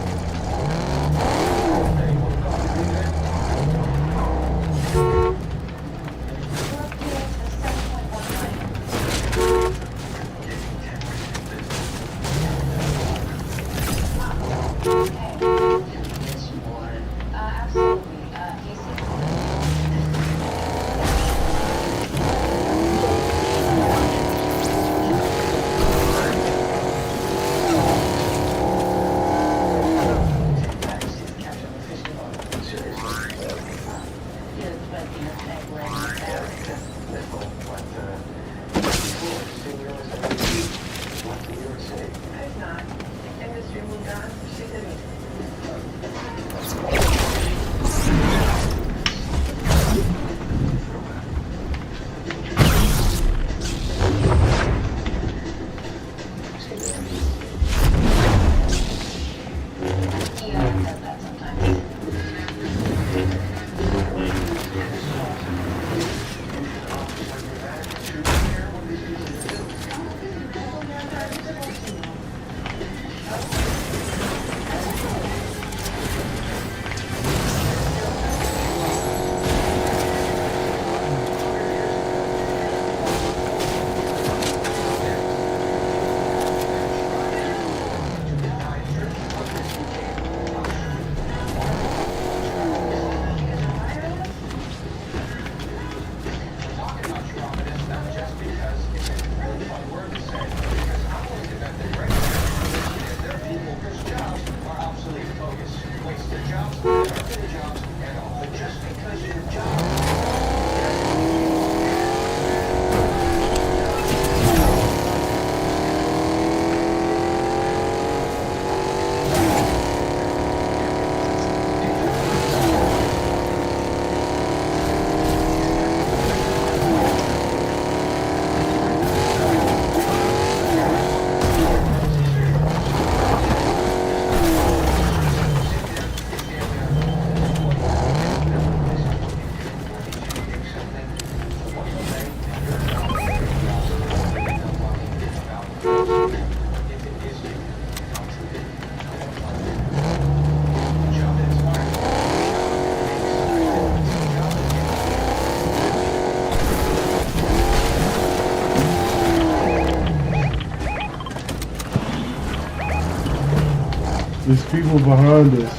S13: There's people behind us.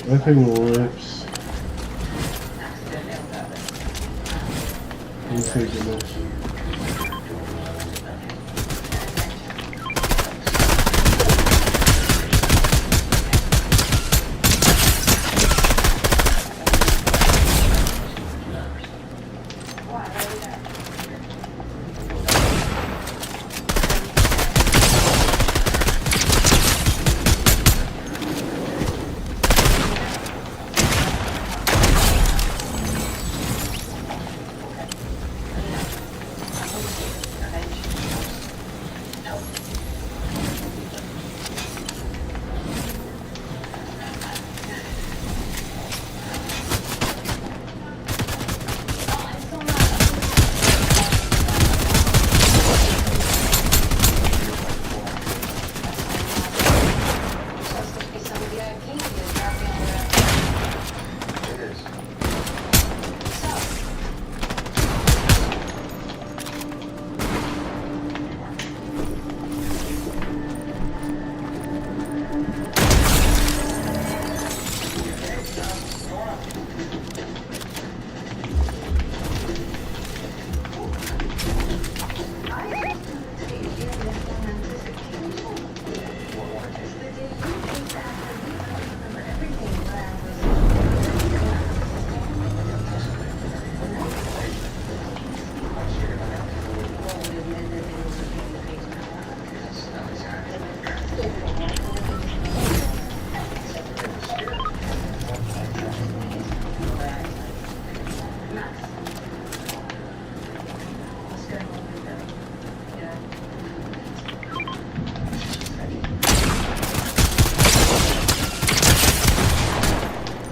S13: That thing rips. I'm taking this.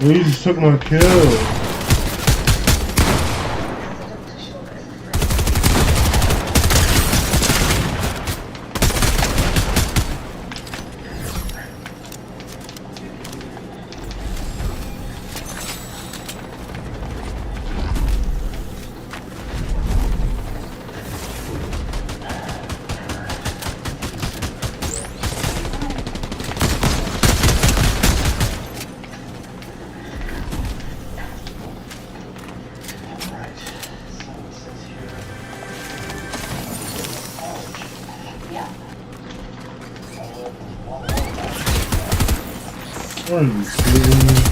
S13: You just took my kill. Are you kidding me?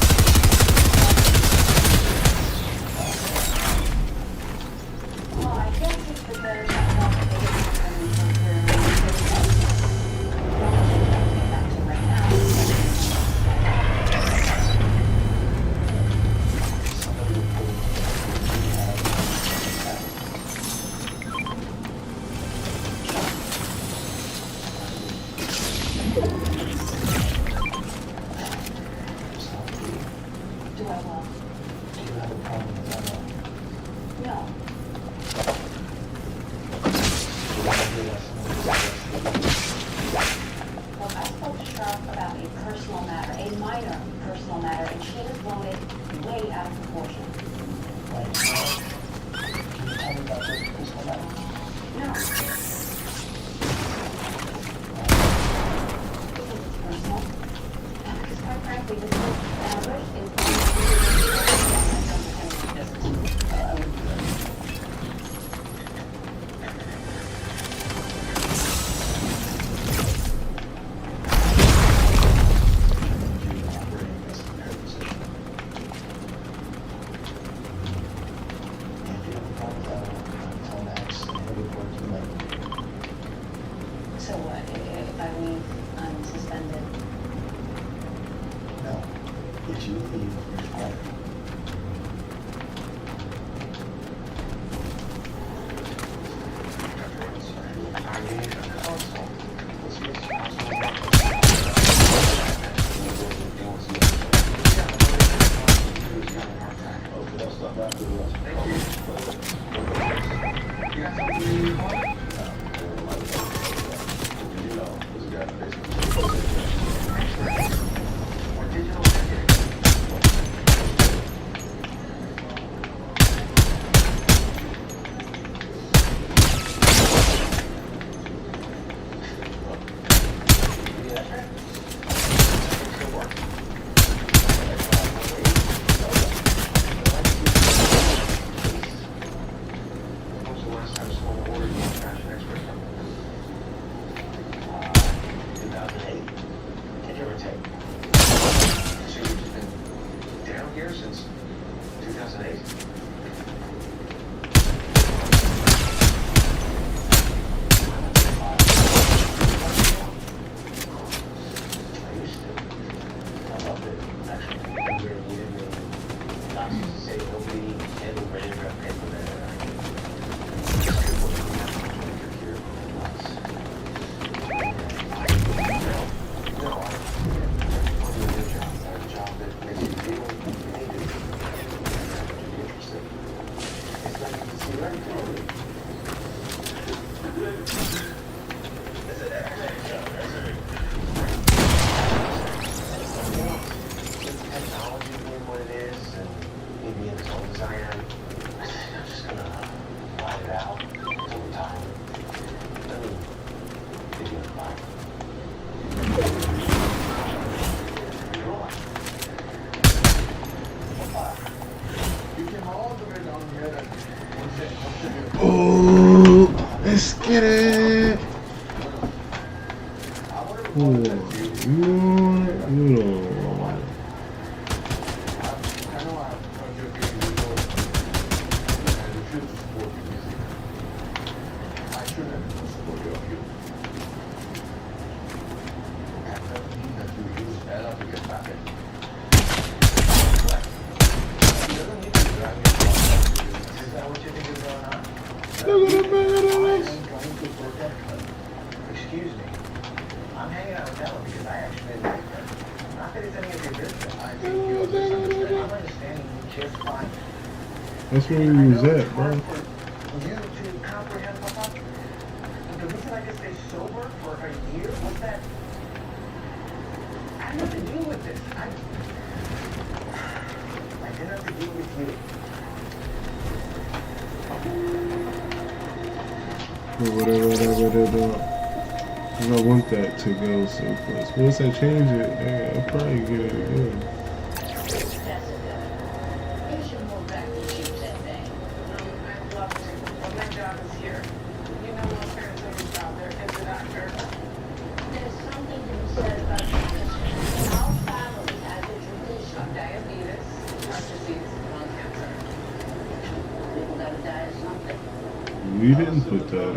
S17: So what, if I leave, I'm suspended?
S18: No. If you leave, you're fired. Since 2008.
S13: Oh, let's get it.
S18: Excuse me. I'm hanging out with Ella because I actually like her. Not that it's any of your business. I think you misunderstand. just fine.
S1: That's where you was at, bro.
S18: You to comprehend, Papa? The reason I just stayed sober for a year was that I had nothing to do with this. I had nothing to do with you.
S1: Whatever. I want that to go so close. Once I change it, I'll probably get it again. You didn't put that up.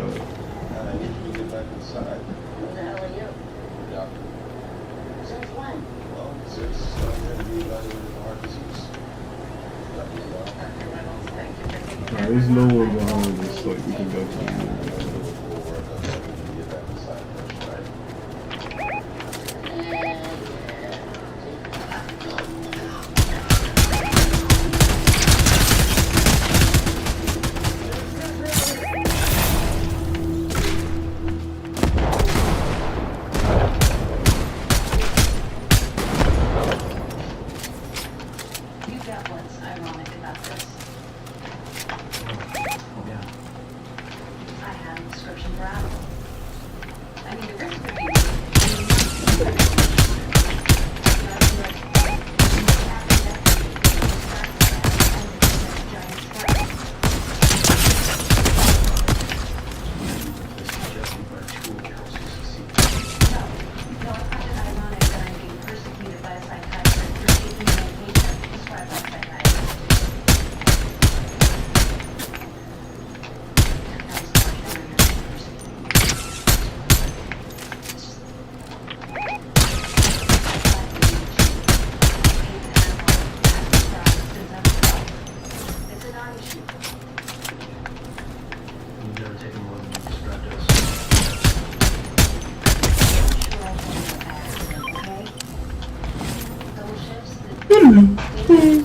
S13: I need you to get back inside.
S17: Who the hell are you?
S13: Doctor.
S17: Since when?
S13: Well, since I'm going to be evaluated for heart disease.
S1: Alright, there's no one behind us, like we can go to the
S17: You got what's ironic about this. I had a prescription for Adderall. I mean, the risk would be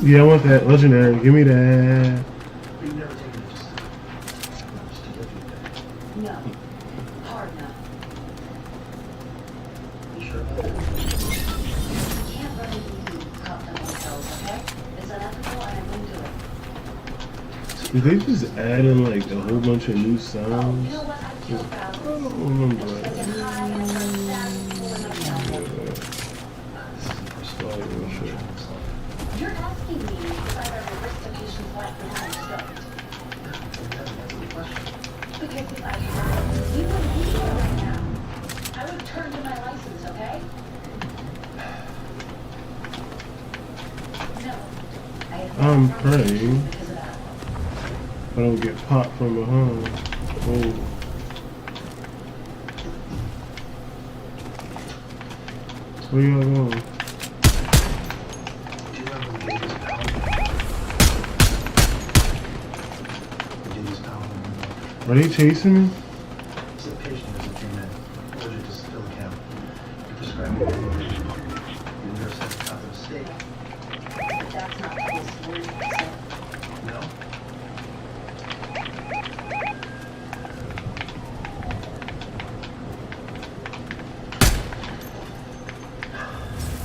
S1: Yeah, I want that legendary. Give me that.
S17: no. Hard no.
S18: You sure about that?
S17: You can't run into cop them hotels, okay? It's unethical and I wouldn't do it.
S1: Did they just add in like a whole bunch of new sounds?
S17: You know what? I feel bad.
S1: I don't remember that.
S17: You're asking me if I've ever risked a patient's life for having stoked. Because if I had, you wouldn't be here right now. I would have turned in my license, okay? No.
S1: I'm praying I don't get popped from behind. Oh. Where y'all going? Are they chasing me?
S18: It's a patient as a treatment. Allergic to silicon. You prescribe medication. The nurse has a top of the state.
S17: That's not the case.
S18: No?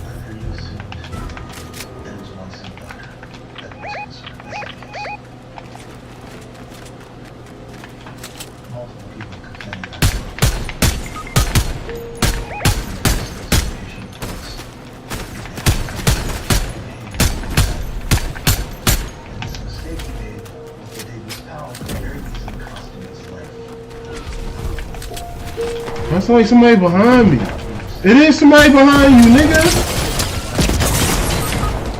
S18: Under you assumed there was one sick doctor that was concerned. That's the case. Multiple people complaining about it. And this mistake he made with the Davis Powell could very easily cost him his life.
S1: That's like somebody behind me. It is somebody behind you, nigga.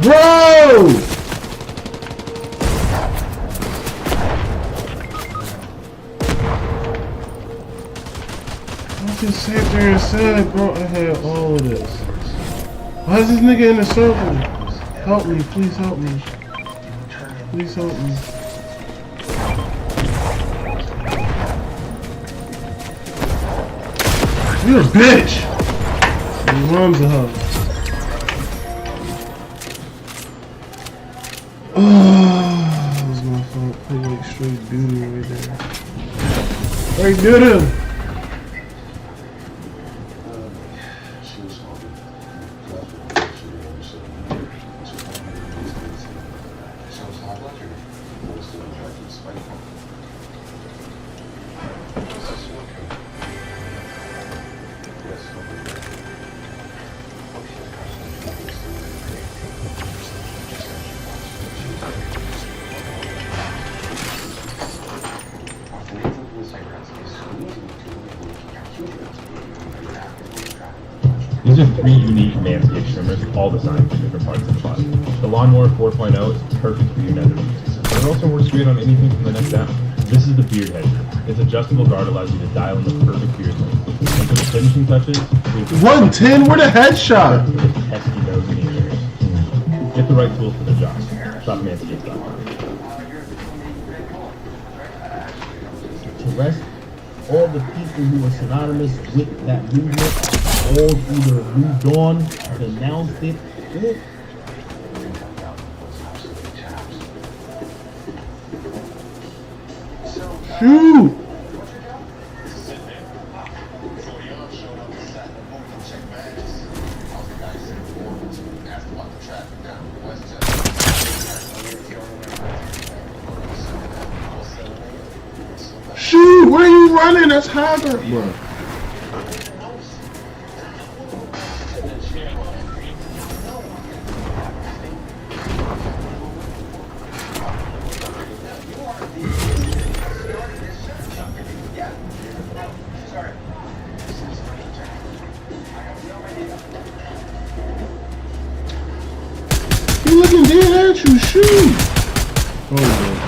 S1: Bro! I just sat there and said, bro, I had all of this. Why is this nigga in a circle? Help me, please help me. Please help me. You're a bitch! Your mom's a hoe. Oh, that was my fault. I like straight duty right there. Straight duty.
S16: These are 3 unique Manscaped trimmers, all designed for different parts of the body. The Lawnmower 4.0 is perfect for your nether regions. It also works great on anything from the neck down. This is the Beard Hedger. Its adjustable guard allows you to dial in the perfect beard length. And for the finishing touches,
S1: 110, where the headshot?
S16: With the pesky nose and ears. Get the right tools for the job. Shop Manscaped.com.
S19: To rest all the people who are synonymous with that movement, all either moved on, denounced it, or
S1: shoot! Shoot! Where are you running? That's Haggard, bro. He looking dead at you, shoot! Oh my god.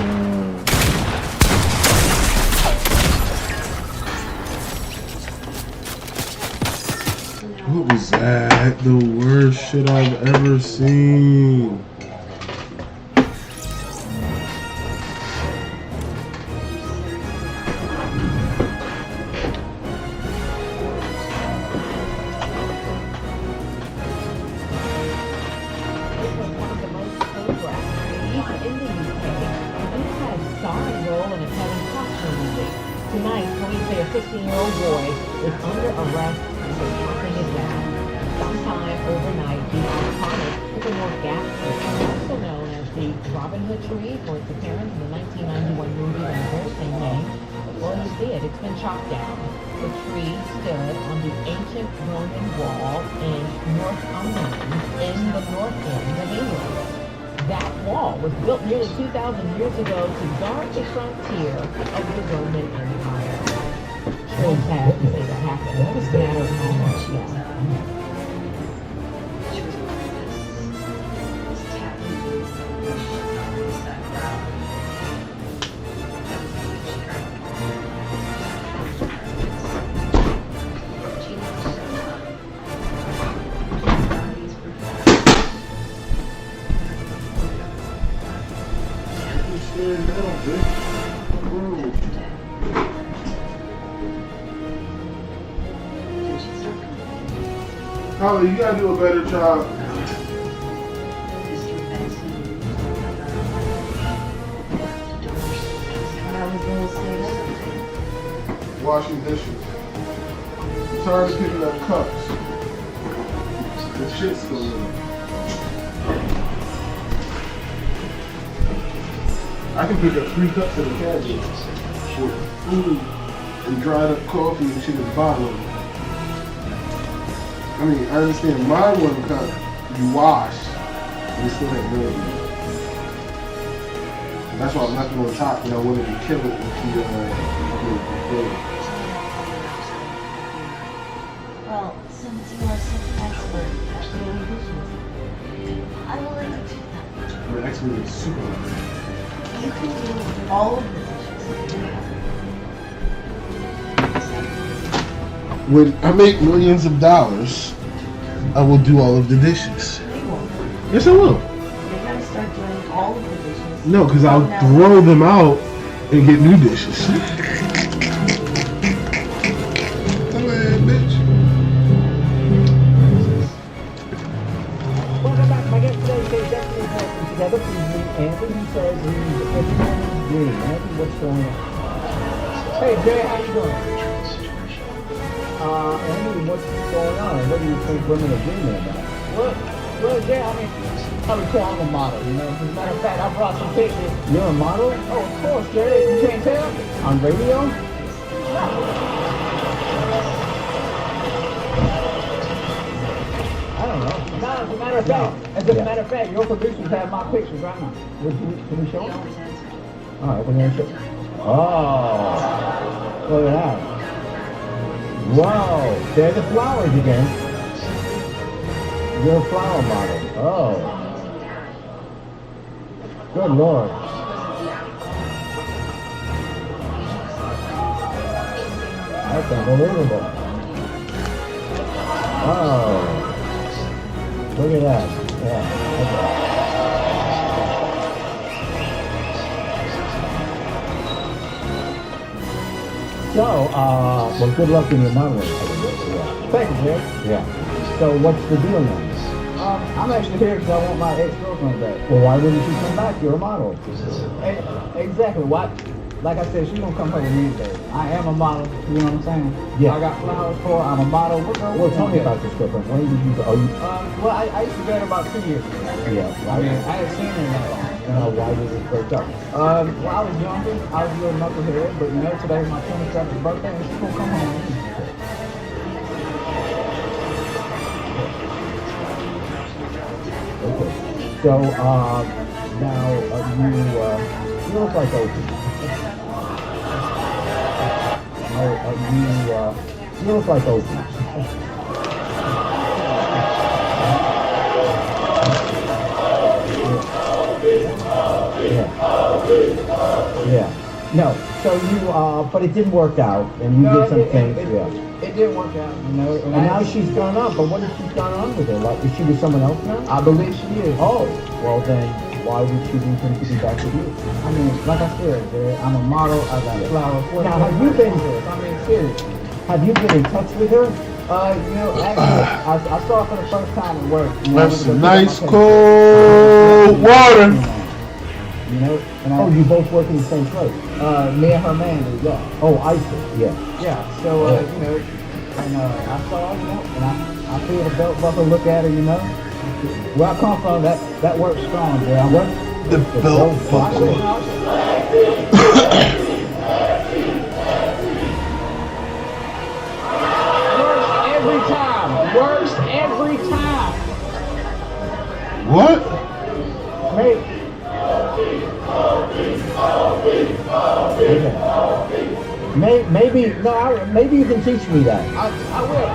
S1: What was that? The worst shit I've ever seen.
S6: Tonight, police say a 16-year-old boy is under arrest for chopping his dad. Sometime overnight, the iconic Triple North gas station, also known as the Robin Hood tree for its appearance in the 1991 movie The very same name. Well, you see it, it's been chopped down. The tree stood on the ancient Roman wall in Northumberland in the North End of England. That wall was built nearly 2,000 years ago to guard the frontier of the Roman Empire. So sad to say that happened. It was a matter of moments, yeah.
S1: Holly, you gotta do a better job. Washing dishes. I'm tired of picking up cups. The shit's still in it. I can pick up 3 cups at a cabinet with food and dried up coffee and shit at the bottom of it. I mean, I understand my 1 cup you wash and it still had milk in it. That's why I left it on top and I wanted to kill it if you
S17: Well, since you are such an expert at doing dishes, I will let you do that.
S1: I'm an expert in super.
S17: You can do all of the dishes.
S1: When I make millions of dollars, I will do all of the dishes.
S17: You won't.
S1: Yes, I will.
S17: You're gonna start doing all of the dishes.
S1: No, because I'll throw them out and get new dishes.
S19: welcome back. My guest today is Destiny Together. Please meet Andy, he says he's everyone's dream. Andy, what's going on? Hey, Jay, how you doing? Andy, what's going on? What do you think women are dreaming about?
S11: Well, Jay, I mean, I'm a model, you know. As a matter of fact, I brought some pictures.
S19: You're a model?
S11: Oh, of course, Jay. You can't tell?
S19: On radio? I don't know.
S11: No, as a matter of fact, your producers have my pictures right now.
S19: Can we show them? All right, we're going to show. Oh, look at that. Whoa, there's the flowers again. You're a flower model. Oh. Good Lord. That's unbelievable. Oh. Look at that. Yeah. Okay. So, well, good luck in your modeling. Yeah.
S11: Thank you, Jay.
S19: Yeah. So, what's the deal now?
S11: I'm actually here because I want my ex-girlfriend back.
S19: Well, why wouldn't you come back? You're a model.
S11: Exactly. What? Like I said, she's gonna come home with me today. I am a model. You know what I'm saying?
S19: Yeah.
S11: I got flowers for her. I'm a model.
S19: Well, tell me about this girlfriend. When did you go?
S11: Well, I used to date her about 2 years ago.
S19: Yeah.
S11: I mean, I had seen her in that long.
S19: Why did it break up?
S11: Well, I was younger. I was a little knucklehead, but you know, today's my 27th birthday, and she's gonna come home.
S19: Okay. So, now, you look like Opie. You look like Opie. Yeah. No. So you, but it didn't work out, and you did some things.
S11: It didn't work out, you know.
S19: And now she's gone on. But what if she's gone on with her? Like, is she with someone else now?
S11: I believe she is.
S19: Oh, well then, why would she leave him to be back with you?
S11: I mean, like I said, I'm a model. I got flowers.
S19: Now, have you been?
S11: I mean, seriously.
S19: Have you been in touch with her?
S11: You know, actually, I saw her for the first time at work.
S1: That's some nice cold water.
S19: You know, and you both work in the same place.
S11: Me and her man do, yeah.
S19: Oh, I see. Yeah.
S11: Yeah. So you know, and I saw her, you know, and I feel the belt buckle, look at her, you know. Where I come from, that works strong, boy. I'm working.
S1: The belt buckle.
S11: Every time. Works every time.
S1: What?
S11: Hey.
S19: Maybe you can teach me that.
S11: I will.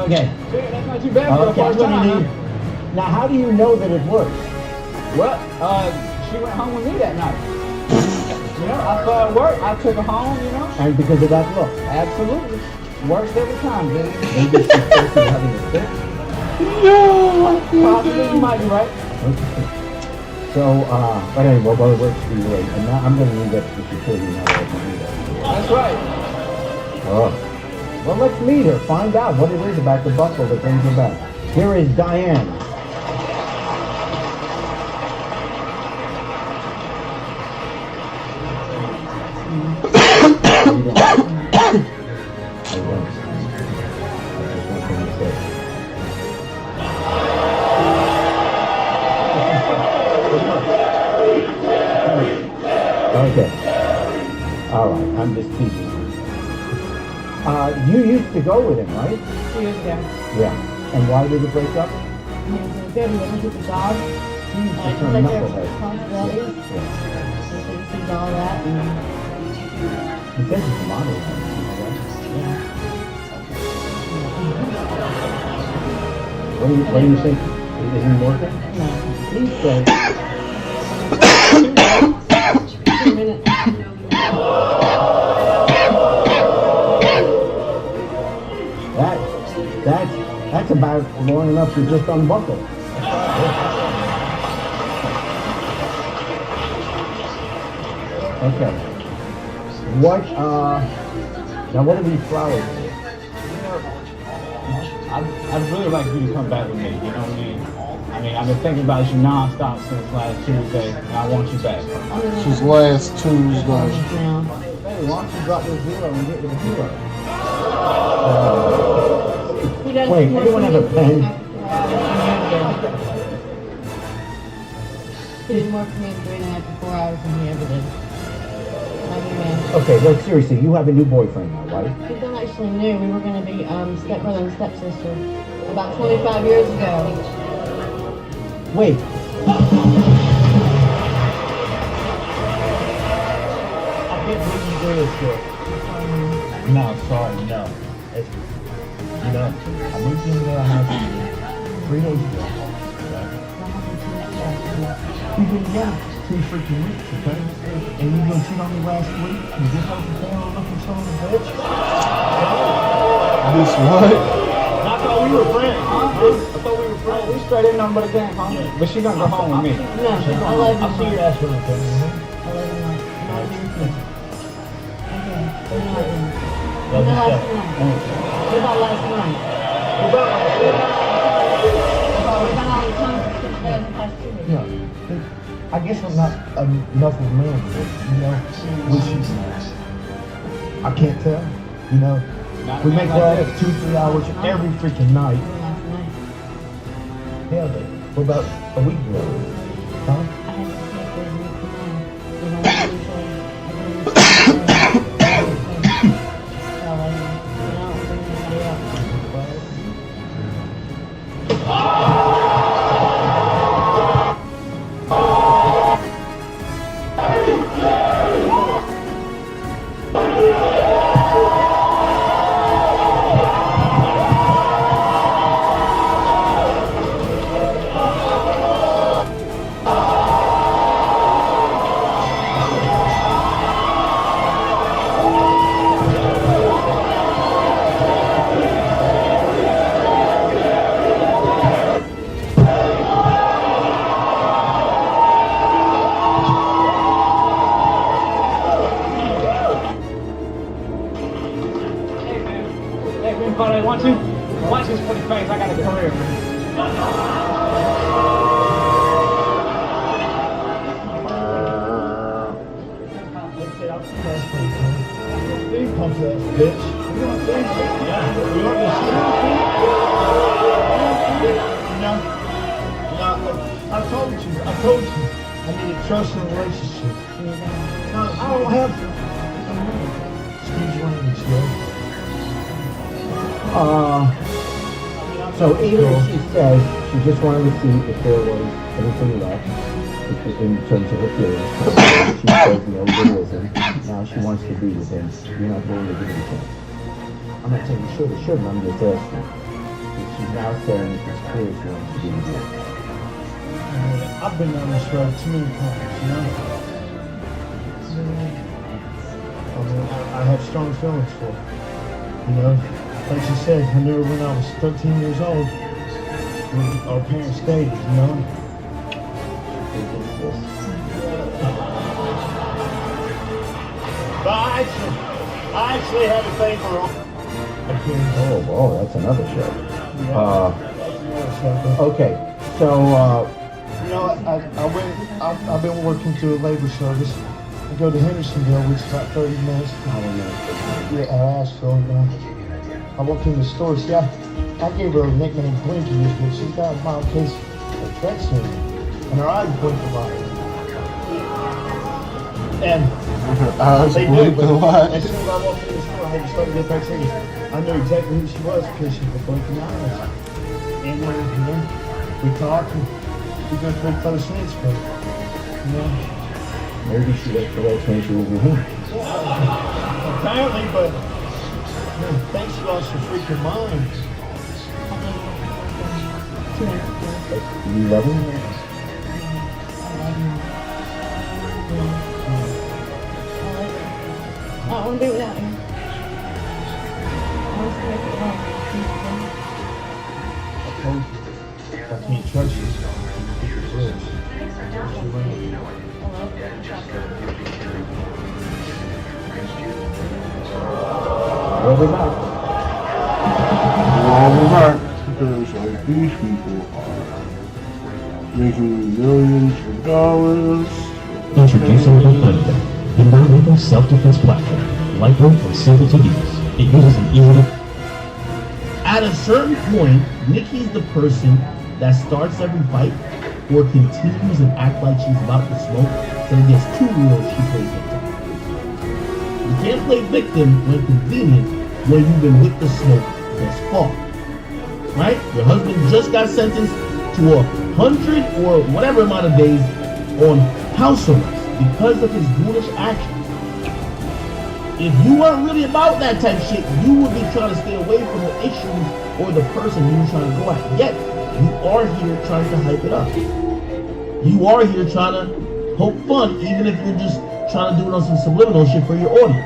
S19: Okay.
S11: That's not too bad for the first time.
S19: Now, how do you know that it works?
S11: Well, she went home with me that night. You know, I saw her work. I took her home, you know.
S19: And because of that look?
S11: Absolutely. Works every time, baby.
S19: Maybe she's supposed to be having a fit?
S11: No! Possibly, you might be right.
S19: Okay. So, but anyway, well, it works for you. And now I'm going to need that for security now that I can do that.
S11: That's right.
S19: Oh. Well, let's meet her. Find out what it is about the buckle that brings her back. Here is Diane. Okay. All right. I'm just teasing. You used to go with him, right?
S3: Years ago.
S19: Yeah. And why did it break up?
S3: He was good. He wouldn't keep the dog.
S19: He's
S3: Like,
S19: a
S3: like their
S19: knucklehead.
S3: responsibilities.
S19: Yeah.
S3: So he sees all that. And,
S19: He says he's a model.
S3: yeah.
S19: What do you think? Is he working?
S3: No.
S19: He's good.
S3: 2 minutes.
S19: That's about long enough to just unbuckle.
S11: Okay. What, now what are these flowers?
S8: I'd really like you to come back with me, you know what I mean? I mean, I've been thinking about you non-stop since last Tuesday, and I want you back.
S13: Since last Tuesday.
S11: Baby, why don't you drop your zero and get with the hero? Wait, anyone have a pen?
S3: He didn't work for me in 3.5 to 4 hours in here, but then.
S11: Okay, look, seriously, you have a new boyfriend now, right?
S3: We don't actually knew we were going to be stepbrother and stepsister about 25 years ago.
S11: Wait.
S19: I can't believe you do this, girl. No, sorry, no. You know, I moved into their house 3 days ago. We've been together 2 freaking weeks, okay? And you gonna cheat on me last week? You just opened the door looking son of a bitch?
S13: This what?
S8: I thought we were friends. I thought we were friends.
S11: We straight in nothing but a game, huh? But she gonna go home with me.
S3: No, I love you.
S19: I'll see your ass when I come.
S3: I love you. Not you. Okay, we're not doing it. What about last night? What about last night? What about all the times we spent together in the past 2 weeks?
S19: Yeah. I guess I'm not enough of a man for it, you know? Which is, I can't tell, you know? We make love 2-3 hours every freaking night.
S3: Last night.
S19: Yeah, but what about a week ago? Huh?
S3: I had to take those weeks of mine. You know,
S8: Watch his pretty face, I got a career.
S19: Big pump ass bitch. You know what I'm saying? Yeah. You want to see I told you. I need a trusting relationship. No, I don't have to. Excuse your language,
S11: So even if she says she just wanted to see if there was anything left in terms of her feelings, she says no, there isn't. Now she wants to be with him. You're not going to give it a chance. I'm not saying you should or shouldn't, I'm just asking. She's now saying it's clear she wants to be with you.
S19: I've been on this road too many times, you know? I mean, I have strong feelings for her, you know? Like you said, I knew her when I was 13 years old. When our parents dated, you know? But I actually had a thing for her.
S11: Oh, that's another show. Okay, so,
S19: you know, I've been working through a labor service. I go to Hendersonville, which is about 30 minutes. Yeah, Asheville, you know. I walked in the store. See, I gave her a nickname, Blinky, because she's got a mild case of Tourette syndrome, and her eyes blink a lot. And
S13: her eyes blink a lot.
S19: As soon as I walked in the store, I had to start to get back saying, I knew exactly who she was because she had blinking eyes. And you know, we talked, and we got pretty close since, but you know.
S11: Maybe she got Tourette's when she was with him.
S19: Apparently, but. Thanks, you lost your freaking mind.
S11: You love him?
S3: I don't want to be without you. I want to make it right.
S19: I told you. I can't trust you.
S3: I love you.
S8: We'll be back.
S1: Because like these people are making millions of dollars.
S20: Introducing Defender, the non-lethal self-defense platform, lightweight and simple to use. It uses an easy to...
S21: At a certain point, Nikki's the person that starts every fight or continues and act like she's about to smoke, so it gets too real, she plays victim. You can't play victim when convenient, when you've been with the smoke thus far. Right? Your husband just got sentenced to 100 or whatever amount of days on house arrest because of his ghoulish actions. If you weren't really about that type of shit, you would be trying to stay away from the issues or the person you were trying to go at. Yet, you are here trying to hype it up. You are here trying to poke fun, even if you're just trying to do it on some subliminal shit for your audience.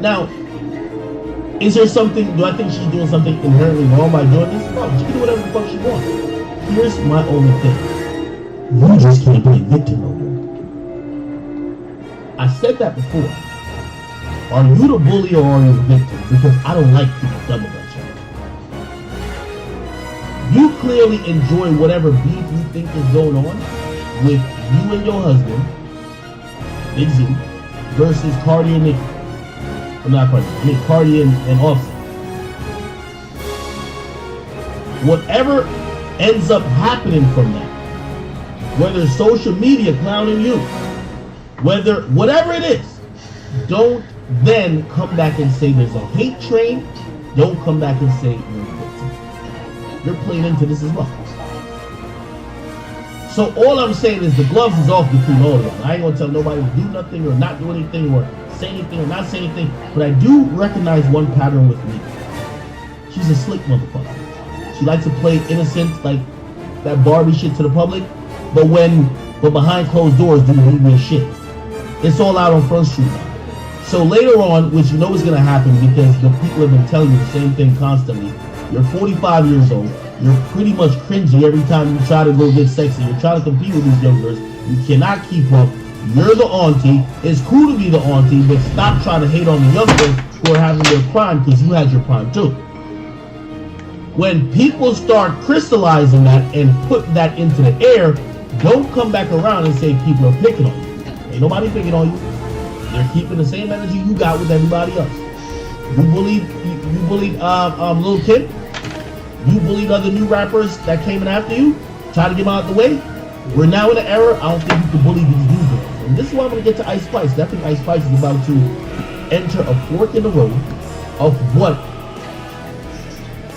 S21: Now, is there something, do I think she's doing something inherently wrong by doing this? No, she can do whatever the fuck she wants. Here's my only thing. You just can't play victim no more. I said that before. Are you the bully or are you the victim? Because I don't like people double that shit. You clearly enjoy whatever beef you think is going on with you and your husband, Big Z, versus Cardi and Nicki. I'm not Cardi, I mean Cardi and Offset. Whatever ends up happening from that, whether social media clowning you, whether, whatever it is, don't then come back and say there's a hate train. Don't come back and say you're victim. You're playing into this as well. So all I'm saying is the gloves is off between all of them. I ain't gonna tell nobody to do nothing or not do anything or say anything or not say anything, but I do recognize one pattern with me. She's a slick motherfucker. She likes to play innocent, like that Barbie shit to the public, but behind closed doors doing real shit. It's all out on Front Street now. So later on, which you know is gonna happen because the people have been telling you the same thing constantly. You're 45 years old. You're pretty much cringy every time you try to go get sexy. You're trying to compete with these young girls. You cannot keep up. You're the auntie. It's cool to be the auntie, but stop trying to hate on the youngsters who are having their prime because you had your prime too. When people start crystallizing that and put that into the air, don't come back around and say people are picking on you. Ain't nobody picking on you. They're keeping the same energy you got with everybody else. You bullied Lil' Kim. You bullied other new rappers that came in after you. Try to get them out of the way. We're now in an era, I don't think you can bully these new girls. And this is why I'm going to get to Ice Spice. I think Ice Spice is about to enter a fork in the road of what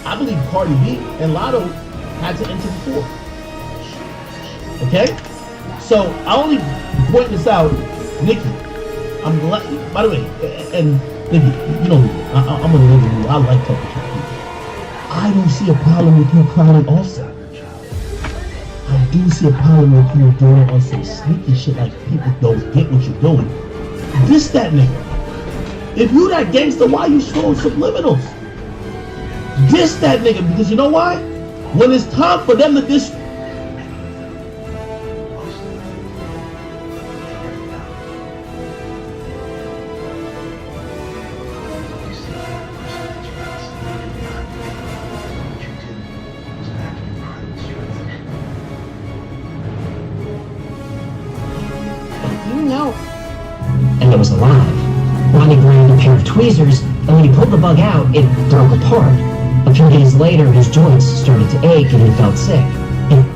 S21: I believe Cardi B and Lotto had to enter before. Okay? So I only point this out, Nikki. I'm glad, by the way, and Nikki, you know me, I'm gonna live with you. I like talking to people. I don't see a problem with you clowning Offset. I do see a problem with you doing on some sneaky shit like people don't get what you're doing. Diss that nigga. If you that gangster, why you showing subliminals? Diss that nigga, because you know why? When it's time for them to diss,
S20: and it was alive. Ronnie grabbed a pair of tweezers, and when he pulled the bug out, it broke apart. A few days later, his joints started to ache and he felt sick. In the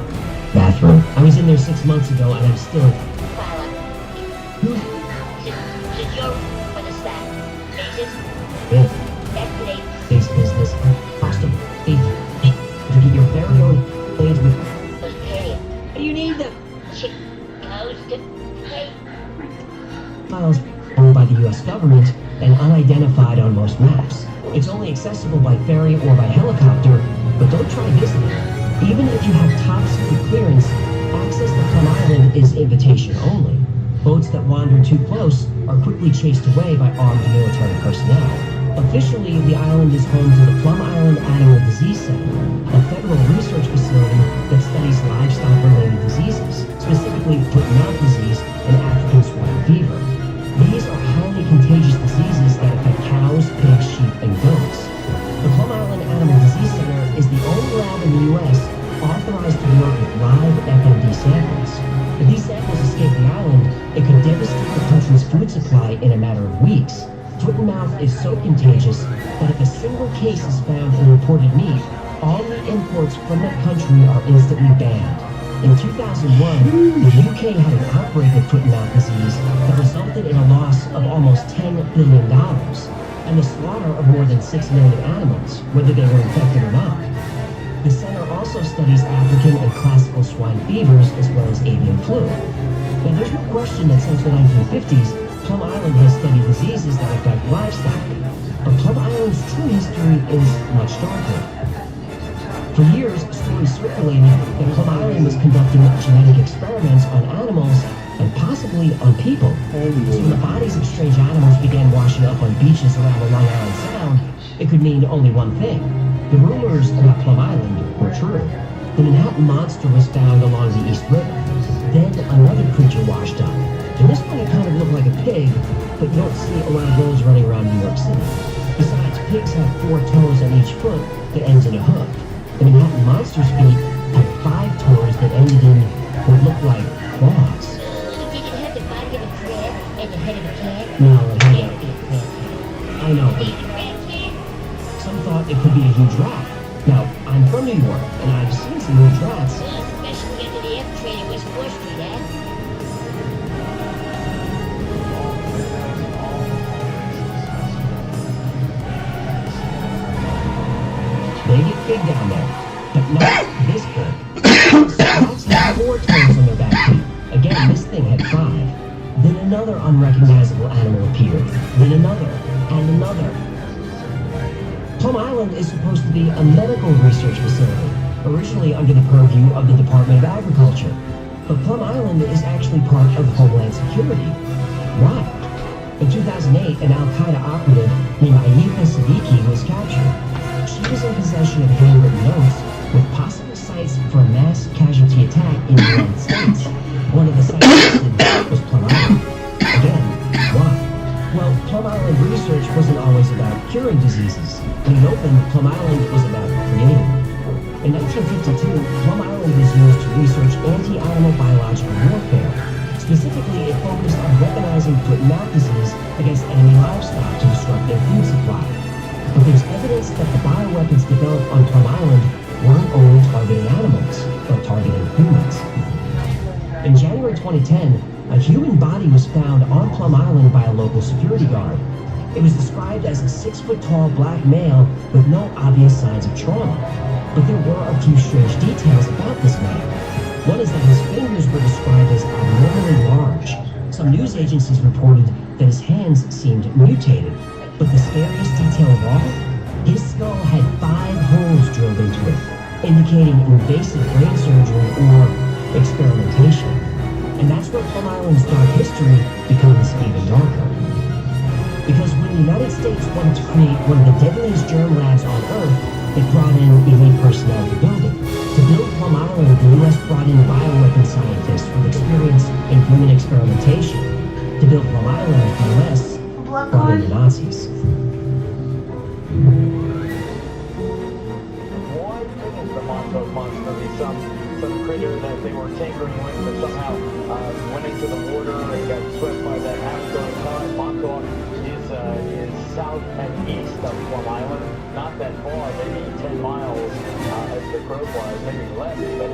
S20: bathroom. I was in there 6 months ago, and I'm still... Yeah. Face business. Possible. You get your very own blades with... You need them. Files owned by the U.S. government and unidentified on most maps. It's only accessible by ferry or by helicopter, but don't try visiting it. Even if you have top secret clearance, access to Plum Island is invitation only. Boats that wander too close are quickly chased away by armed military personnel. Officially, the island is home to the Plum Island Animal Disease Center, a federal research facility that studies livestock-related diseases, specifically foot and mouth disease and African swine fever. These are highly contagious in the U.S. authorized to work with live FMD samples. If these samples escape the island, it could devastate the country's food supply in a matter of weeks. Foot and mouth is so contagious that if a single case is found in imported meat, all meat imports from that country are instantly banned. In 2001, the UK had an outbreak of foot and mouth disease that resulted in a loss of almost $10 billion and the slaughter of more than 6 million animals, whether they were infected or not. The center also studies African and classical swine fevers as well as avian flu. Now, there's no question that since the 1950s, Plum Island has studied diseases that affect livestock, but Plum Island's true history is much darker. For years, stories circulated that Plum Island was conducting genetic experiments on animals and possibly on people. So when the bodies of strange animals began washing up on beaches around the Long Island Sound, it could mean only one thing. The rumors about Plum Island were true. The Manhattan Monster was found along the East River. Then another creature washed up. And this one kind of looked like a pig, but you don't see a lot of those running around New York City. Besides, pigs have 4 toes on each foot that ends in a hoof. The Manhattan Monster's feet had 5 toes that ended in what looked like claws.
S3: Did it have the body of a crab and the head of a cat?
S20: No, it had I know, but some thought it could be a huge rat. Now, I'm from New York, and I've seen some huge rats.
S3: Especially after the F train in West 4th Street, eh?
S20: They get big down there, but not this big. Rats have 4 toes on their back feet. Again, this thing had 5. Then another unrecognizable animal appeared. Then another, and another. Plum Island is supposed to be a medical research facility, originally under the purview of the Department of Agriculture. But Plum Island is actually part of Homeland Security. Why? In 2008, an Al-Qaeda operative named Ayifa Siddiqui was captured. She was in possession of handwritten notes with possible sites for a mass casualty attack in the United States. One of the sites listed was Plum Island. Again, why? Well, Plum Island research wasn't always about curing diseases. When it opened, Plum Island was about creating. In 1952, Plum Island was used to research anti-animal biological warfare. Specifically, it focused on weaponizing foot and mouth disease against enemy livestock to disrupt their food supply. But there's evidence that the bioweapons developed on Plum Island weren't only targeting animals, but targeting humans. In January 2010, a human body was found on Plum Island by a local security guard. It was described as a 6-foot-tall black male with no obvious signs of trauma. But there were a few strange details about this man. One is that his fingers were described as abnormally large. Some news agencies reported that his hands seemed mutated. But the scariest detail of all, his skull had 5 holes drilled into it, indicating invasive brain surgery or experimentation. And that's where Plum Island's dark history becomes even darker. Because when the United States wanted to create one of the deadliest germ labs on Earth, it brought in elite personnel to build it. To build Plum Island, the U.S. brought in bioweapon scientists with experience in human experimentation. To build Plum Island, the U.S. brought in the Nazis.
S2: Why couldn't the Montauk monster be some critter that they were tinkering with that somehow went into the water and got swept by that half-going current? Montauk is south and east of Plum Island, not that far, maybe 10 miles as the crow flies, maybe less, but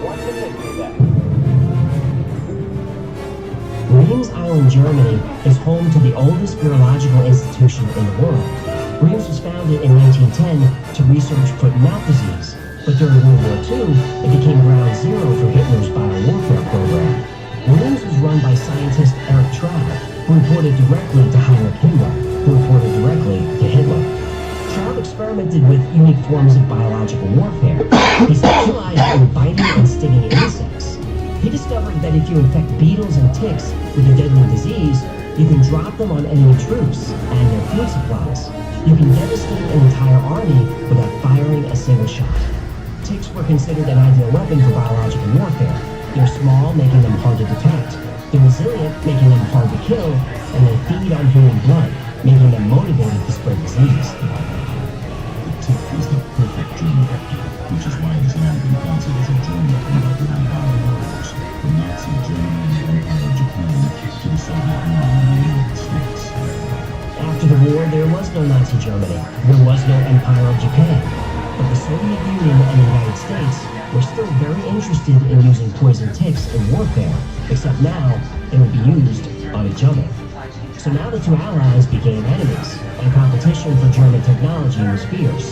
S2: why couldn't they do that?
S20: Reims Island, Germany is home to the oldest virological institution in the world. Reims was founded in 1910 to research foot and mouth disease, but during World War II, it became ground zero for Hitler's biowarfare program. Reims was run by scientist Erich Traub, who reported directly to Heinrich Himmler, who reported directly to Hitler. Traub experimented with unique forms of biological warfare. He specialized in biting and stinging insects. He discovered that if you infect beetles and ticks with a deadly disease, you can drop them on enemy troops and their food supplies. You can devastate an entire army without firing a single shot. Ticks were considered an ideal weapon for biological warfare. They're small, making them hard to detect. They're resilient, making them hard to kill, and they feed on human blood, making them motivated to spread disease.
S15: The tick is the perfect germ vector, which is
S7: is a journey conducted on biologicals from Nazi Germany and the Empire of Japan to the Soviet Union and the United States.
S20: After the war, there was no Nazi Germany. There was no Empire of Japan. But the Soviet Union and the United States were still very interested in using poison ticks in warfare, except now they would be used on each other. So now the two allies became enemies, and competition for German technology was fierce.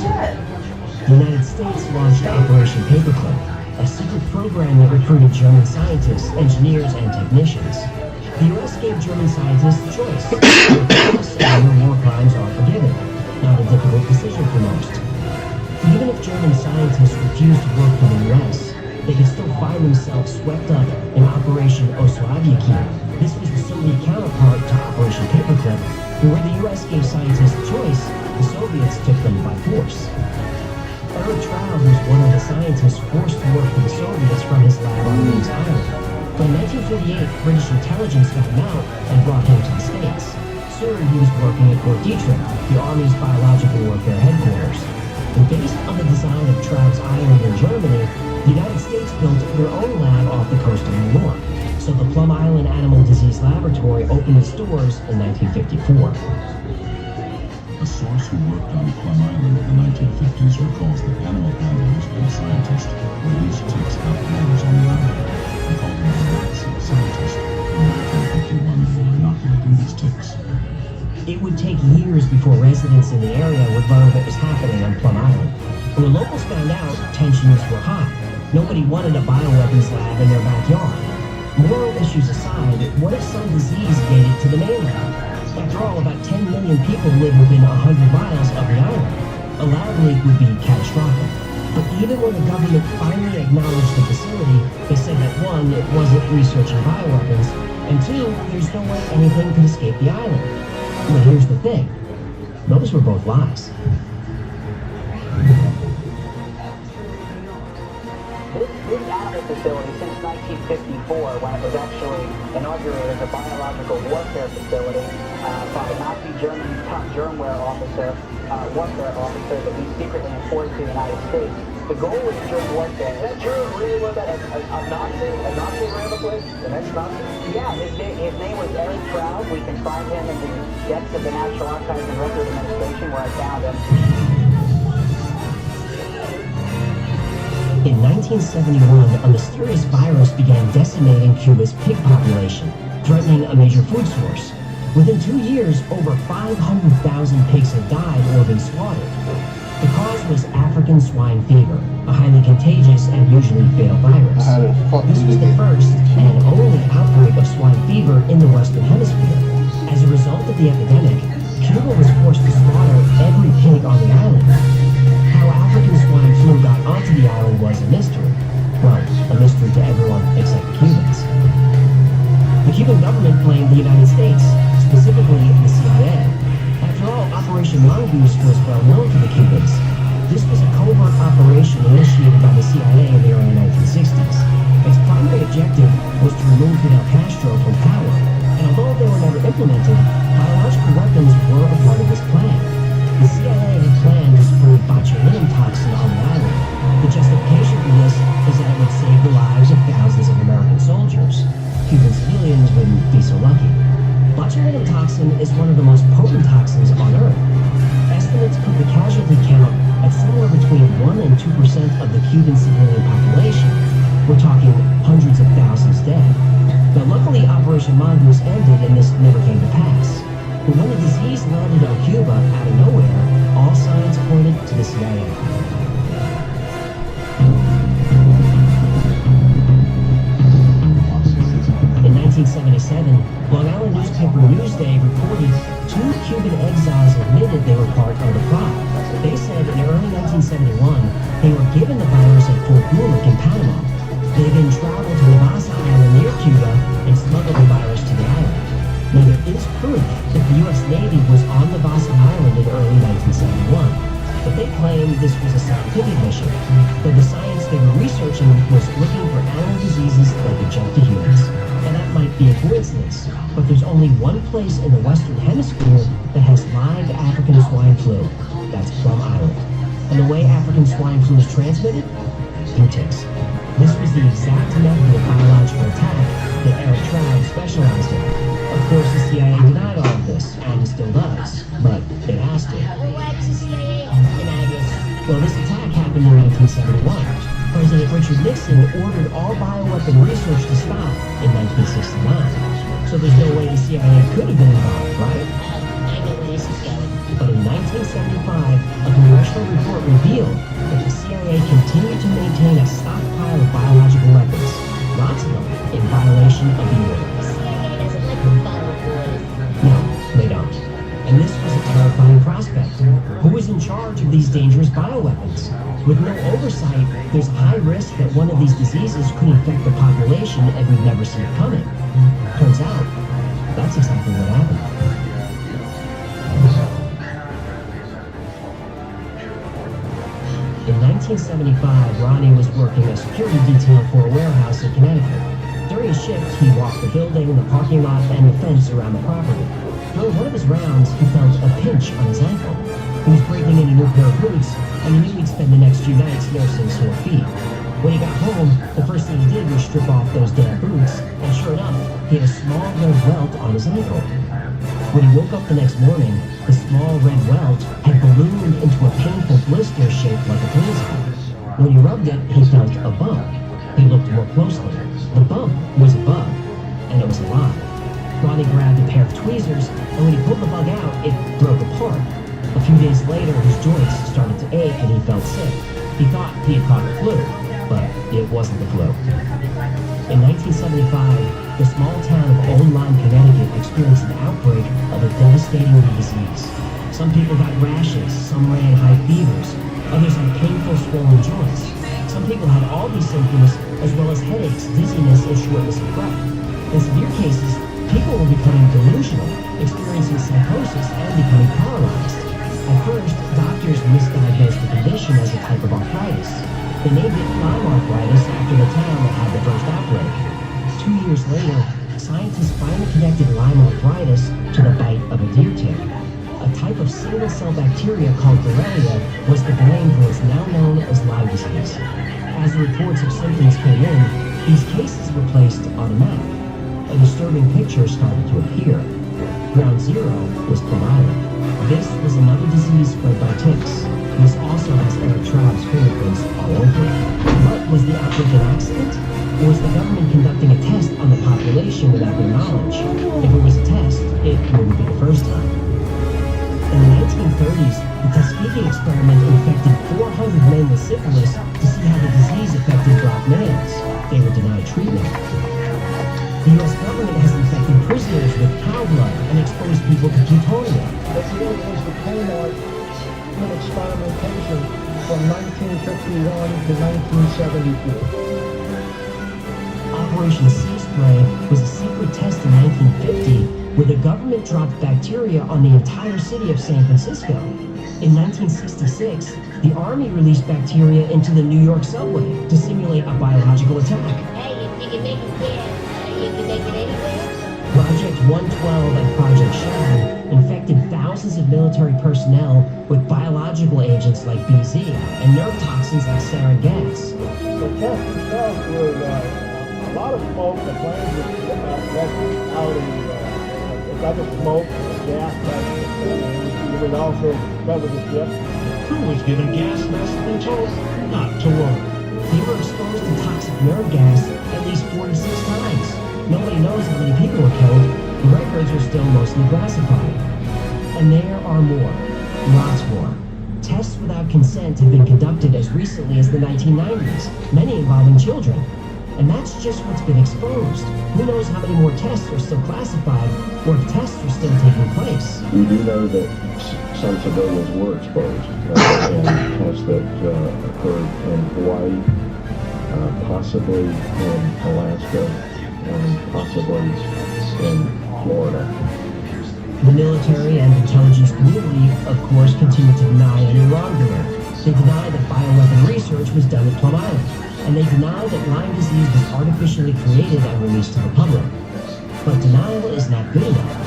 S20: The United States launched Operation Paperclip, a secret program that recruited German scientists, engineers, and technicians. The U.S. gave German scientists a choice. Your war crimes are forgiven. Not a difficult decision for most. Even if German scientists refused to work for the U.S., they could still find themselves swept up in Operation Oswiecki. This was the Soviet counterpart to Operation Paperclip, where the U.S. gave scientists a choice, the Soviets took them by force. Eric Traub was one of the scientists forced to work for the Soviets from his lab on Leeds Island. But in 1948, British intelligence got him out and brought him to the States. Soon he was working at Fort Detrick, the Army's biological warfare headquarters. And based on the design of Traub's island in Germany, the United States built their own lab off the coast of New York. So the Plum Island Animal Disease Laboratory opened its doors in 1954.
S7: A source who worked on Plum Island in the 1950s recalls that animal handlers and scientists released ticks outdoors on the island. They called them the rats and scientists. In 1951, they were inoculating these ticks.
S20: It would take years before residents in the area would learn what was happening on Plum Island. When the locals found out, tensions were high. Nobody wanted a bioweapons lab in their backyard. Moral issues aside, what if some disease made it to the mainland? After all, about 10 million people live within 100 miles of the island. A lab leak would be catastrophic. But even when the government finally acknowledged the facility, they said that one, it wasn't researching bioweapons, and two, there's no way anything could escape the island. But here's the thing. Those were both lies.
S2: This animal facility, since 1954, when it was actually inaugurated as a biological warfare facility by a Nazi Germany top germware warfare officer that we secretly imported to the United States. The goal was germ warfare. Is that true? Really was that a Nazi ran the place? An ex-Nazi? Yeah, his name was Eric Traub. We can find him in the depths of the National Archives and Records Administration where I found him.
S20: In 1971, a mysterious virus began decimating Cuba's pig population, threatening a major food source. Within 2 years, over 500,000 pigs had died or been slaughtered. The cause was African swine fever, a highly contagious and usually fatal virus. This was the first and only outbreak of swine fever in the Western Hemisphere. As a result of the epidemic, Cuba was forced to slaughter every pig on the island. How African swine flu got onto the island was a mystery. Well, a mystery to everyone except the Cubans. The Cuban government blamed the United States, specifically the CIA. After all, Operation Mongoose was well known to the Cubans. This was a covert operation initiated by the CIA in the early 1960s. Its primary objective was to remove Fidel Castro from power, and although they were never implemented, biological weapons were a part of this plan. The CIA had planned to spray botulinum toxin on the island. The justification for this is that it would save the lives of thousands of American soldiers. Cuban civilians wouldn't be so lucky. Botulinum toxin is one of the most potent toxins on Earth. Estimates put the casualty count at somewhere between 1% and 2% of the Cuban civilian population. We're talking hundreds of thousands dead. Now, luckily, Operation Mongoose ended and this never came to pass. But when the disease landed on Cuba out of nowhere, all signs pointed to the CIA. In 1977, Long Island newspaper Newsday reported 2 Cuban exiles admitted they were part of the plot. They said in early 1971, they were given the virus at Fort Bullock in Panama. They then traveled to Navassa Island near Cuba and smuggled the virus to the island. Now, there is proof that the U.S. Navy was on Navassa Island in early 1971, but they claim this was a scientific mission, though the science they were researching was looking for animal diseases that could jump to humans. And that might be a coincidence, but there's only one place in the Western Hemisphere that has live African swine flu. That's Plum Island. And the way African swine flu is transmitted? Through ticks. This was the exact method of biological attack that Eric Traub specialized in. Of course, the CIA denied all of this, and still does, but it has to. Well, this attack happened in 1971. President Richard Nixon ordered all bioweapon research to stop in 1969. So there's no way the CIA could have been involved, right? But in 1975, a congressional report revealed that the CIA continued to maintain a stockpile of biological weapons, lots of them in violation of the order. No, they don't. And this was a terrifying prospect. Who was in charge of these dangerous bioweapons? With no oversight, there's high risk that one of these diseases could infect the population and we'd never see it coming. Turns out, that's exactly what happened. In 1975, Ronnie was working a security detail for a warehouse in Connecticut. During his shift, he walked the building, the parking lot, and the fence around the property. During one of his rounds, he felt a pinch on his ankle. He was breaking in a new pair of boots, and he knew he'd spend the next few nights nursing sore feet. When he got home, the first thing he did was strip off those damn boots, and sure enough, he had a small red welt on his ankle. When he woke up the next morning, the small red welt had ballooned into a painful blister shaped like a pencil. When he rubbed it, he felt a bump. He looked more closely. The bump was a bug, and it was alive. Ronnie grabbed a pair of tweezers, and when he pulled the bug out, it broke apart. A few days later, his joints started to ache and he felt sick. He thought he had caught the flu, but it wasn't the flu. In 1975, the small town of Old Lyme, Connecticut experienced an outbreak of a devastating disease. Some people got rashes, some ran high fevers, others had painful swollen joints. Some people had all these symptoms, as well as headaches, dizziness, and shortness of breath. In severe cases, people were becoming delusional, experiencing psychosis, and becoming paralyzed. At first, doctors misdiagnosed the condition as a type of arthritis. They named it Lyme arthritis after the town that had the first outbreak. 2 years later, scientists finally connected Lyme arthritis to the bite of a deer tick. A type of single-cell bacteria called Borrelia was to blame for what's now known as Lyme disease. As reports of symptoms came in, these cases were placed on a map. A disturbing picture started to appear. Ground zero was Plum Island. This was another disease spread by ticks. This also has Eric Traub's fingerprints all over it. But was the outbreak an accident? Or was the government conducting a test on the population without their knowledge? If it was a test, it wouldn't be the first time. In the 1930s, the Tuskegee experiment infected 400 men with syphilis to see how the disease affected black males. They were denied treatment. The U.S. government has infected prisoners with cow blood and exposed people to plutonium.
S19: That's the Kmart experimentation from 1951 to 1974.
S20: Operation Sea Spray was a secret test in 1950 where the government dropped bacteria on the entire city of San Francisco. In 1966, the Army released bacteria into the New York subway to simulate a biological attack.
S3: Hey, if you can make it there, you can make it anywhere.
S20: Project 112 and Project Shadow infected thousands of military personnel with biological agents like BZ and nerve toxins like sarin gas.
S19: The test itself was a lot of smoke. The planes were out in got the smoke, the gas, it was also covered with dip.
S5: Crew was given gas masks and told not to worry.
S20: They were exposed to toxic nerve gas at least 46 times. Nobody knows how many people were killed. The records are still mostly classified. And there are more. Lots more. Tests without consent have been conducted as recently as the 1990s, many involving children. And that's just what's been exposed. Who knows how many more tests are still classified, or if tests are still taking place.
S7: We do know that some civilians were exposed in tests that occurred in Hawaii, possibly in Alaska, and possibly in Florida.
S20: The military and intelligence community, of course, continue to deny any wrongdoing. They deny that bioweapon research was done at Plum Island, and they deny that Lyme disease was artificially created and released to the public. But denial is not good enough.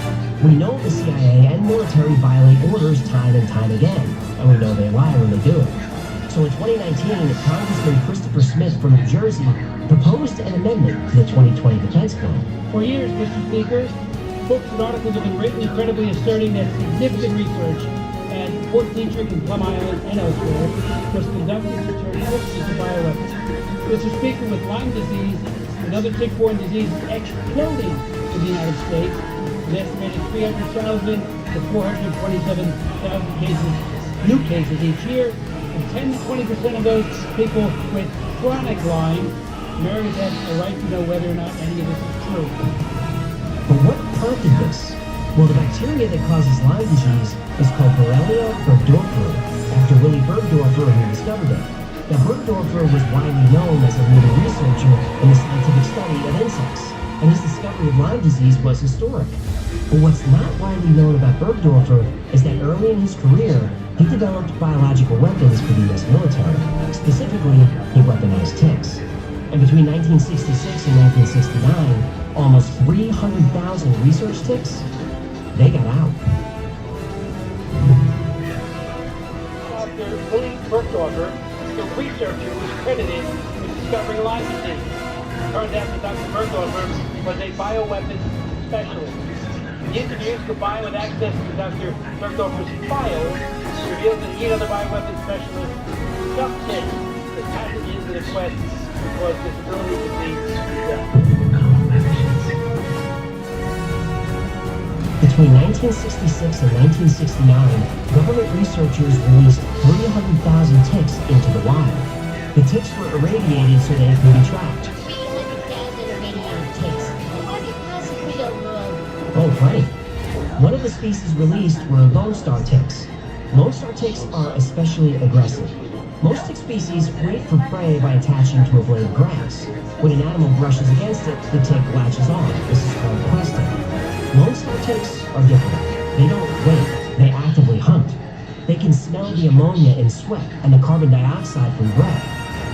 S20: We know the CIA and military violate orders time and time again, and we know they lie when they do it. So in 2019, Congressman Christopher Smith from New Jersey proposed an amendment to the 2020 Defense Bill.
S10: For years, Mr. Speaker, books and articles have been written incredibly asserting that significant research at Fort Detrick and Plum Island and elsewhere was conducted to turn hosts into bioweapons. Mr. Speaker, with Lyme disease and other tick-borne diseases exploding in the United States, an estimated 300,000 to 427,000 new cases each year, and 10 to 20% of those people with chronic Lyme, Americans have a right to know whether or not any of this is true.
S20: But what prompted this? Well, the bacteria that causes Lyme disease is called Borrelia burgdorferi, after Willy Burgdorfer, who discovered it. Now, Burgdorfer was widely known as a leading researcher in the scientific study of insects, and his discovery of Lyme disease was historic. But what's not widely known about Burgdorfer is that early in his career, he developed biological weapons for the U.S. military. Specifically, he weaponized ticks. And between 1966 and 1969, almost 300,000 research ticks, they got out.
S10: Dr. Willy Burgdorfer, the researcher who was credited with discovering Lyme disease. Turned out that Dr. Burgdorfer was a bioweapons specialist. The interviews combined with access to Dr. Burgdorfer's files revealed that he and other bioweapons specialists stuffed ticks with pathogens in a quest to cause disability, disease, and death.
S20: Between 1966 and 1969, government researchers released 300,000 ticks into the wild. The ticks were irradiated so they could be tracked.
S3: 300,000 irradiated ticks. What is possibly a world?
S20: Oh, plenty. One of the species released were Lone Star ticks. Lone Star ticks are especially aggressive. Most tick species wait for prey by attaching to a blade of grass. When an animal brushes against it, the tick latches on. This is called questing. Lone Star ticks are different. They don't wait, they actively hunt. They can smell the ammonia in sweat and the carbon dioxide from breath.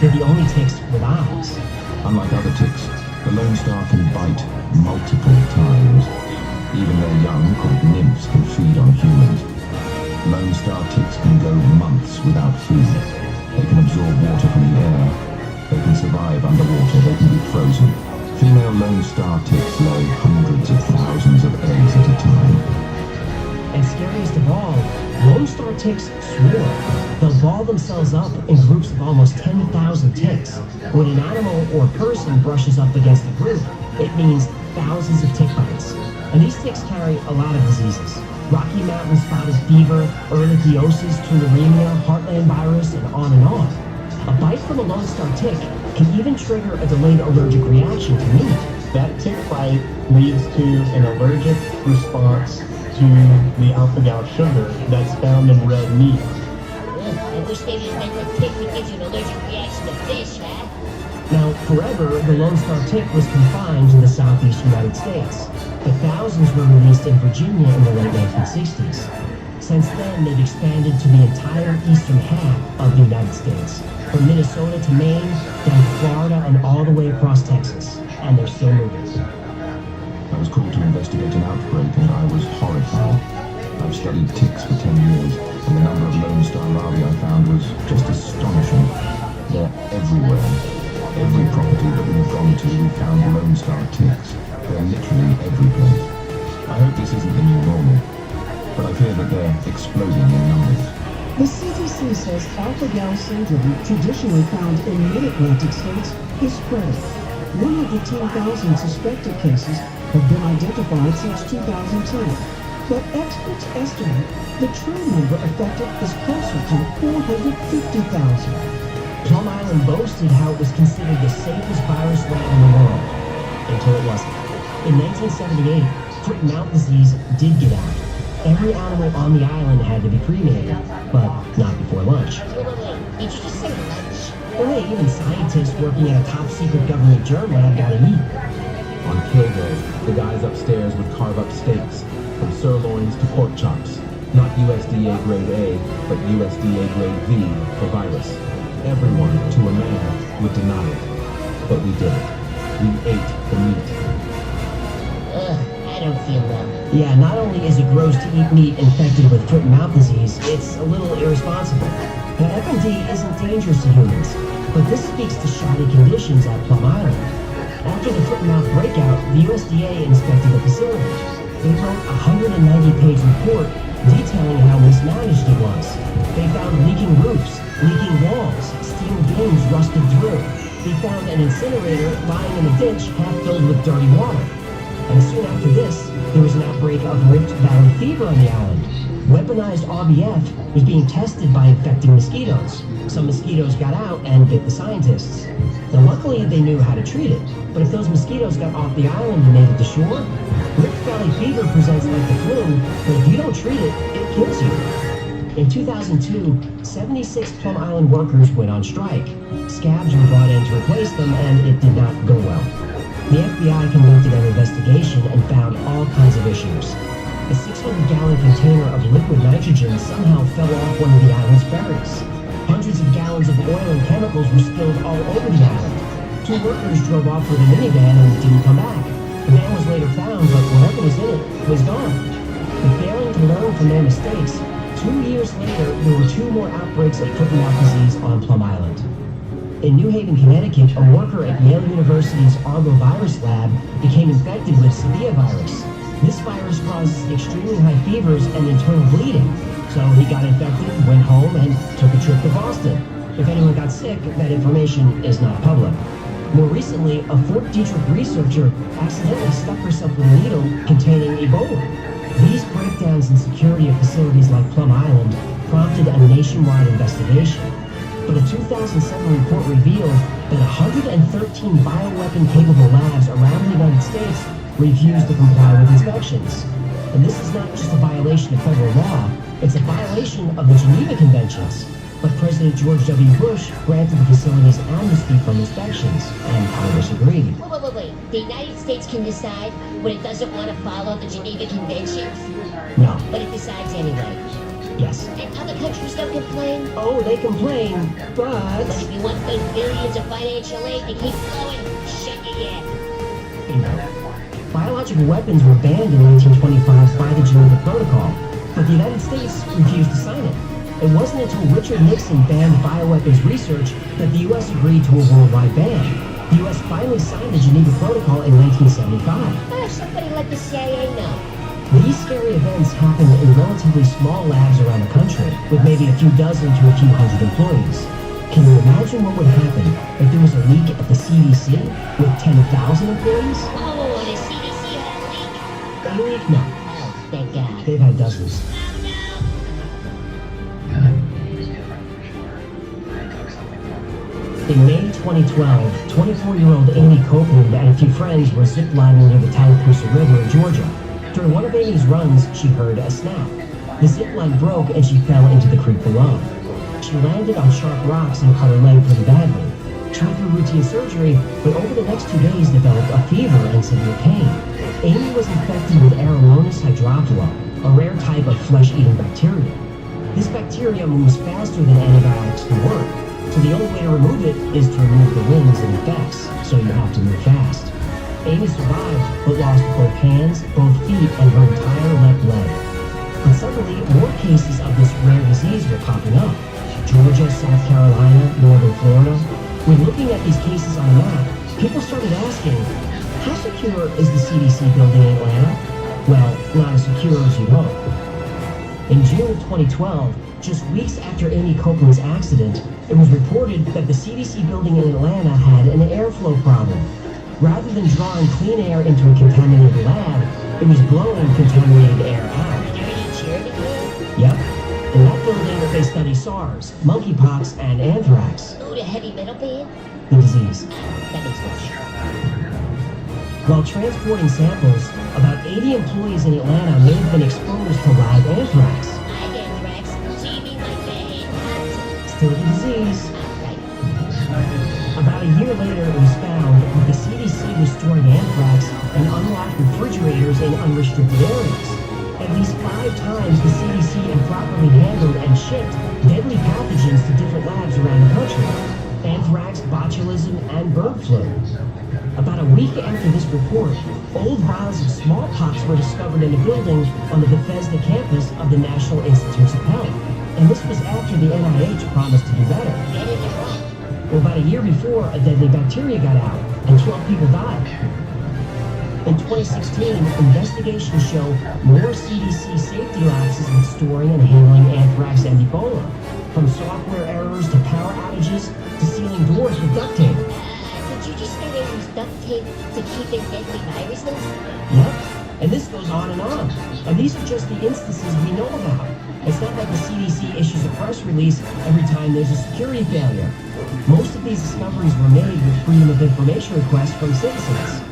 S20: They're the only ticks with eyes.
S7: Unlike other ticks, the Lone Star can bite multiple times. Even their young, called nymphs, can feed on humans. Lone Star ticks can go months without food. They can absorb water from the air. They can survive underwater. They can be frozen. Female Lone Star ticks lay hundreds of thousands of eggs at a time.
S20: And scariest of all, Lone Star ticks swarm. They'll ball themselves up in groups of almost 10,000 ticks. When an animal or person brushes up against the group, it means thousands of tick bites. And these ticks carry a lot of diseases. Rocky Mountain spotted fever, ehrlichiosis, tularemia, heartland virus, and on and on. A bite from a Lone Star tick can even trigger a delayed allergic reaction to meat.
S22: That tick bite leads to an allergic response to the alpha-gal sugar that's found in red meat.
S3: I wish they didn't make a tick that gives you an allergic reaction to fish, huh?
S20: Now, forever, the Lone Star tick was confined to the southeast United States, but thousands were released in Virginia in the late 1960s. Since then, they've expanded to the entire eastern half of the United States, from Minnesota to Maine, down to Florida, and all the way across Texas. And they're still moving.
S7: I was called to investigate an outbreak and I was horrified. I've studied ticks for 10 years, and the number of Lone Star larvae I found was just astonishing. They're everywhere. Every property that we've gone to, we found Lone Star ticks. They're literally every place. I hope this isn't the new normal, but I fear that they're exploding in numbers.
S23: The CDC says alpha-gal syndrome, traditionally found in mid-Atlantic states, is spreading. 110,000 suspected cases have been identified since 2010, but experts estimate the true number affected is closer to 450,000.
S20: Plum Island boasted how it was considered the safest virus lab in the world, until it wasn't. In 1978, foot and mouth disease did get out. Every animal on the island had to be cremated, but not before lunch.
S3: Wait, did you just say lunch?
S20: Well, hey, even scientists working at a top-secret government germ lab gotta eat.
S24: On kill day, the guys upstairs would carve up steaks, from sirloins to pork chops. Not USDA grade A, but USDA grade V for virus. Everyone, to a man, would deny it. But we did it. We ate the meat.
S3: Ugh, I don't feel well.
S20: Yeah, not only is it gross to eat meat infected with foot and mouth disease, it's a little irresponsible. Now, FMD isn't dangerous to humans, but this speaks to shoddy conditions at Plum Island. After the foot-and-mouth breakout, the USDA inspected the facility. They wrote a 190-page report detailing how mismanaged it was. They found leaking roofs, leaking walls, steel beams rusted through. They found an incinerator lying in a ditch half filled with dirty water. And soon after this, there was an outbreak of Rift Valley fever on the island. Weaponized RBF was being tested by infecting mosquitoes. Some mosquitoes got out and bit the scientists. Now luckily they knew how to treat it, but if those mosquitoes got off the island and made it to shore, Rift Valley fever presents like the flu, but if you don't treat it, it kills you. In 2002, 76 Plum Island workers went on strike. Scabs were brought in to replace them, and it did not go well. The FBI conducted an investigation and found all kinds of issues. A 600-gallon container of liquid nitrogen somehow fell off one of the island's ferries. Hundreds of gallons of oil and chemicals were spilled all over the island. 2 workers drove off with a minivan and didn't come back. The van was later found, but whatever was in it was gone. But failing to learn from their mistakes, 2 years later, there were 2 more outbreaks of foot-and-mouth disease on Plum Island. In New Haven, Connecticut, a worker at Yale University's Arbovirus lab became infected with Severe virus. This virus causes extremely high fevers and internal bleeding. So he got infected, went home, and took a trip to Boston. If anyone got sick, that information is not public. More recently, a Fort Detrick researcher accidentally stuck herself with a needle containing Ebola. These breakdowns in security of facilities like Plum Island prompted a nationwide investigation. But a 2007 report revealed that 113 bioweapon-capable labs around the United States refused to comply with inspections. And this is not just a violation of federal law, it's a violation of the Geneva Conventions. But President George W. Bush granted the facilities amnesty from inspections, and Congress agreed.
S4: Wait. The United States can decide when it doesn't want to follow the Geneva Conventions?
S20: No.
S4: But it decides anyway.
S20: Yes.
S4: And other countries don't complain?
S20: Oh, they complain, but...
S4: But if you want to pay billions of financial aid to keep flowing, shut your ear.
S20: Biological weapons were banned in 1925 by the Geneva Protocol, but the United States refused to sign it. It wasn't until Richard Nixon banned bioweapons research that the U.S. agreed to a worldwide ban. The U.S. finally signed the Geneva Protocol in 1975.
S4: Somebody let the CIA know.
S20: These scary events happened in relatively small labs around the country, with maybe a few dozen to a few hundred employees. Can you imagine what would happen if there was a leak at the CDC with 10,000 employees?
S4: Oh, the CDC had a leak?
S20: A leak? No.
S4: Oh, thank God.
S20: They've had dozens. In May 2012, 24-year-old Amy Copeland and a few friends were ziplining near the Tallapoosa River in Georgia. During one of Amy's runs, she heard a snap. The zipline broke and she fell into the creek below. She landed on sharp rocks and cut her leg pretty badly. She went through routine surgery, but over the next 2 days developed a fever and severe pain. Amy was infected with Aeromonas hydrophila, a rare type of flesh-eating bacteria. This bacteria moves faster than antibiotics can work, so the only way to remove it is to remove the wings it infects, so you have to move fast. Amy survived, but lost both hands, both feet, and her entire left leg. But suddenly, more cases of this rare disease were popping up. Georgia, South Carolina, northern Florida. When looking at these cases on a map, people started asking, how secure is the CDC building in Atlanta? Well, not as secure as you'd hope. In June of 2012, just weeks after Amy Copeland's accident, it was reported that the CDC building in Atlanta had an airflow problem. Rather than drawing clean air into a contaminated lab, it was blowing contaminated air out. Yep. In that building, they study SARS, monkeypox, and anthrax.
S4: Oh, the heavy metal band?
S20: The disease.
S4: That makes sense.
S20: While transporting samples, about 80 employees in Atlanta may have been exposed to live anthrax.
S4: Live anthrax? So you mean like the
S20: Still the disease. About a year later, it was found that the CDC was storing anthrax in unlocked refrigerators in unrestricted areas. At least 5 times the CDC improperly handled and shipped deadly pathogens to different labs around the country. Anthrax, botulism, and bird flu. About a week after this report, old vials of smallpox were discovered in a building on the Bethesda campus of the National Institutes of Health. And this was after the NIH promised to do better. Well, about a year before, a deadly bacteria got out, and 12 people died. In 2016, investigations show more CDC safety lapses in storing and handling anthrax and Ebola. From software errors to power outages to sealing doors with duct tape.
S4: Did you just say they use duct tape to keep in deadly viruses?
S20: Yep, and this goes on and on. And these are just the instances we know about. It's not like the CDC issues a press release every time there's a security failure. Most of these discoveries were made with Freedom of Information requests from citizens.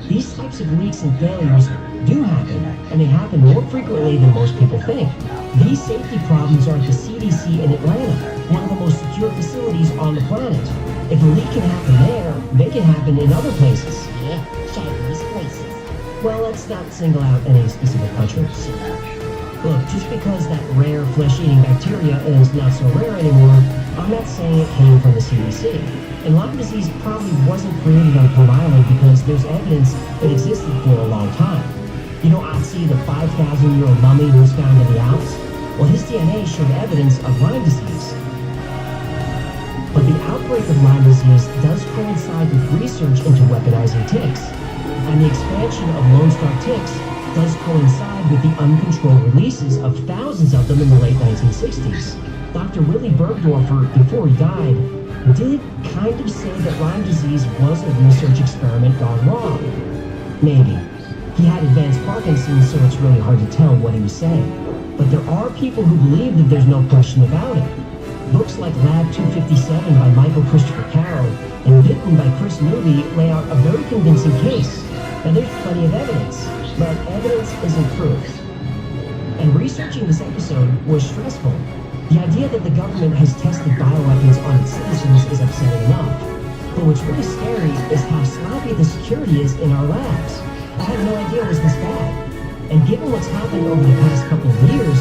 S20: These types of leaks and failures do happen, and they happen more frequently than most people think. These safety problems are at the CDC in Atlanta, one of the most secure facilities on the planet. If a leak can happen there, they can happen in other places.
S4: Yeah, Chinese places.
S20: Well, let's not single out any specific countries. Look, just because that rare flesh-eating bacteria is not so rare anymore, I'm not saying it came from the CDC. And Lyme disease probably wasn't created on Plum Island because there's evidence it existed for a long time. You know Otzi, the 5,000-year-old mummy who was found in the Alps? Well, his DNA showed evidence of Lyme disease. But the outbreak of Lyme disease does coincide with research into weaponizing ticks. And the expansion of Lone Star ticks does coincide with the uncontrolled releases of thousands of them in the late 1960s. Dr. Willy Bergdorfer, before he died, did kind of say that Lyme disease was a research experiment gone wrong. Maybe. He had advanced Parkinson's, so it's really hard to tell what he was saying. But there are people who believe that there's no question about it. Books like Lab 257 by Michael Christopher Carroll and Bitten by Chris Newby lay out a very convincing case. Now there's plenty of evidence, but evidence isn't proof. And researching this episode was stressful. The idea that the government has tested bioweapons on its citizens is upsetting enough. But what's really scary is how sloppy the security is in our labs. I had no idea it was this bad. And given what's happened over the past couple of years,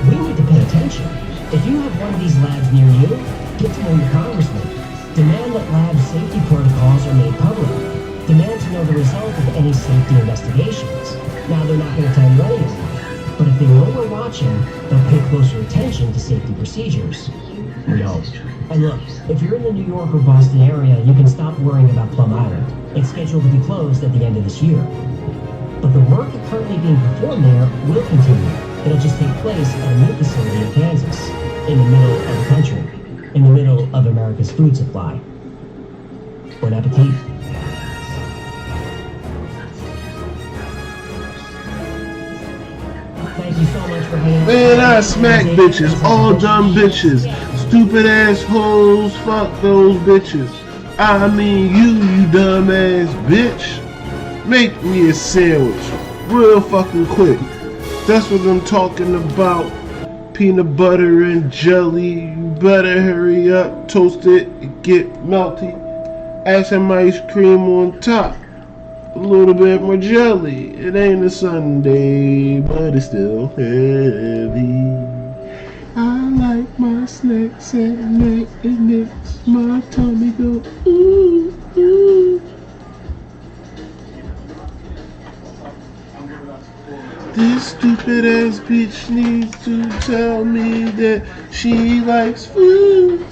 S20: we need to pay attention. If you have one of these labs near you, get to know your congressman. Demand that lab safety protocols are made public. Demand to know the result of any safety investigations. Now, they're not going to tell you any of that. But if they know we're watching, they'll pay closer attention to safety procedures. We hope. And look, if you're in the New York or Boston area, you can stop worrying about Plum Island. It's scheduled to be closed at the end of this year. But the work currently being performed there will continue. It'll just take place at a new facility in Kansas, in the middle of the country, in the middle of America's food supply. Bon appetit. Thank you so much for hanging out.
S1: Man, I smack bitches, all dumb bitches, stupid assholes, fuck those bitches. I mean you dumb ass bitch. Make me a sandwich, real fucking quick. That's what I'm talking about. Peanut butter and jelly, you better hurry up, toast it, and get melty. Add some ice cream on top. A little bit more jelly. It ain't a Sunday, but it's still heavy. I like my snacks at night. It makes my tummy go ooh, ooh. This stupid ass bitch needs to tell me that she likes food.